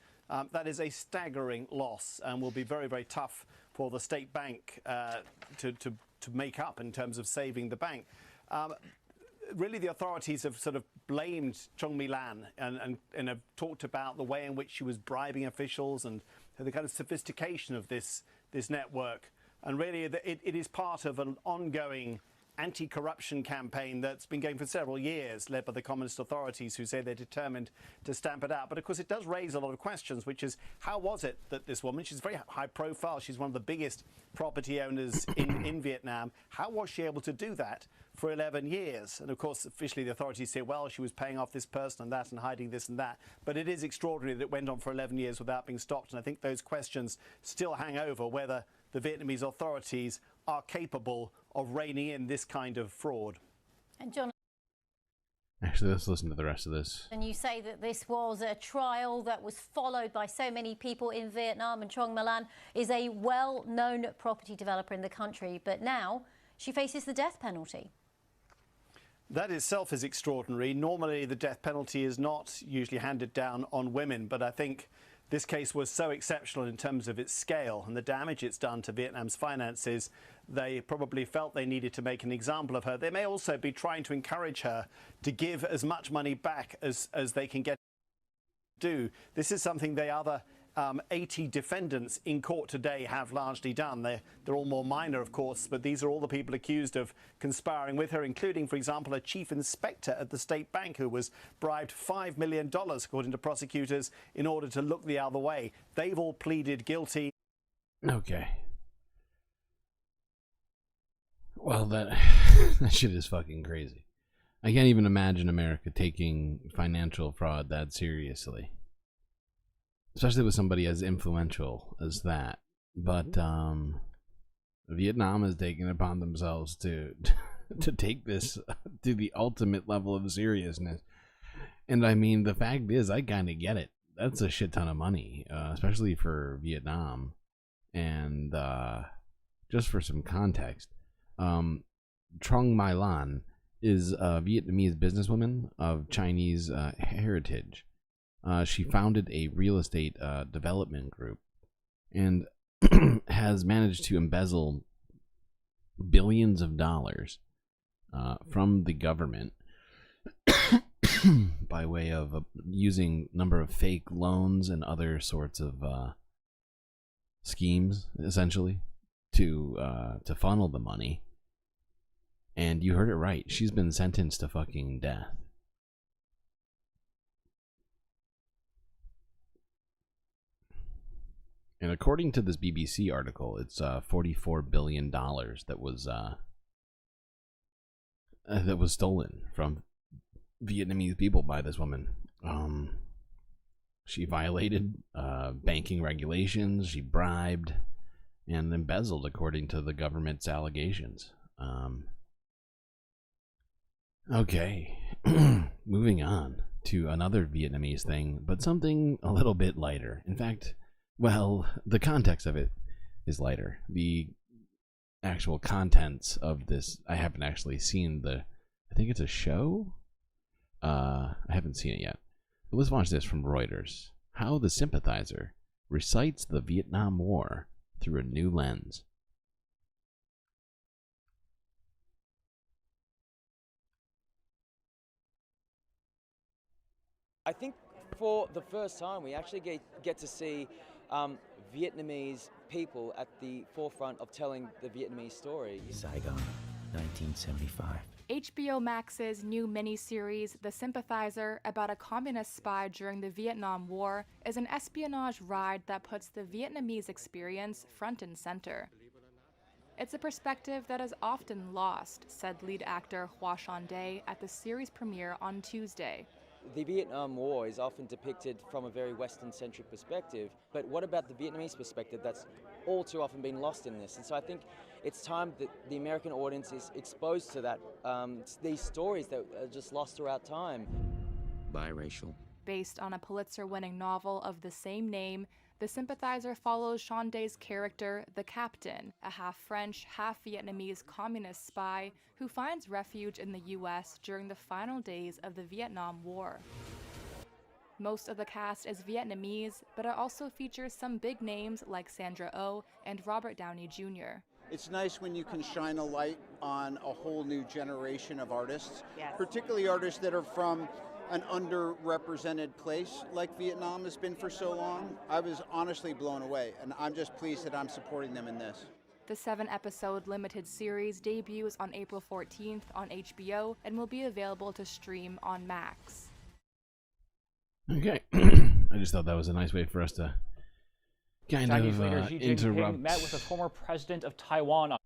That is a staggering loss and will be very, very tough for the state bank to make up in terms of saving the bank. Really, the authorities have sort of blamed Trong My Lan and have talked about the way in which she was bribing officials and the kind of sophistication of this network. And really, it is part of an ongoing anti-corruption campaign that's been going for several years, led by the communist authorities who say they're determined to stamp it out. But of course, it does raise a lot of questions, which is how was it that this woman, she's very high profile, she's one of the biggest property owners in Vietnam, how was she able to do that for 11 years? And of course, officially the authorities say, well, she was paying off this person and that and hiding this and that. But it is extraordinary that it went on for 11 years without being stopped. And I think those questions still hang over whether the Vietnamese authorities are capable of reining in this kind of fraud. And John, Actually, let's listen to the rest of this. and you say that this was a trial that was followed by so many people in Vietnam, and Trong My Lan is a well-known property developer in the country, but now she faces the death penalty. That itself is extraordinary. Normally, the death penalty is not usually handed down on women, but I think this case was so exceptional in terms of its scale and the damage it's done to Vietnam's finances. They probably felt they needed to make an example of her. They may also be trying to encourage her to give as much money back as they can get to do. This is something the other 80 defendants in court today have largely done. They're all more minor, of course, but these are all the people accused of conspiring with her, including, for example, a chief inspector at the state bank who was bribed $5 million, according to prosecutors, in order to look the other way. They've all pleaded guilty. Okay. Well, that shit is fucking crazy. I can't even imagine America taking financial fraud that seriously. Especially with somebody as influential as that. But Vietnam has taken it upon themselves to take this to the ultimate level of seriousness. And I mean, the fact is, I kind of get it. That's a shit ton of money, especially for Vietnam. And just for some context, Trong My Lan is a Vietnamese businesswoman of Chinese heritage. She founded a real estate development group and has managed to embezzle billions of dollars from the government by way of using a number of fake loans and other sorts of schemes, essentially, to funnel the money. And you heard it right. She's been sentenced to fucking death. And according to this BBC article, it's $44 billion that was stolen from Vietnamese people by this woman. She violated banking regulations, she bribed, and embezzled, according to the government's allegations. Okay, moving on to another Vietnamese thing, but something a little bit lighter. In fact, well, the context of it is lighter. The actual contents of this. I haven't actually seen I think it's a show. I haven't seen it yet. But let's watch this from Reuters. How the sympathizer recites the Vietnam War through a new lens. I think for the first time we actually get to see Vietnamese people at the forefront of telling the Vietnamese story. Saigon, 1975. HBO Max's new miniseries, The Sympathizer, about a communist spy during the Vietnam War, is an espionage ride that puts the Vietnamese experience front and center. It's a perspective that is often lost, said lead actor Hoa Son Day at the series premiere on Tuesday. The Vietnam War is often depicted from a very Western-centric perspective, but what about the Vietnamese perspective that's all too often been lost in this? And so I think it's time that the American audience is exposed to that, these stories that are just lost throughout time. Biracial. Based on a Pulitzer-winning novel of the same name, The Sympathizer follows Sean Day's character, the Captain, a half-French, half-Vietnamese communist spy who finds refuge in the U.S. during the final days of the Vietnam War. Most of the cast is Vietnamese, but it also features some big names like Sandra Oh and Robert Downey Jr. It's nice when you can shine a light on a whole new generation of artists, particularly artists that are from an underrepresented place like Vietnam has been for so long. I was honestly blown away, and I'm just pleased that I'm supporting them in this. The 7-episode limited series debuts on April 14th on HBO and will be available to stream on Max. Okay. I just thought that was a nice way for us to kind Chinese of leader Xi Jinping interrupt met with the former president of Taiwan.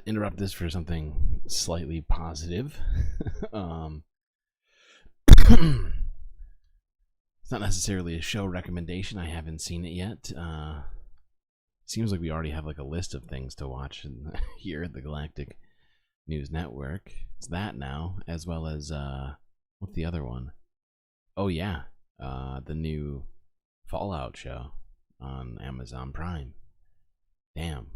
Interrupt this for something slightly positive. It's not necessarily a show recommendation. I haven't seen it yet. Seems like we already have like a list of things to watch here at the Galactic News Network. It's that now, as well as what's the other one? Oh yeah, the new Fallout show on Amazon Prime. Damn.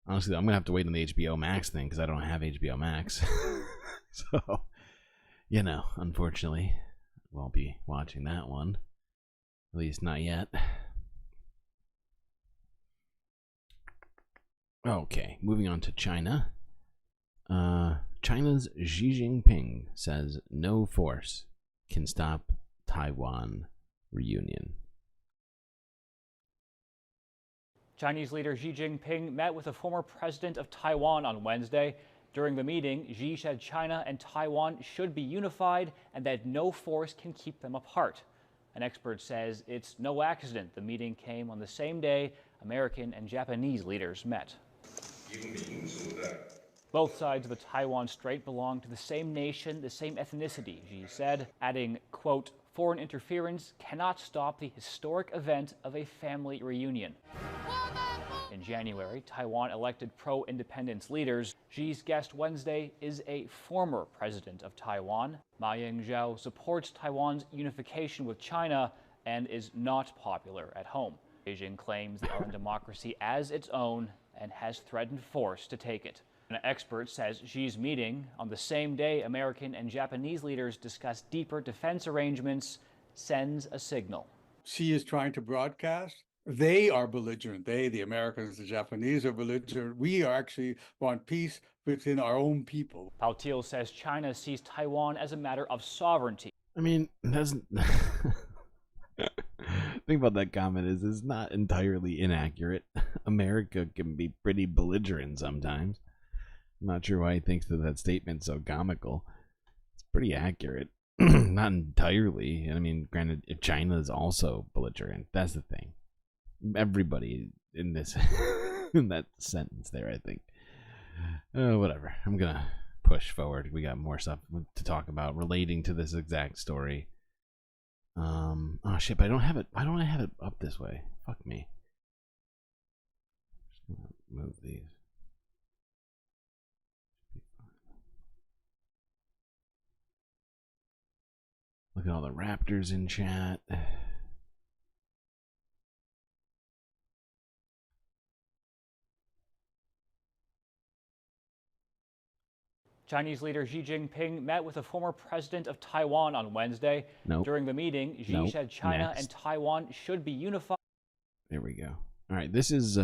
Honestly, I'm gonna have to wait on the HBO Max thing because I don't have HBO Max. So, you know, unfortunately, won't be watching that one. At least not yet. Okay, moving on to China. China's Xi Jinping says no force can stop Taiwan reunion. Chinese leader Xi Jinping met with the former president of Taiwan on Wednesday. During the meeting, Xi said China and Taiwan should be unified and that no force can keep them apart. An expert says it's no accident the meeting came on the same day American and Japanese leaders met. Both sides of the Taiwan Strait belong to the same nation, the same ethnicity, Xi said, adding, quote, foreign interference cannot stop the historic event of a family reunion. In January, Taiwan elected pro-independence leaders. Xi's guest Wednesday is a former president of Taiwan. Ma Ying-jeou supports Taiwan's unification with China and is not popular at home. Beijing claims the island democracy as its own and has threatened force to take it. An expert says Xi's meeting on the same day American and Japanese leaders discuss deeper defense arrangements sends a signal. Xi is trying to broadcast. They are belligerent. They, the Americans, the Japanese are belligerent. We actually want peace within our own people. Pao Thiel says China sees Taiwan as a matter of sovereignty. I mean, that's thing about that comment is it's not entirely inaccurate. America can be pretty belligerent sometimes. I'm not sure why he thinks that statement's so comical. It's pretty accurate. Not entirely. I mean, granted, if China is also belligerent, that's the thing. Everybody in this in that sentence there, I think. Whatever. I'm gonna push forward. We got more stuff to talk about relating to this exact story. Oh shit! But I don't have it. Why don't I have it up this way? Fuck me. Just gonna move these. Look at all the raptors in chat. Chinese leader Xi Jinping met with the former president of Taiwan on Wednesday. Nope. During the meeting, Xi Nope. said China Next. and Taiwan should be unified. There we go. All right, this is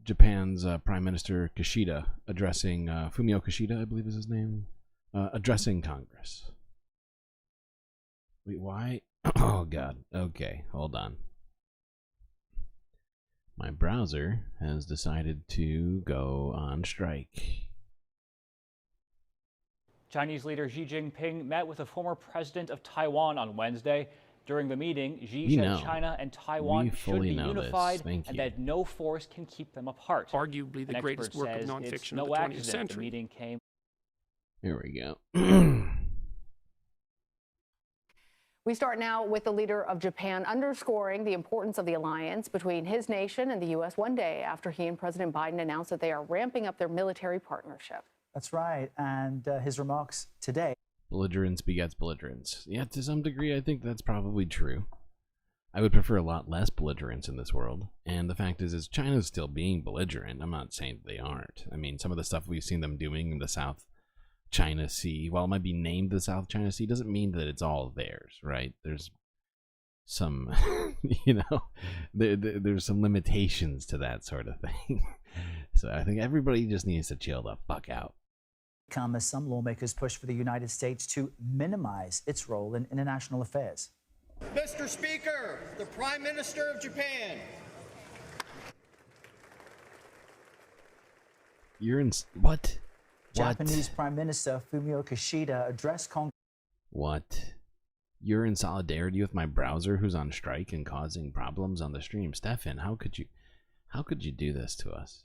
Japan's Prime Minister Kishida addressing Fumio Kishida, I believe is his name, addressing Congress. Wait, why? Oh God. Okay, hold on. My browser has decided to go on strike. Chinese leader Xi Jinping met with the former president of Taiwan on Wednesday. During the meeting, Xi said China and Taiwan should be unified and that no force can keep them apart. Arguably the greatest work of nonfiction of the 20th century. The meeting came. Here we go. We start now with the leader of Japan underscoring the importance of the alliance between his nation and the U.S. one day after he and President Biden announced that they are ramping up their military partnership. That's right. And his remarks today. Belligerence begets belligerence. Yeah, to some degree, I think that's probably true. I would prefer a lot less belligerence in this world. And the fact is China's still being belligerent. I'm not saying they aren't. I mean, some of the stuff we've seen them doing in the South China Sea, while it might be named the South China Sea, doesn't mean that it's all theirs, right? There's some, there's some limitations to that sort of thing. So I think everybody just needs to chill the fuck out. Come as some lawmakers push for the United States to minimize its role in international affairs. Mr. Speaker, the Prime Minister of Japan. You're in what? Japanese Prime Minister Fumio Kishida addressed Congress. What? You're in solidarity with my browser who's on strike and causing problems on the stream. Stefan, how could you do this to us?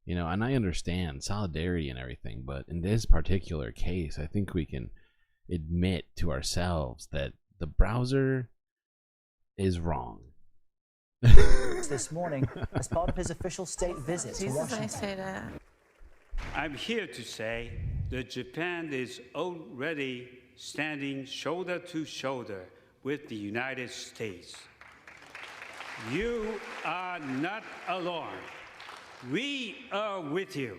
You know, and I understand solidarity and everything, but in this particular case, I think we can admit to ourselves that the browser is wrong. This morning, as part of his official state visit to Washington. I say that. I'm here to say that Japan is already standing shoulder to shoulder with the United States. You are not alone. We are with you.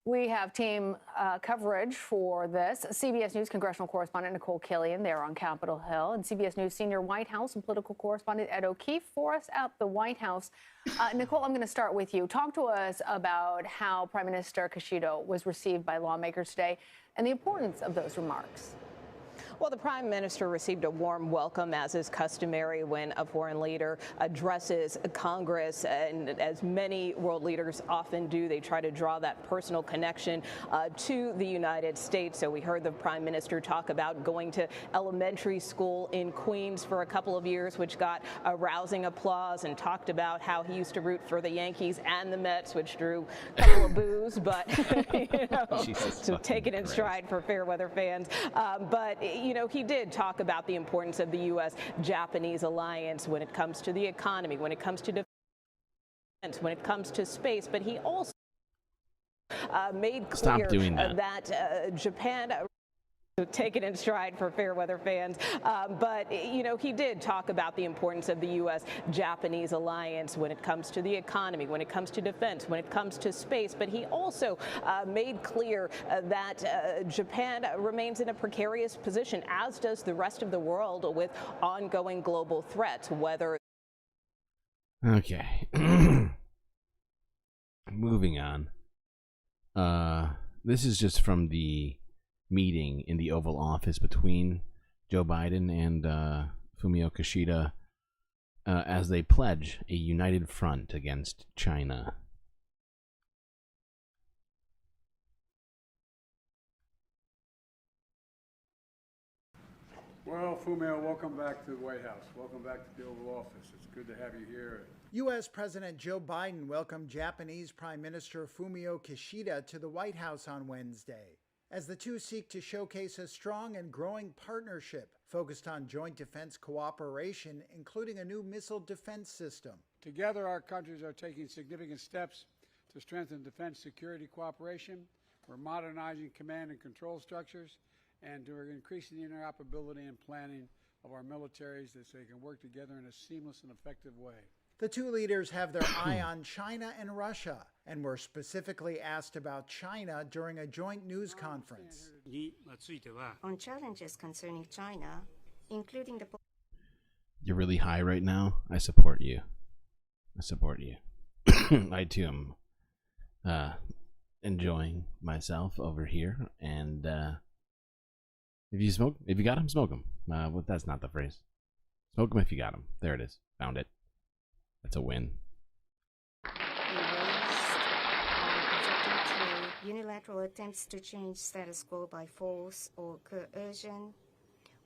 We have team coverage for this. CBS News congressional correspondent Nicole Killian there on Capitol Hill, and CBS News senior White House and political correspondent Ed O'Keefe for us at the White House. Nicole, I'm going to start with you. Talk to us about how Prime Minister Kishida was received by lawmakers today and the importance of those remarks. Well, the Prime Minister received a warm welcome, as is customary when a foreign leader addresses Congress. And as many world leaders often do, they try to draw that personal connection to the United States. So we heard the Prime Minister talk about going to elementary school in Queens for a couple of years, which got a rousing applause, and talked about how he used to root for the Yankees and the Mets, which drew a couple of boos. But, so take it in stride for fair weather fans. But he did talk about the importance of the U.S.-Japanese alliance when it comes to the economy, when it comes to defense, when it comes to space. But he also made clear that Japan... Take it in stride for fair weather fans. But, he did talk about the importance of the U.S.-Japanese alliance when it comes to the economy, when it comes to defense, when it comes to space. But he also made clear that Japan remains in a precarious position, as does the rest of the world, with ongoing global threats, whether... Okay. Moving on. This is just from the meeting in the Oval Office between Joe Biden and Fumio Kishida as they pledge a united front against China. Well, Fumio, welcome back to the White House. Welcome back to the Oval Office. It's good to have you here. U.S. President Joe Biden welcomed Japanese Prime Minister Fumio Kishida to the White House on Wednesday, as the two seek to showcase a strong and growing partnership focused on joint defense cooperation, including a new missile defense system. Together, our countries are taking significant steps to strengthen defense security cooperation. We're modernizing command and control structures, and we're increasing the interoperability and planning of our militaries so they can work together in a seamless and effective way. The two leaders have their eye on China and Russia and were specifically asked about China during a joint news conference. On challenges concerning China, including the... You're really high right now. I support you. I support you. I too am enjoying myself over here, and if you got him, smoke him. Well, that's not the phrase. Smoke him if you got him. There it is. Found it. That's a win. Unilateral attempts to change status quo by force or coercion.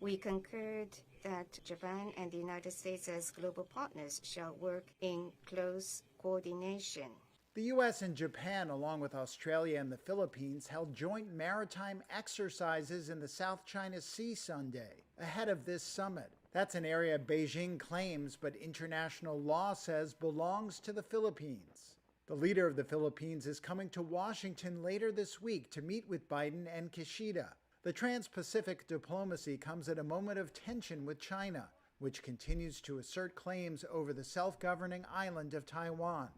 We concurred that Japan and the United States as global partners shall work in close coordination. The U.S. and Japan, along with Australia and the Philippines, held joint maritime exercises in the South China Sea Sunday, ahead of this summit. That's an area Beijing claims, but international law says belongs to the Philippines. The leader of the Philippines is coming to Washington later this week to meet with Biden and Kishida. The trans-Pacific diplomacy comes at a moment of tension with China, which continues to assert claims over the self-governing island of Taiwan.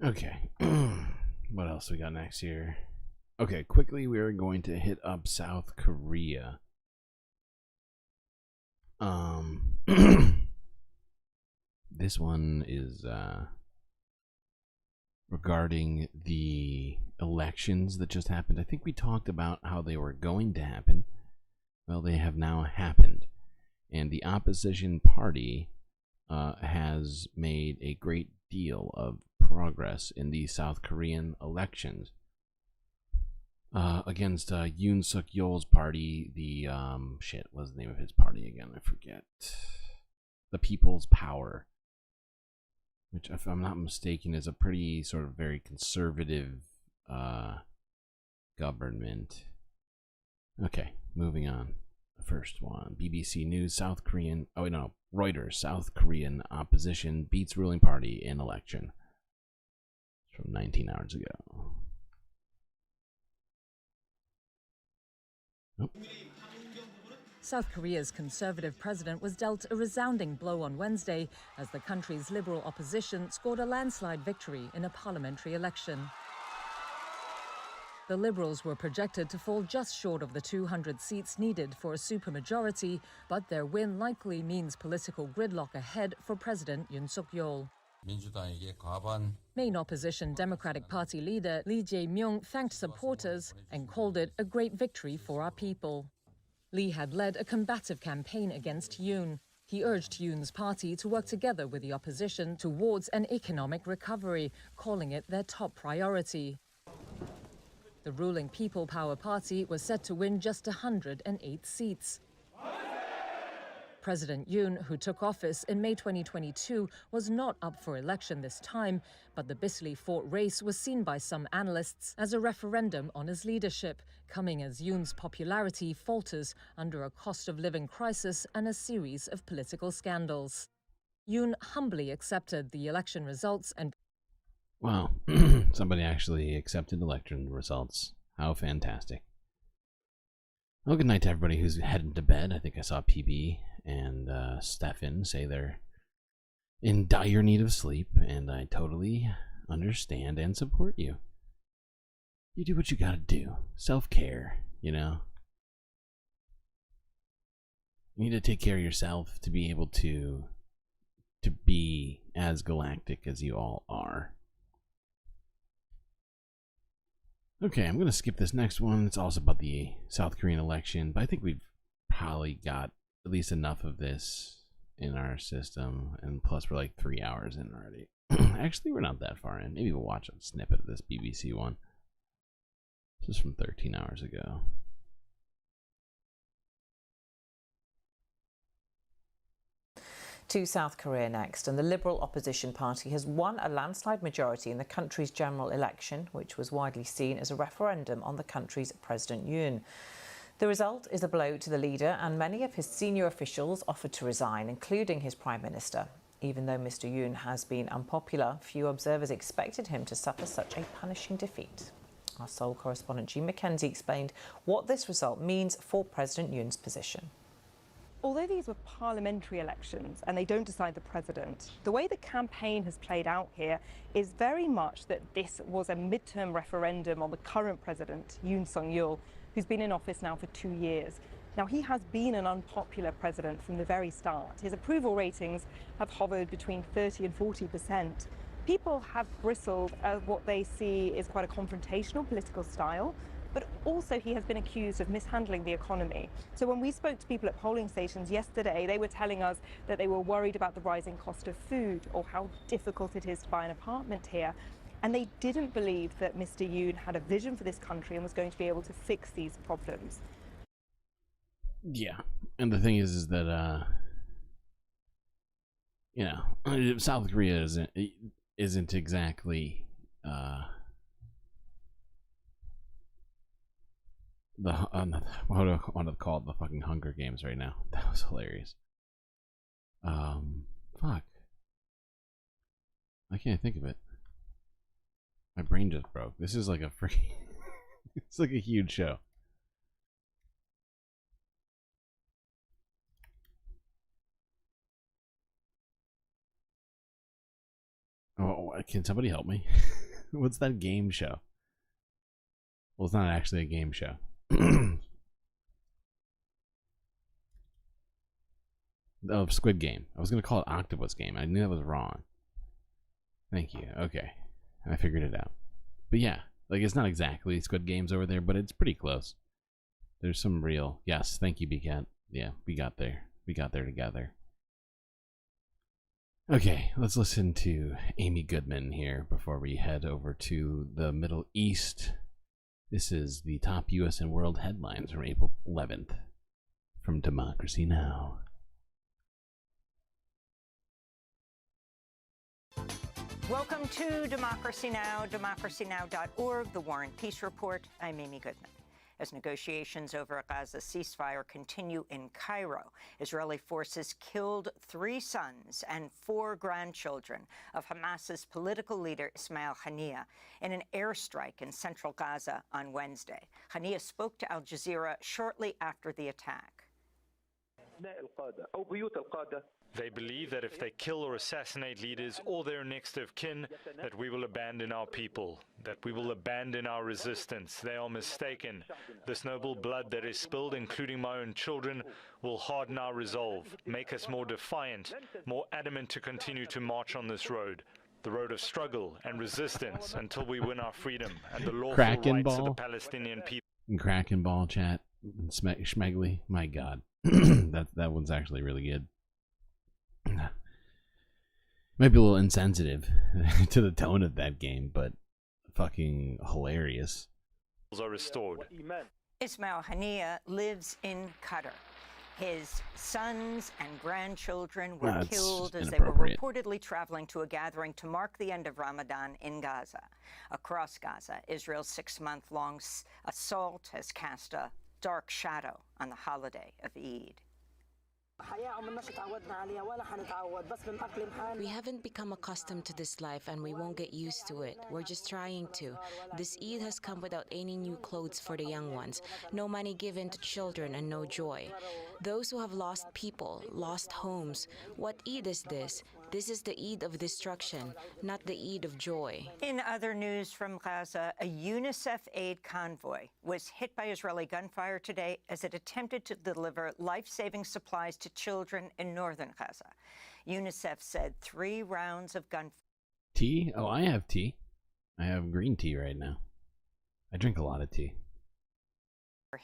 Okay, what else we got next here? Okay, quickly we are going to hit up South Korea. This one is regarding the elections that just happened. I think we talked about how they were going to happen. Well, they have now happened. And the opposition party has made a great deal of progress in the South Korean elections against Yoon Suk Yeol's party. The shit, what's the name of his party again? I forget. The People's Power, which, if I'm not mistaken, is a pretty sort of very conservative government. Okay, moving on. The first one, BBC News, South Korean. Oh wait, no, Reuters. South Korean opposition beats ruling party in election. From 19 hours ago. Nope. South Korea's conservative president was dealt a resounding blow on Wednesday as the country's liberal opposition scored a landslide victory in a parliamentary election. The Liberals were projected to fall just short of the 200 seats needed for a supermajority, but their win likely means political gridlock ahead for President Yoon Suk Yeol. Main opposition Democratic Party leader Lee Jae-myung thanked supporters and called it a great victory for our people. Lee had led a combative campaign against Yoon. He urged Yoon's party to work together with the opposition towards an economic recovery, calling it their top priority. The ruling People Power Party was set to win just 108 seats. President Yoon, who took office in May 2022, was not up for election this time, but the bitterly fought race was seen by some analysts as a referendum on his leadership, coming as Yoon's popularity falters under a cost-of-living crisis and a series of political scandals. Yoon humbly accepted the election results and... Wow, somebody actually accepted election results. How fantastic. Well, good night to everybody who's heading to bed. I think I saw PB and Stefan say they're in dire need of sleep, and I totally understand and support you. You do what you gotta do. Self-care, you know? You need to take care of yourself to be able to be as galactic as you all are. Okay, I'm going to skip this next one. It's also about the South Korean election, but I think we've probably got at least enough of this in our system, and plus we're like 3 hours in already. Actually, we're not that far in. Maybe we'll watch a snippet of this BBC one. This is from 13 hours ago. To South Korea next, and the Liberal opposition party has won a landslide majority in the country's general election, which was widely seen as a referendum on the country's President Yoon. The result is a blow to the leader, and many of his senior officials offered to resign, including his Prime Minister. Even though Mr. Yoon has been unpopular, few observers expected him to suffer such a punishing defeat. Our Seoul correspondent Jean McKenzie explained what this result means for President Yoon's position. Although these were parliamentary elections and they don't decide the president, the way the campaign has played out here is very much that this was a midterm referendum on the current president, Yoon Suk-yeol, who's been in office now for 2 years. Now, he has been an unpopular president from the very start. His approval ratings have hovered between 30 and 40%. People have bristled at what they see is quite a confrontational political style, but also he has been accused of mishandling the economy. So when we spoke to people at polling stations yesterday, they were telling us that they were worried about the rising cost of food or how difficult it is to buy an apartment here. And they didn't believe that Mr. Yoon had a vision for this country and was going to be able to fix these problems. Yeah, and the thing is that you know, South Korea isn't exactly what do I want to call it, the fucking Hunger Games right now. That was hilarious. Fuck, I can't think of it. My brain just broke. This is like a freaking it's like a huge show. Oh, can somebody help me? What's that game show? Well, it's not actually a game show. Oh, Squid Game. I was going to call it Octopus Game. I knew that was wrong. Thank you. Okay. I figured it out. But yeah, like it's not exactly Squid Games over there, but it's pretty close. There's some real... Yes, thank you, BCat. Yeah, we got there. We got there together. Okay, let's listen to Amy Goodman here before we head over to the Middle East. This is the top U.S. and world headlines from April 11th from Democracy Now! Welcome to Democracy Now!, democracynow.org, the War and Peace Report. I'm Amy Goodman. As negotiations over a Gaza ceasefire continue in Cairo, Israeli forces killed 3 sons and 4 grandchildren of Hamas's political leader Ismail Haniyeh in an airstrike in central Gaza on Wednesday. Haniyeh spoke to Al Jazeera shortly after the attack. They believe that if they kill or assassinate leaders or their next of kin, that we will abandon our people, that we will abandon our resistance. They are mistaken. This noble blood that is spilled, including my own children, will harden our resolve, make us more defiant, more adamant to continue to march on this road. The road of struggle and resistance until we win our freedom and the lawful rights of the Palestinian people. Kraken Ball chat. Schmegley. My God. that one's actually really good. Might be a little insensitive to the tone of that game, but fucking hilarious. Are restored. Ismail Haniyeh lives in Qatar. His sons and grandchildren were killed as they were reportedly traveling to a gathering to mark the end of Ramadan in Gaza. Across Gaza, Israel's 6-month-long assault has cast a dark shadow on the holiday of Eid. We haven't become accustomed to this life and we won't get used to it. We're just trying to. This Eid has come without any new clothes for the young ones, no money given to children and no joy. Those who have lost people, lost homes, what Eid is this? This is the Eid of destruction, not the Eid of joy. In other news from Gaza, a UNICEF aid convoy was hit by Israeli gunfire today as it attempted to deliver life-saving supplies to children in northern Gaza. UNICEF said 3 rounds of gunfire. Tea? Oh, I have tea. I have green tea right now. I drink a lot of tea.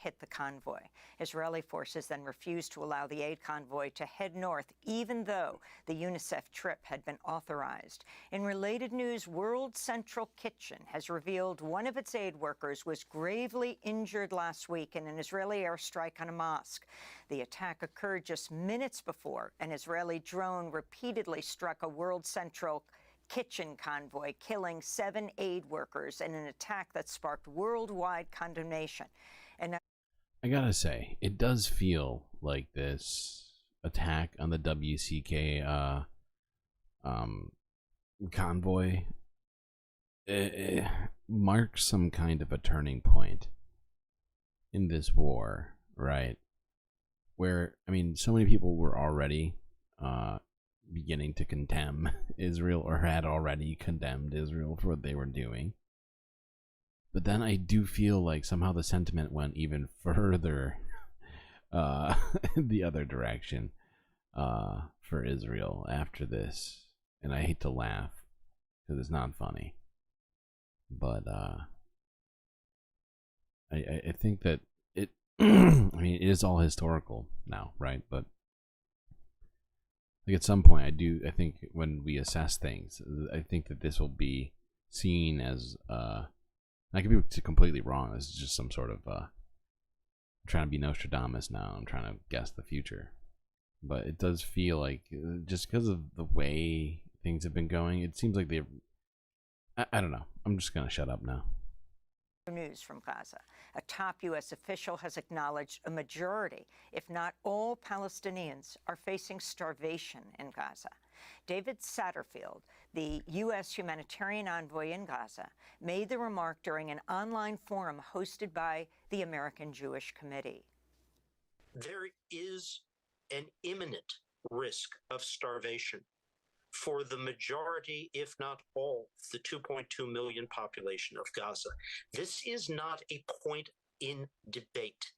Hit the convoy. Israeli forces then refused to allow the aid convoy to head north, even though the UNICEF trip had been authorized. In related news, World Central Kitchen has revealed one of its aid workers was gravely injured last week in an Israeli airstrike on a mosque. The attack occurred just minutes before an Israeli drone repeatedly struck a World Central Kitchen convoy, killing 7 aid workers in an attack that sparked worldwide condemnation. And I gotta say, it does feel like this attack on the WCK convoy it marks some kind of a turning point in this war, right? where, I mean, so many people were already beginning to condemn Israel, or had already condemned Israel for what they were doing. But then I do feel like somehow the sentiment went even further the other direction for Israel after this. And I hate to laugh because it's not funny. But I think that it I mean, it is all historical now, right? But like at some point I think when we assess things, I think that this will be seen as I could be completely wrong. This is just some sort of I'm trying to be Nostradamus now. I'm trying to guess the future. But it does feel like, just because of the way things have been going, it seems like I don't know. I'm just going to shut up now. News from Gaza. A top U.S. official has acknowledged a majority, if not all, Palestinians are facing starvation in Gaza. David Satterfield, the U.S. humanitarian envoy in Gaza, made the remark during an online forum hosted by the American Jewish Committee. There is an imminent risk of starvation for the majority, if not all, the 2.2 million population of Gaza. This is not a point in debate.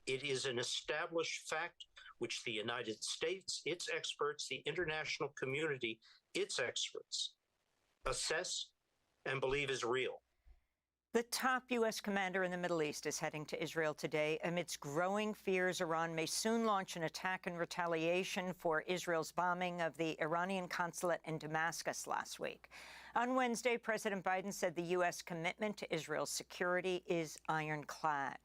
It is an established fact which the United States, its experts, the international community, its experts, assess and believe is real. The top U.S. commander in the Middle East is heading to Israel today amidst growing fears Iran may soon launch an attack in retaliation for Israel's bombing of the Iranian consulate in Damascus last week. On Wednesday, President Biden said the U.S. commitment to Israel's security is ironclad.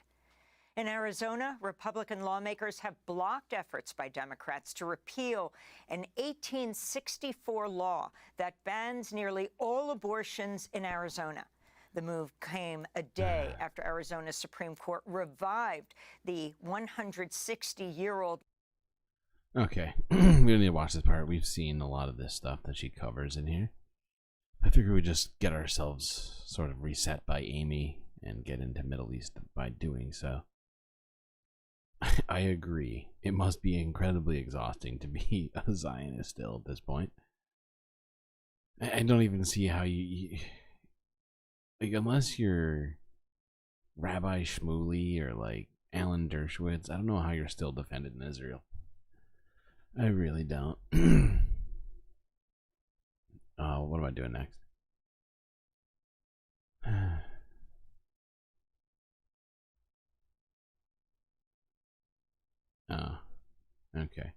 In Arizona, Republican lawmakers have blocked efforts by Democrats to repeal an 1864 law that bans nearly all abortions in Arizona. The move came a day after Arizona's Supreme Court revived the 160-year-old. Okay, we don't need to watch this part. We've seen a lot of this stuff that she covers in here. I figure we just get ourselves sort of reset by Amy and get into Middle East by doing so. I agree. It must be incredibly exhausting to be a Zionist still at this point. I don't even see how you like, unless you're Rabbi Shmuley or like Alan Dershowitz, I don't know how you're still defended in Israel. I really don't. What am I doing next? Oh, okay.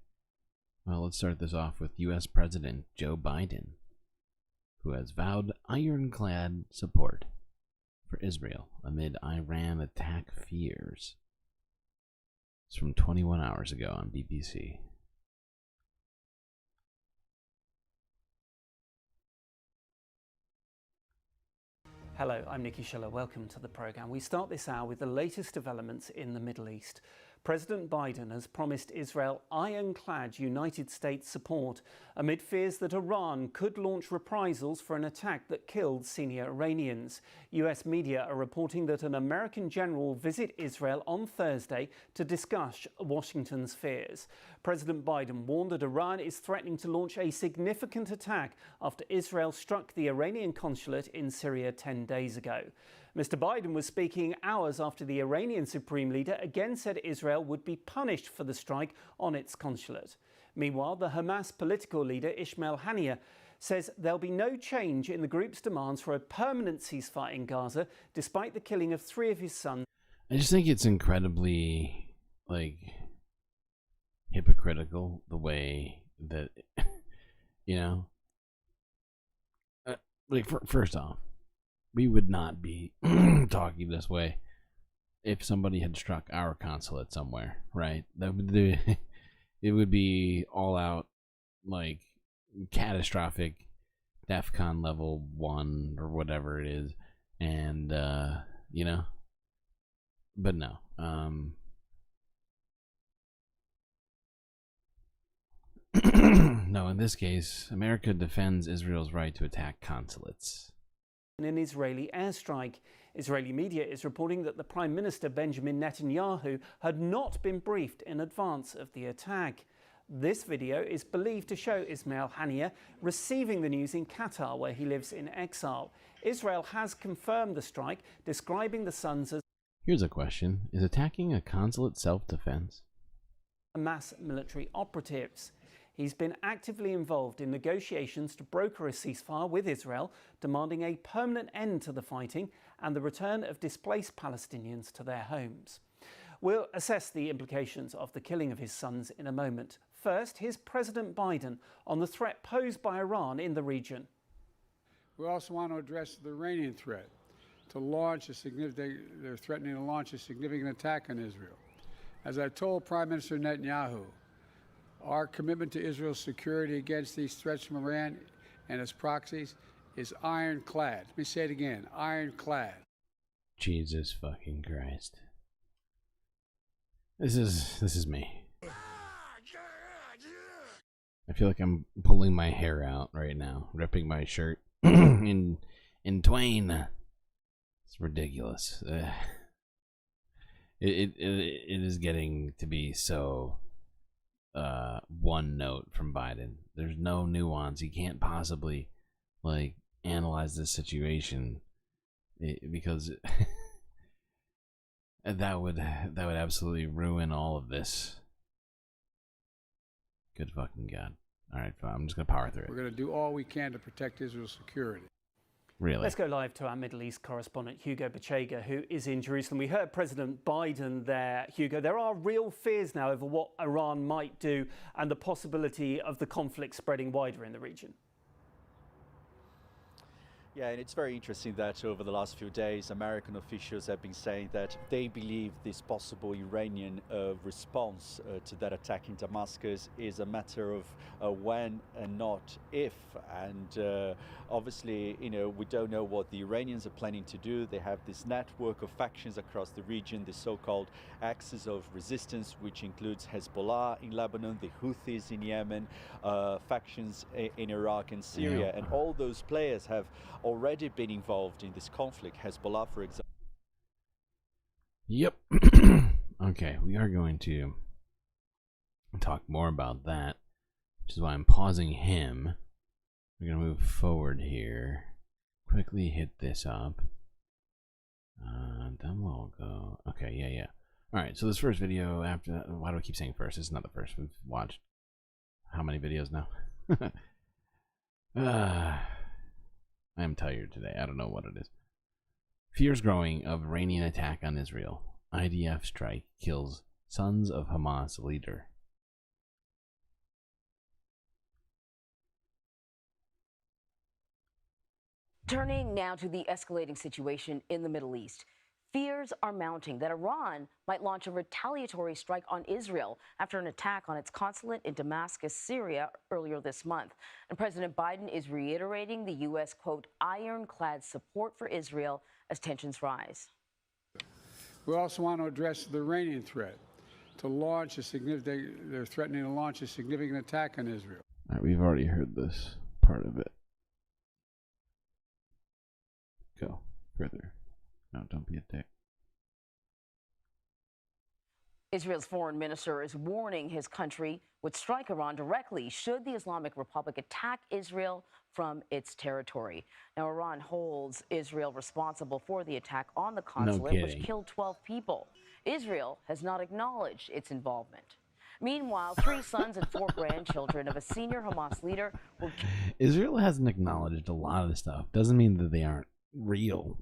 Well, let's start this off with U.S. President Joe Biden, who has vowed ironclad support for Israel amid Iran attack fears. It's from 21 hours ago on BBC. Hello, I'm Nikki Schiller. Welcome to the programme. We start this hour with the latest developments in the Middle East. President Biden has promised Israel ironclad United States support amid fears that Iran could launch reprisals for an attack that killed senior Iranians. US media are reporting that an American general will visit Israel on Thursday to discuss Washington's fears. President Biden warned that Iran is threatening to launch a significant attack after Israel struck the Iranian consulate in Syria 10 days ago. Mr. Biden was speaking hours after the Iranian supreme leader again said Israel would be punished for the strike on its consulate. Meanwhile, the Hamas political leader Ismail Haniyeh says there'll be no change in the group's demands for a permanent ceasefire in Gaza, despite the killing of 3 of his sons. I just think it's incredibly, hypocritical the way that, first off, we would not be talking this way if somebody had struck our consulate somewhere, right? It would be all out, catastrophic DEFCON level 1 or whatever it is, and but no. No, in this case, America defends Israel's right to attack consulates. an Israeli airstrike. Israeli media is reporting that the Prime Minister Benjamin Netanyahu had not been briefed in advance of the attack. This video is believed to show Ismail Haniyeh receiving the news in Qatar, where he lives in exile. Israel has confirmed the strike, describing the Suns as Here's a question. Is attacking a consulate self-defense? mass military operatives. He's been actively involved in negotiations to broker a ceasefire with Israel, demanding a permanent end to the fighting and the return of displaced Palestinians to their homes. We'll assess the implications of the killing of his sons in a moment. First, here's President Biden on the threat posed by Iran in the region. We also want to address the Iranian threat to launch a significant, they're threatening to launch a significant attack on Israel. As I told Prime Minister Netanyahu, our commitment to Israel's security against these threats from Iran and its proxies is ironclad. Let me say it again, ironclad. Jesus fucking Christ. This is me. I feel like I'm pulling my hair out right now, ripping my shirt in twain. It's ridiculous. It is getting to be so one note from Biden. There's no nuance. He can't possibly like analyze this situation because that would absolutely ruin all of this. Good fucking God. All right, fine. I'm just going to power through it. We're going to do all we can to protect Israel's security. Really? Let's go live to our Middle East correspondent, Hugo Bachega, who is in Jerusalem. We heard President Biden there, Hugo. There are real fears now over what Iran might do and the possibility of the conflict spreading wider in the region. Yeah, and it's very interesting that over the last few days, American officials have been saying that they believe this possible Iranian response to that attack in Damascus is a matter of when and not if. And obviously, you know, we don't know what the Iranians are planning to do. They have this network of factions across the region, the so-called axis of resistance, which includes Hezbollah in Lebanon, the Houthis in Yemen, factions in Iraq and Syria. And all those players have already been involved in this conflict. Hezbollah, for example. Yep. Okay, we are going to talk more about that, which is why I'm pausing him. We're going to move forward here. Quickly hit this up. Then we'll go. Okay, yeah. Alright, so this first video after that. Why do I keep saying first? This is not the first. We've watched how many videos now? I am tired today. I don't know what it is. Fears growing of Iranian attack on Israel. IDF strike kills sons of Hamas leader. Turning now to the escalating situation in the Middle East. Fears are mounting that Iran might launch a retaliatory strike on Israel after an attack on its consulate in Damascus, Syria, earlier this month. And President Biden is reiterating the U.S., quote, ironclad support for Israel as tensions rise. We also want to address the Iranian threat to launch a significant, they're threatening to launch a significant attack on Israel. All right, we've already heard this part of it. Go further. No, don't be a dick. Israel's foreign minister is warning his country would strike Iran directly should the Islamic Republic attack Israel from its territory. Now, Iran holds Israel responsible for the attack on the consulate, which killed 12 people. Israel has not acknowledged its involvement. Meanwhile, 3 sons and 4 grandchildren of a senior Hamas leader were Israel hasn't acknowledged a lot of this stuff. Doesn't mean that they aren't real.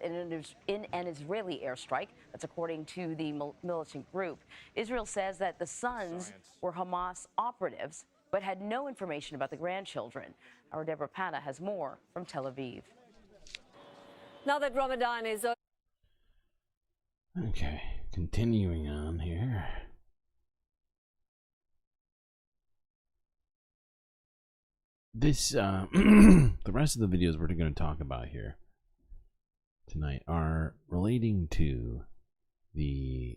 in an Israeli airstrike. That's according to the militant group. Israel says that the sons were Hamas operatives, but had no information about the grandchildren. Our Deborah Pana has more from Tel Aviv. Now that Ramadan is over. Okay, continuing on here. This, the rest of the videos we're going to talk about here tonight are relating to the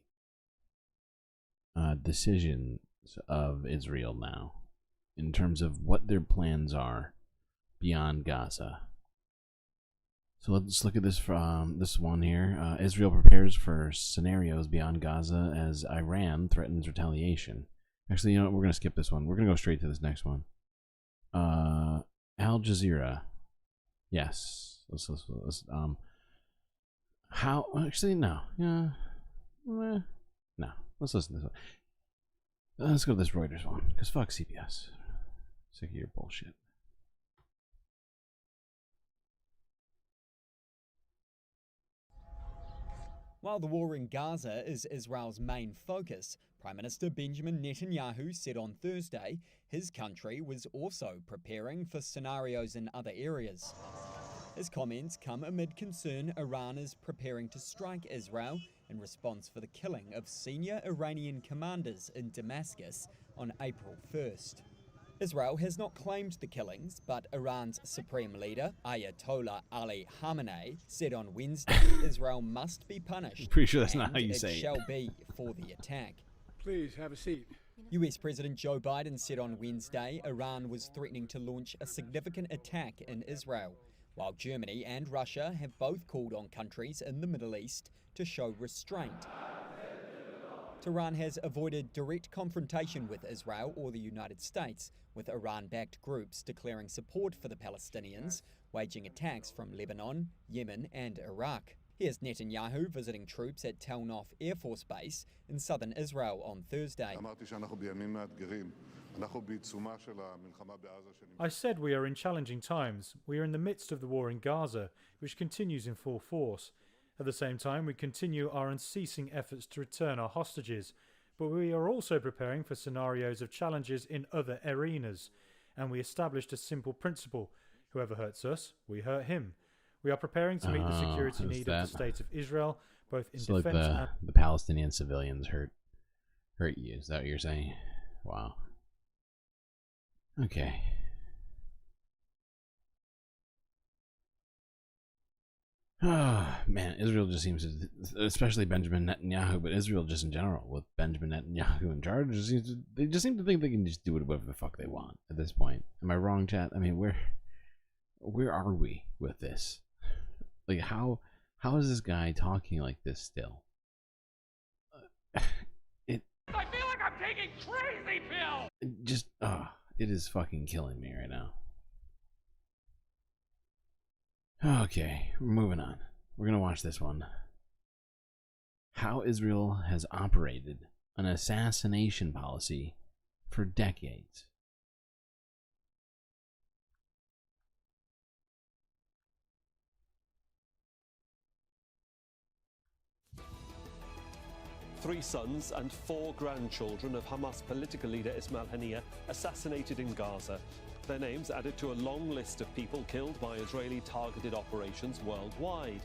decisions of Israel now in terms of what their plans are beyond Gaza. So let's look at this from this one here. Israel prepares for scenarios beyond Gaza as Iran threatens retaliation. Actually, you know what? We're going to skip this one. We're going to go straight to this next one. Al Jazeera. Yes. Let's how? Actually, no. Yeah. No. Let's listen to this one. Let's go to this Reuters one. Because fuck CBS. Sick of your bullshit. While the war in Gaza is Israel's main focus, Prime Minister Benjamin Netanyahu said on Thursday his country was also preparing for scenarios in other areas. His comments come amid concern Iran is preparing to strike Israel in response for the killing of senior Iranian commanders in Damascus on April 1st. Israel has not claimed the killings, but Iran's supreme leader, Ayatollah Ali Khamenei, said on Wednesday Israel must be punished. Pretty sure that's not how you say it. It shall be for the attack. Please have a seat. US President Joe Biden said on Wednesday Iran was threatening to launch a significant attack in Israel, while Germany and Russia have both called on countries in the Middle East to show restraint. Tehran has avoided direct confrontation with Israel or the United States, with Iran-backed groups declaring support for the Palestinians, waging attacks from Lebanon, Yemen and Iraq. Here's Netanyahu visiting troops at Tel Nof Air Force Base in southern Israel on Thursday. I said we are in challenging times. We are in the midst of the war in Gaza, which continues in full force. At the same time, we continue our unceasing efforts to return our hostages, but we are also preparing for scenarios of challenges in other arenas, and we established a simple principle: whoever hurts us, we hurt him. We are preparing to meet the security need of the state of Israel, both in so defense like and... the Palestinian civilians hurt you, is that what you're saying? Wow. Okay. Oh, man, Israel just seems to, especially Benjamin Netanyahu, but Israel just in general, with Benjamin Netanyahu in charge, they just seem to think they can just do whatever the fuck they want at this point. Am I wrong, chat? I mean, where are we with this? Like, how is this guy talking like this still? I feel like I'm taking crazy pills! It is fucking killing me right now. Okay, we're moving on. We're gonna watch this one. How Israel has operated an assassination policy for decades. Three sons and 4 grandchildren of Hamas political leader Ismail Haniyeh assassinated in Gaza. Their names added to a long list of people killed by Israeli targeted operations worldwide.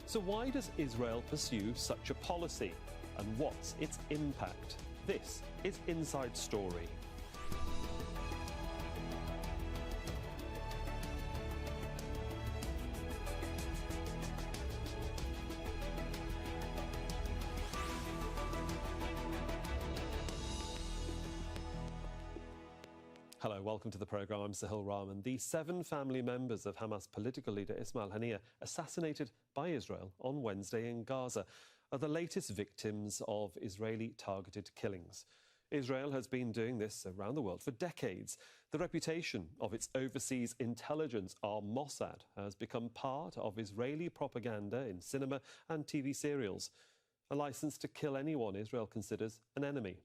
So why does Israel pursue such a policy? And what's its impact? This is Inside Story. Hello, welcome to the programme. I'm Sahil Rahman. The 7 family members of Hamas political leader Ismail Haniyeh, assassinated by Israel on Wednesday in Gaza, are the latest victims of Israeli targeted killings. Israel has been doing this around the world for decades. The reputation of its overseas intelligence arm Mossad has become part of Israeli propaganda in cinema and TV serials. A license to kill anyone Israel considers an enemy.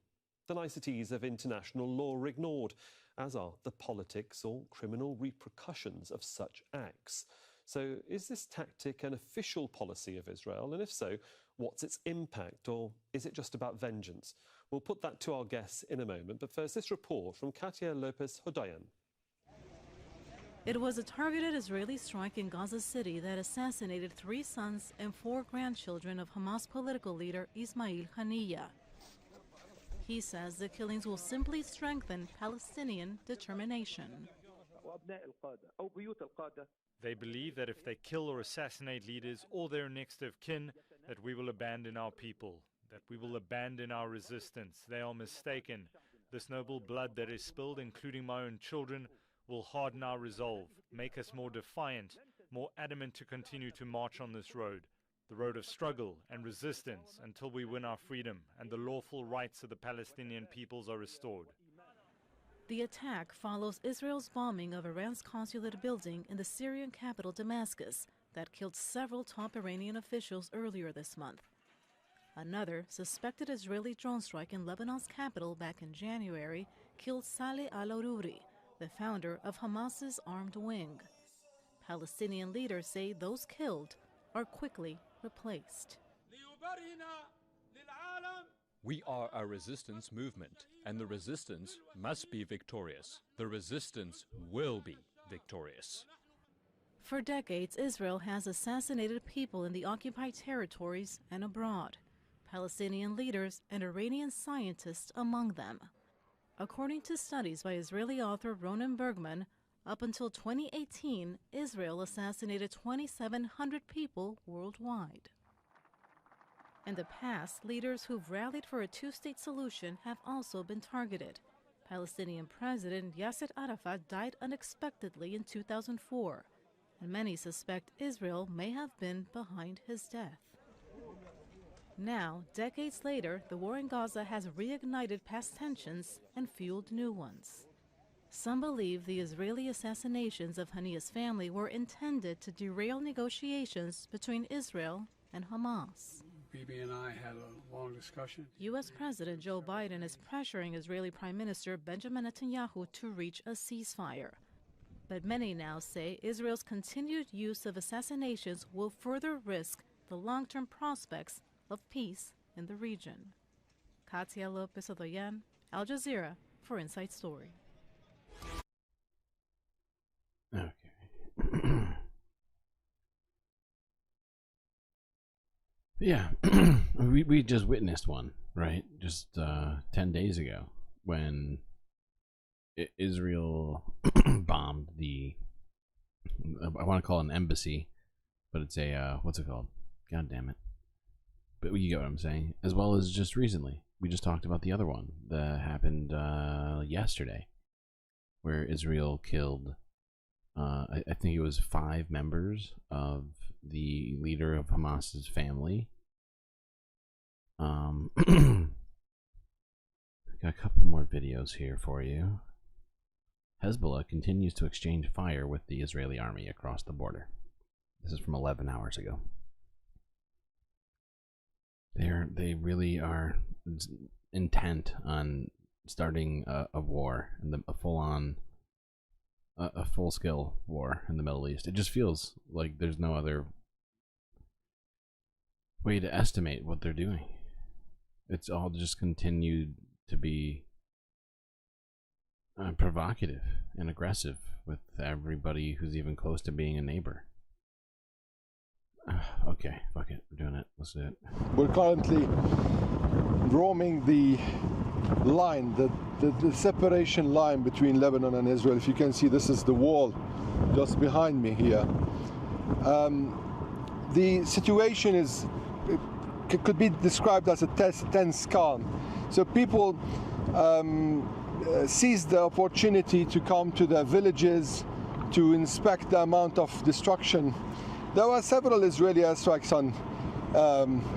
The niceties of international law are ignored, as are the politics or criminal repercussions of such acts. So is this tactic an official policy of Israel? And if so, what's its impact? Or is it just about vengeance? We'll put that to our guests in a moment. But first, this report from Katia Lopez-Hodayan. It was a targeted Israeli strike in Gaza City that assassinated 3 sons and 4 grandchildren of Hamas political leader Ismail Haniyeh. He says the killings will simply strengthen Palestinian determination. They believe that if they kill or assassinate leaders or their next of kin, that we will abandon our people, that we will abandon our resistance. They are mistaken. This noble blood that is spilled, including my own children, will harden our resolve, make us more defiant, more adamant to continue to march on this road, the road of struggle and resistance until we win our freedom and the lawful rights of the Palestinian peoples are restored. The attack follows Israel's bombing of Iran's consulate building in the Syrian capital Damascus that killed several top Iranian officials earlier this month. Another suspected Israeli drone strike in Lebanon's capital back in January killed Saleh al-Aruri, the founder of Hamas's armed wing. Palestinian leaders say those killed are quickly replaced. We are a resistance movement, and the resistance must be victorious. The resistance will be victorious. For decades, Israel has assassinated people in the occupied territories and abroad, Palestinian leaders and Iranian scientists among them. According to studies by Israeli author Ronen Bergman, up until 2018, Israel assassinated 2,700 people worldwide. In the past, leaders who've rallied for a two-state solution have also been targeted. Palestinian President Yasser Arafat died unexpectedly in 2004, and many suspect Israel may have been behind his death. Now, decades later, the war in Gaza has reignited past tensions and fueled new ones. Some believe the Israeli assassinations of Haniya's family were intended to derail negotiations between Israel and Hamas. Bibi and I had a long discussion. U.S. President Joe Biden is pressuring Israeli Prime Minister Benjamin Netanyahu to reach a ceasefire. But many now say Israel's continued use of assassinations will further risk the long-term prospects of peace in the region. Katia Lopez-Odoyan, Al Jazeera for Inside Story. Okay. Yeah, we just witnessed one, right? Just 10 days ago when Israel bombed the, I want to call it an embassy, but it's a, what's it called? God damn it. But you get what I'm saying. As well as just recently. We just talked about the other one that happened yesterday, where Israel killed, I think it was 5 members of the leader of Hamas's family. Got a couple more videos here for you. Hezbollah continues to exchange fire with the Israeli army across the border. This is from 11 hours ago. They really are intent on starting a war, and a full-on, a full-scale war in the Middle East. It just feels like there's no other way to estimate what they're doing. It's all just continued to be provocative and aggressive with everybody who's even close to being a neighbor. Okay, fuck it, we're doing it. Let's do it. We're currently roaming the line, the separation line between Lebanon and Israel. If you can see, this is the wall just behind me here. The situation is, it could be described as a tense calm. So people seize the opportunity to come to the villages to inspect the amount of destruction. There were several Israeli airstrikes on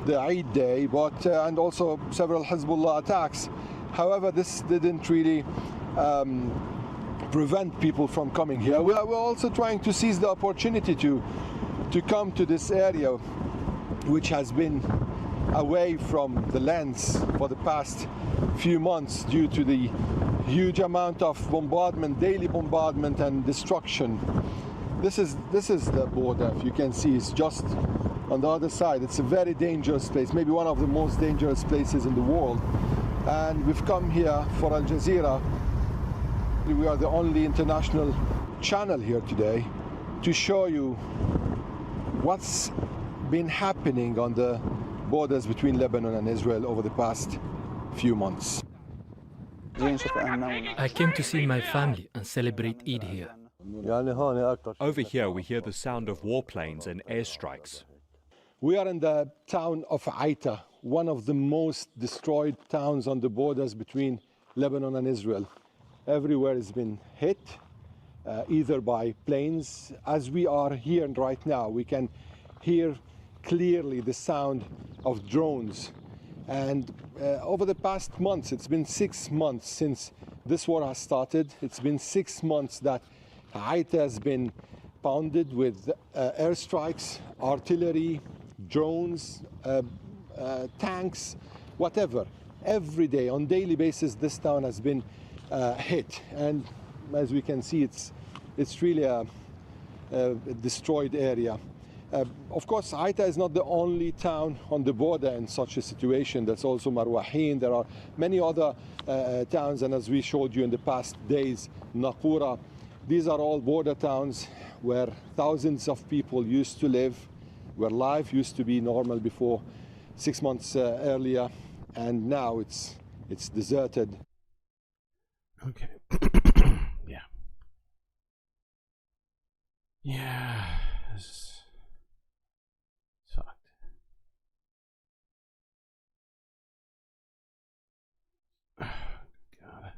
the Eid day, but and also several Hezbollah attacks. However, this didn't really prevent people from coming here. We're also trying to seize the opportunity to come to this area, which has been away from the lens for the past few months due to the huge amount of bombardment, daily bombardment and destruction. This is the border. If you can see, it's just on the other side. It's a very dangerous place, maybe one of the most dangerous places in the world. And we've come here for Al Jazeera. We are the only international channel here today to show you what's been happening on the borders between Lebanon and Israel over the past few months. I came to see my family and celebrate Eid here. Over here we hear the sound of warplanes and airstrikes. We are in the town of Aita, one of the most destroyed towns on the borders between Lebanon and Israel. Everywhere has been hit, either by planes. As we are here right now, we can hear clearly the sound of drones. And over the past months, it's been 6 months since this war has started. It's been 6 months that Haita has been pounded with airstrikes, artillery, drones, tanks, whatever. Every day, on daily basis, this town has been hit. And as we can see, it's really a destroyed area. Of course, Haita is not the only town on the border in such a situation. There's also Marwahin. There are many other towns, and as we showed you in the past days, Naqoura. These are all border towns where thousands of people used to live, where life used to be normal before 6 months earlier, and now it's deserted. Okay. Yeah. Yeah. It's fucked. Oh, God.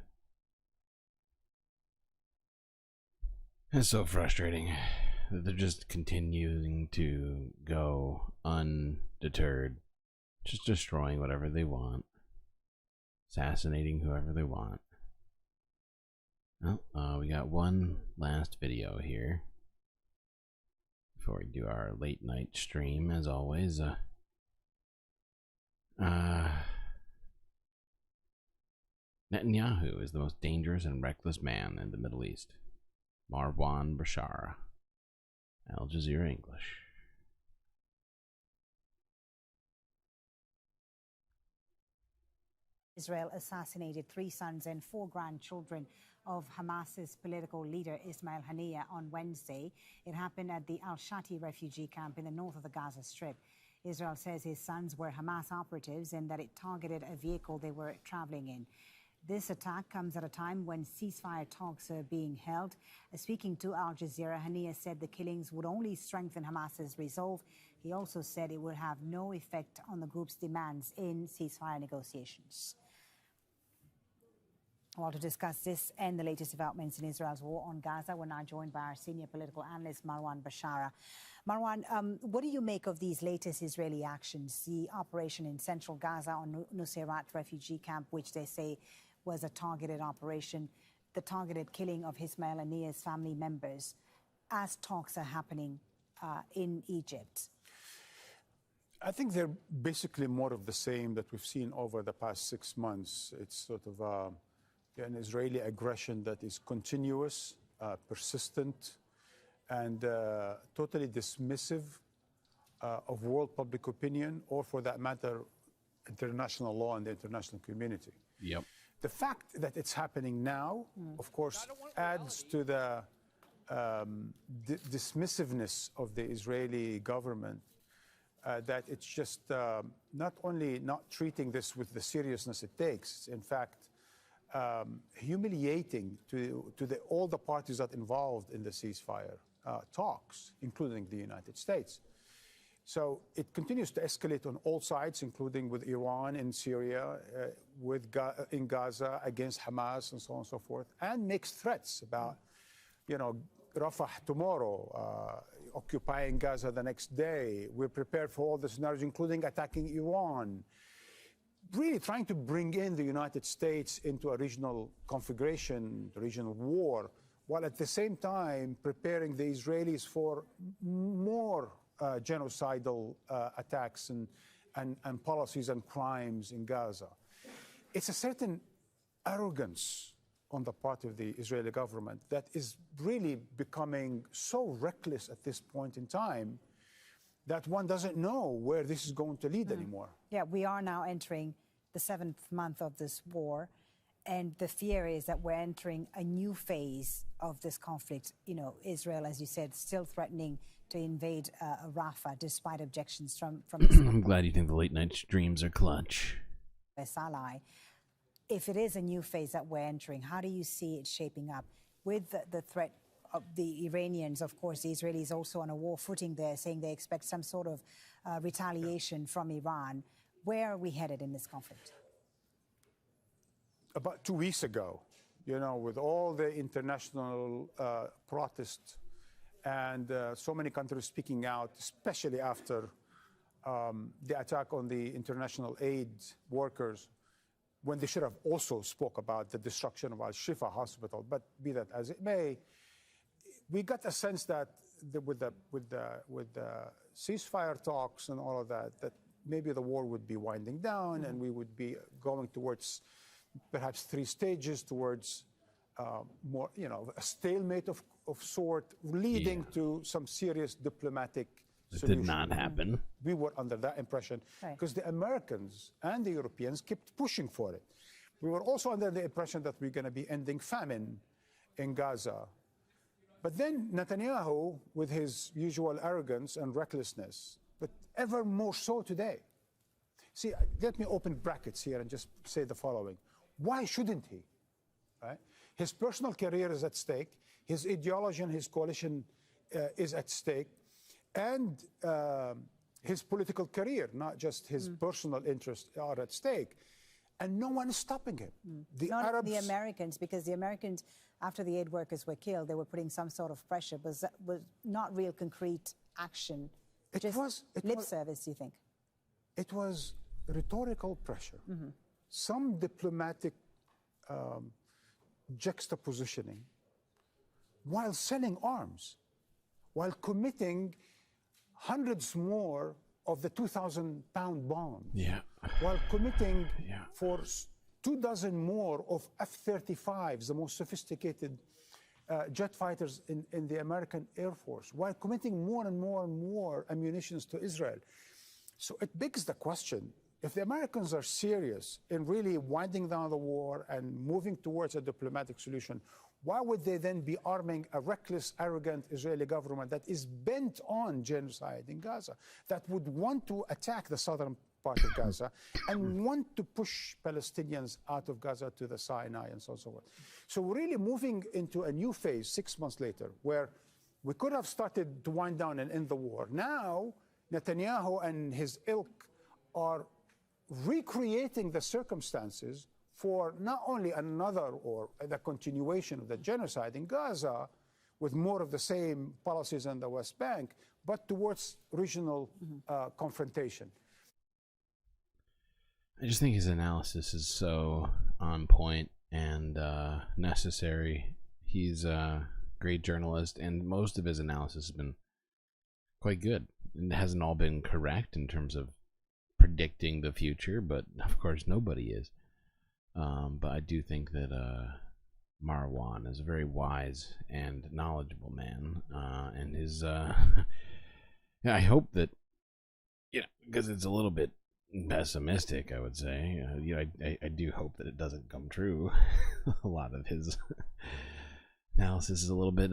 It's so frustrating that they're just continuing to go undeterred, just destroying whatever they want, assassinating whoever they want. Oh, we got one last video here before we do our late night stream, as always. Netanyahu is the most dangerous and reckless man in the Middle East. Marwan Bashara, Al Jazeera English. Israel assassinated 3 sons and 4 grandchildren of Hamas's political leader Ismail Haniyeh on Wednesday. It happened at the Al-Shati refugee camp in the north of the Gaza Strip. Israel says his sons were Hamas operatives and that it targeted a vehicle they were traveling in. This attack comes at a time when ceasefire talks are being held. Speaking to Al Jazeera, Haniyeh said the killings would only strengthen Hamas's resolve. He also said it would have no effect on the group's demands in ceasefire negotiations. Well, to discuss this and the latest developments in Israel's war on Gaza, we're now joined by our senior political analyst, Marwan Bashara. Marwan, what do you make of these latest Israeli actions, the operation in central Gaza on Nuseirat refugee camp, which they say was a targeted operation, the targeted killing of Ismail Haniyeh's family members, as talks are happening in Egypt? I think they're basically more of the same that we've seen over the past 6 months. It's sort of an Israeli aggression that is continuous, persistent, and totally dismissive of world public opinion, or for that matter, international law and the international community. Yep. The fact that it's happening now, of course, adds to the dismissiveness of the Israeli government, that it's just not only not treating this with the seriousness it takes, in fact, humiliating to all the parties that involved in the ceasefire talks, including the United States. So it continues to escalate on all sides, including with Iran in Syria, in Gaza against Hamas, and so on and so forth, and makes threats about, Rafah tomorrow, occupying Gaza the next day. We're prepared for all the scenarios, including attacking Iran. Really trying to bring in the United States into a regional configuration, regional war, while at the same time preparing the Israelis for more genocidal attacks and policies and crimes in Gaza. It's a certain arrogance on the part of the Israeli government that is really becoming so reckless at this point in time that one doesn't know where this is going to lead anymore. Yeah, we are now entering the 7th month of this war, and the fear is that we're entering a new phase of this conflict. Israel, as you said, still threatening to invade Rafah, despite objections from I'm glad you think the late night streams are clutch. ally. If it is a new phase that we're entering, how do you see it shaping up? With the threat of the Iranians, of course, the Israelis also on a war footing there, saying they expect some sort of retaliation from Iran. Where are we headed in this conflict? About 2 weeks ago, you know, with all the international protests and so many countries speaking out, especially after the attack on the international aid workers, when they should have also spoke about the destruction of Al-Shifa hospital. But be that as it may, we got a sense that with the ceasefire talks and all of that, that maybe the war would be winding down and we would be going towards perhaps 3 stages towards more, you know, a stalemate of sort, leading to some serious diplomatic solution. Did not happen. We were under that impression because the Americans and the Europeans kept pushing for it. We were also under the impression that we're going to be ending famine in Gaza. But then Netanyahu, with his usual arrogance and recklessness, but ever more so today. See, let me open brackets here and just say the following. Why shouldn't he? Right? His personal career is at stake. His ideology and his coalition is at stake. And his political career, not just his personal interests, are at stake. And no one is stopping him. The Arabs, the Americans, because the Americans, after the aid workers were killed, they were putting some sort of pressure, but was not real concrete action. Lip service, you think? It was rhetorical pressure. Some diplomatic juxtapositioning while selling arms, while committing hundreds more of the 2,000-pound bombs, while committing for 24 more of F-35s, the most sophisticated jet fighters in the American Air Force, while committing more and more and more ammunitions to Israel. So it begs the question, if the Americans are serious in really winding down the war and moving towards a diplomatic solution, why would they then be arming a reckless, arrogant Israeli government that is bent on genocide in Gaza, that would want to attack the southern part of Gaza and want to push Palestinians out of Gaza to the Sinai and so on and so forth? So we're really moving into a new phase 6 months later where we could have started to wind down and end the war. Now, Netanyahu and his ilk are recreating the circumstances for not only another or the continuation of the genocide in Gaza with more of the same policies in the West Bank, but towards regional confrontation. I just think his analysis is so on point and necessary. He's a great journalist, and most of his analysis has been quite good. It hasn't all been correct in terms of predicting the future, but of course nobody is. But I do think that Marwan is a very wise and knowledgeable man, and his I hope that, because it's a little bit pessimistic, I would say. I do hope that it doesn't come true. A lot of his analysis is a little bit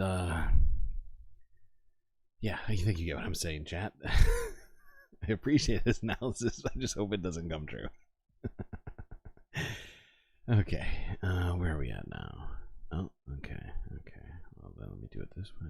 yeah, I think you get what I'm saying, chat. I appreciate his analysis. I just hope it doesn't come true. Okay, where are we at now? Oh, okay. Well, then let me do it this way.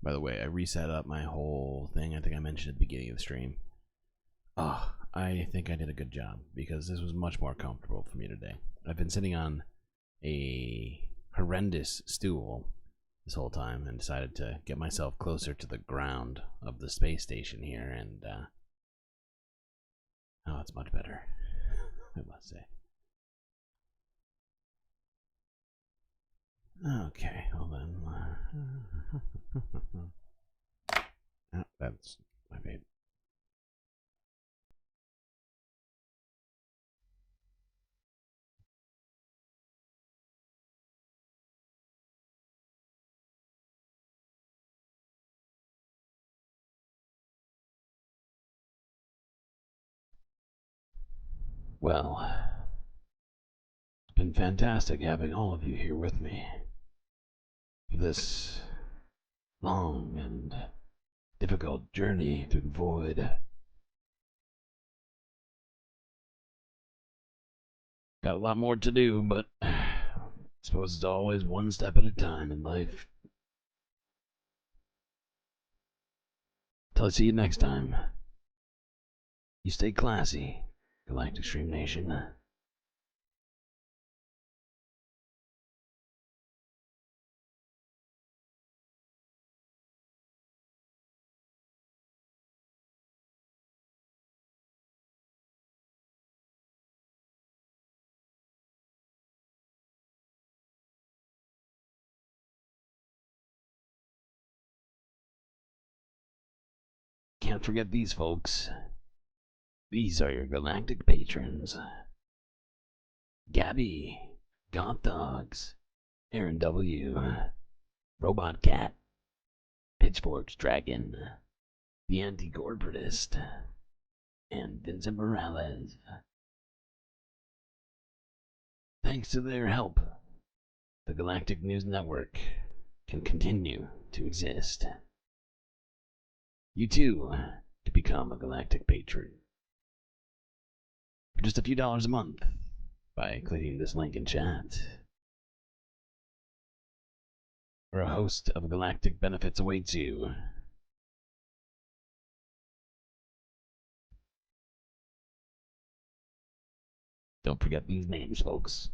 By the way, I reset up my whole thing. I think I mentioned at the beginning of the stream. Oh, I think I did a good job because this was much more comfortable for me today. I've been sitting on a horrendous stool this whole time and decided to get myself closer to the ground of the space station here, and oh, it's much better, I must say. Okay, well then, oh, that's my babe. Well, it's been fantastic having all of you here with me for this long and difficult journey through the void. Got a lot more to do, but Suppose it's always one step at a time in life. Till I see you next time. You stay classy, Galactic Stream Nation. Can't forget these folks. These are your galactic patrons. Gabby, Goth Dogs, Aaron W, Robot Cat, Pitchforks Dragon, The Anti-Corporatist, and Vincent Morales. Thanks to their help, the Galactic News Network can continue to exist. You too can become a Galactic patron for just a few dollars a month by clicking this link in chat. Where a host of Galactic benefits awaits you. Don't forget these names, folks.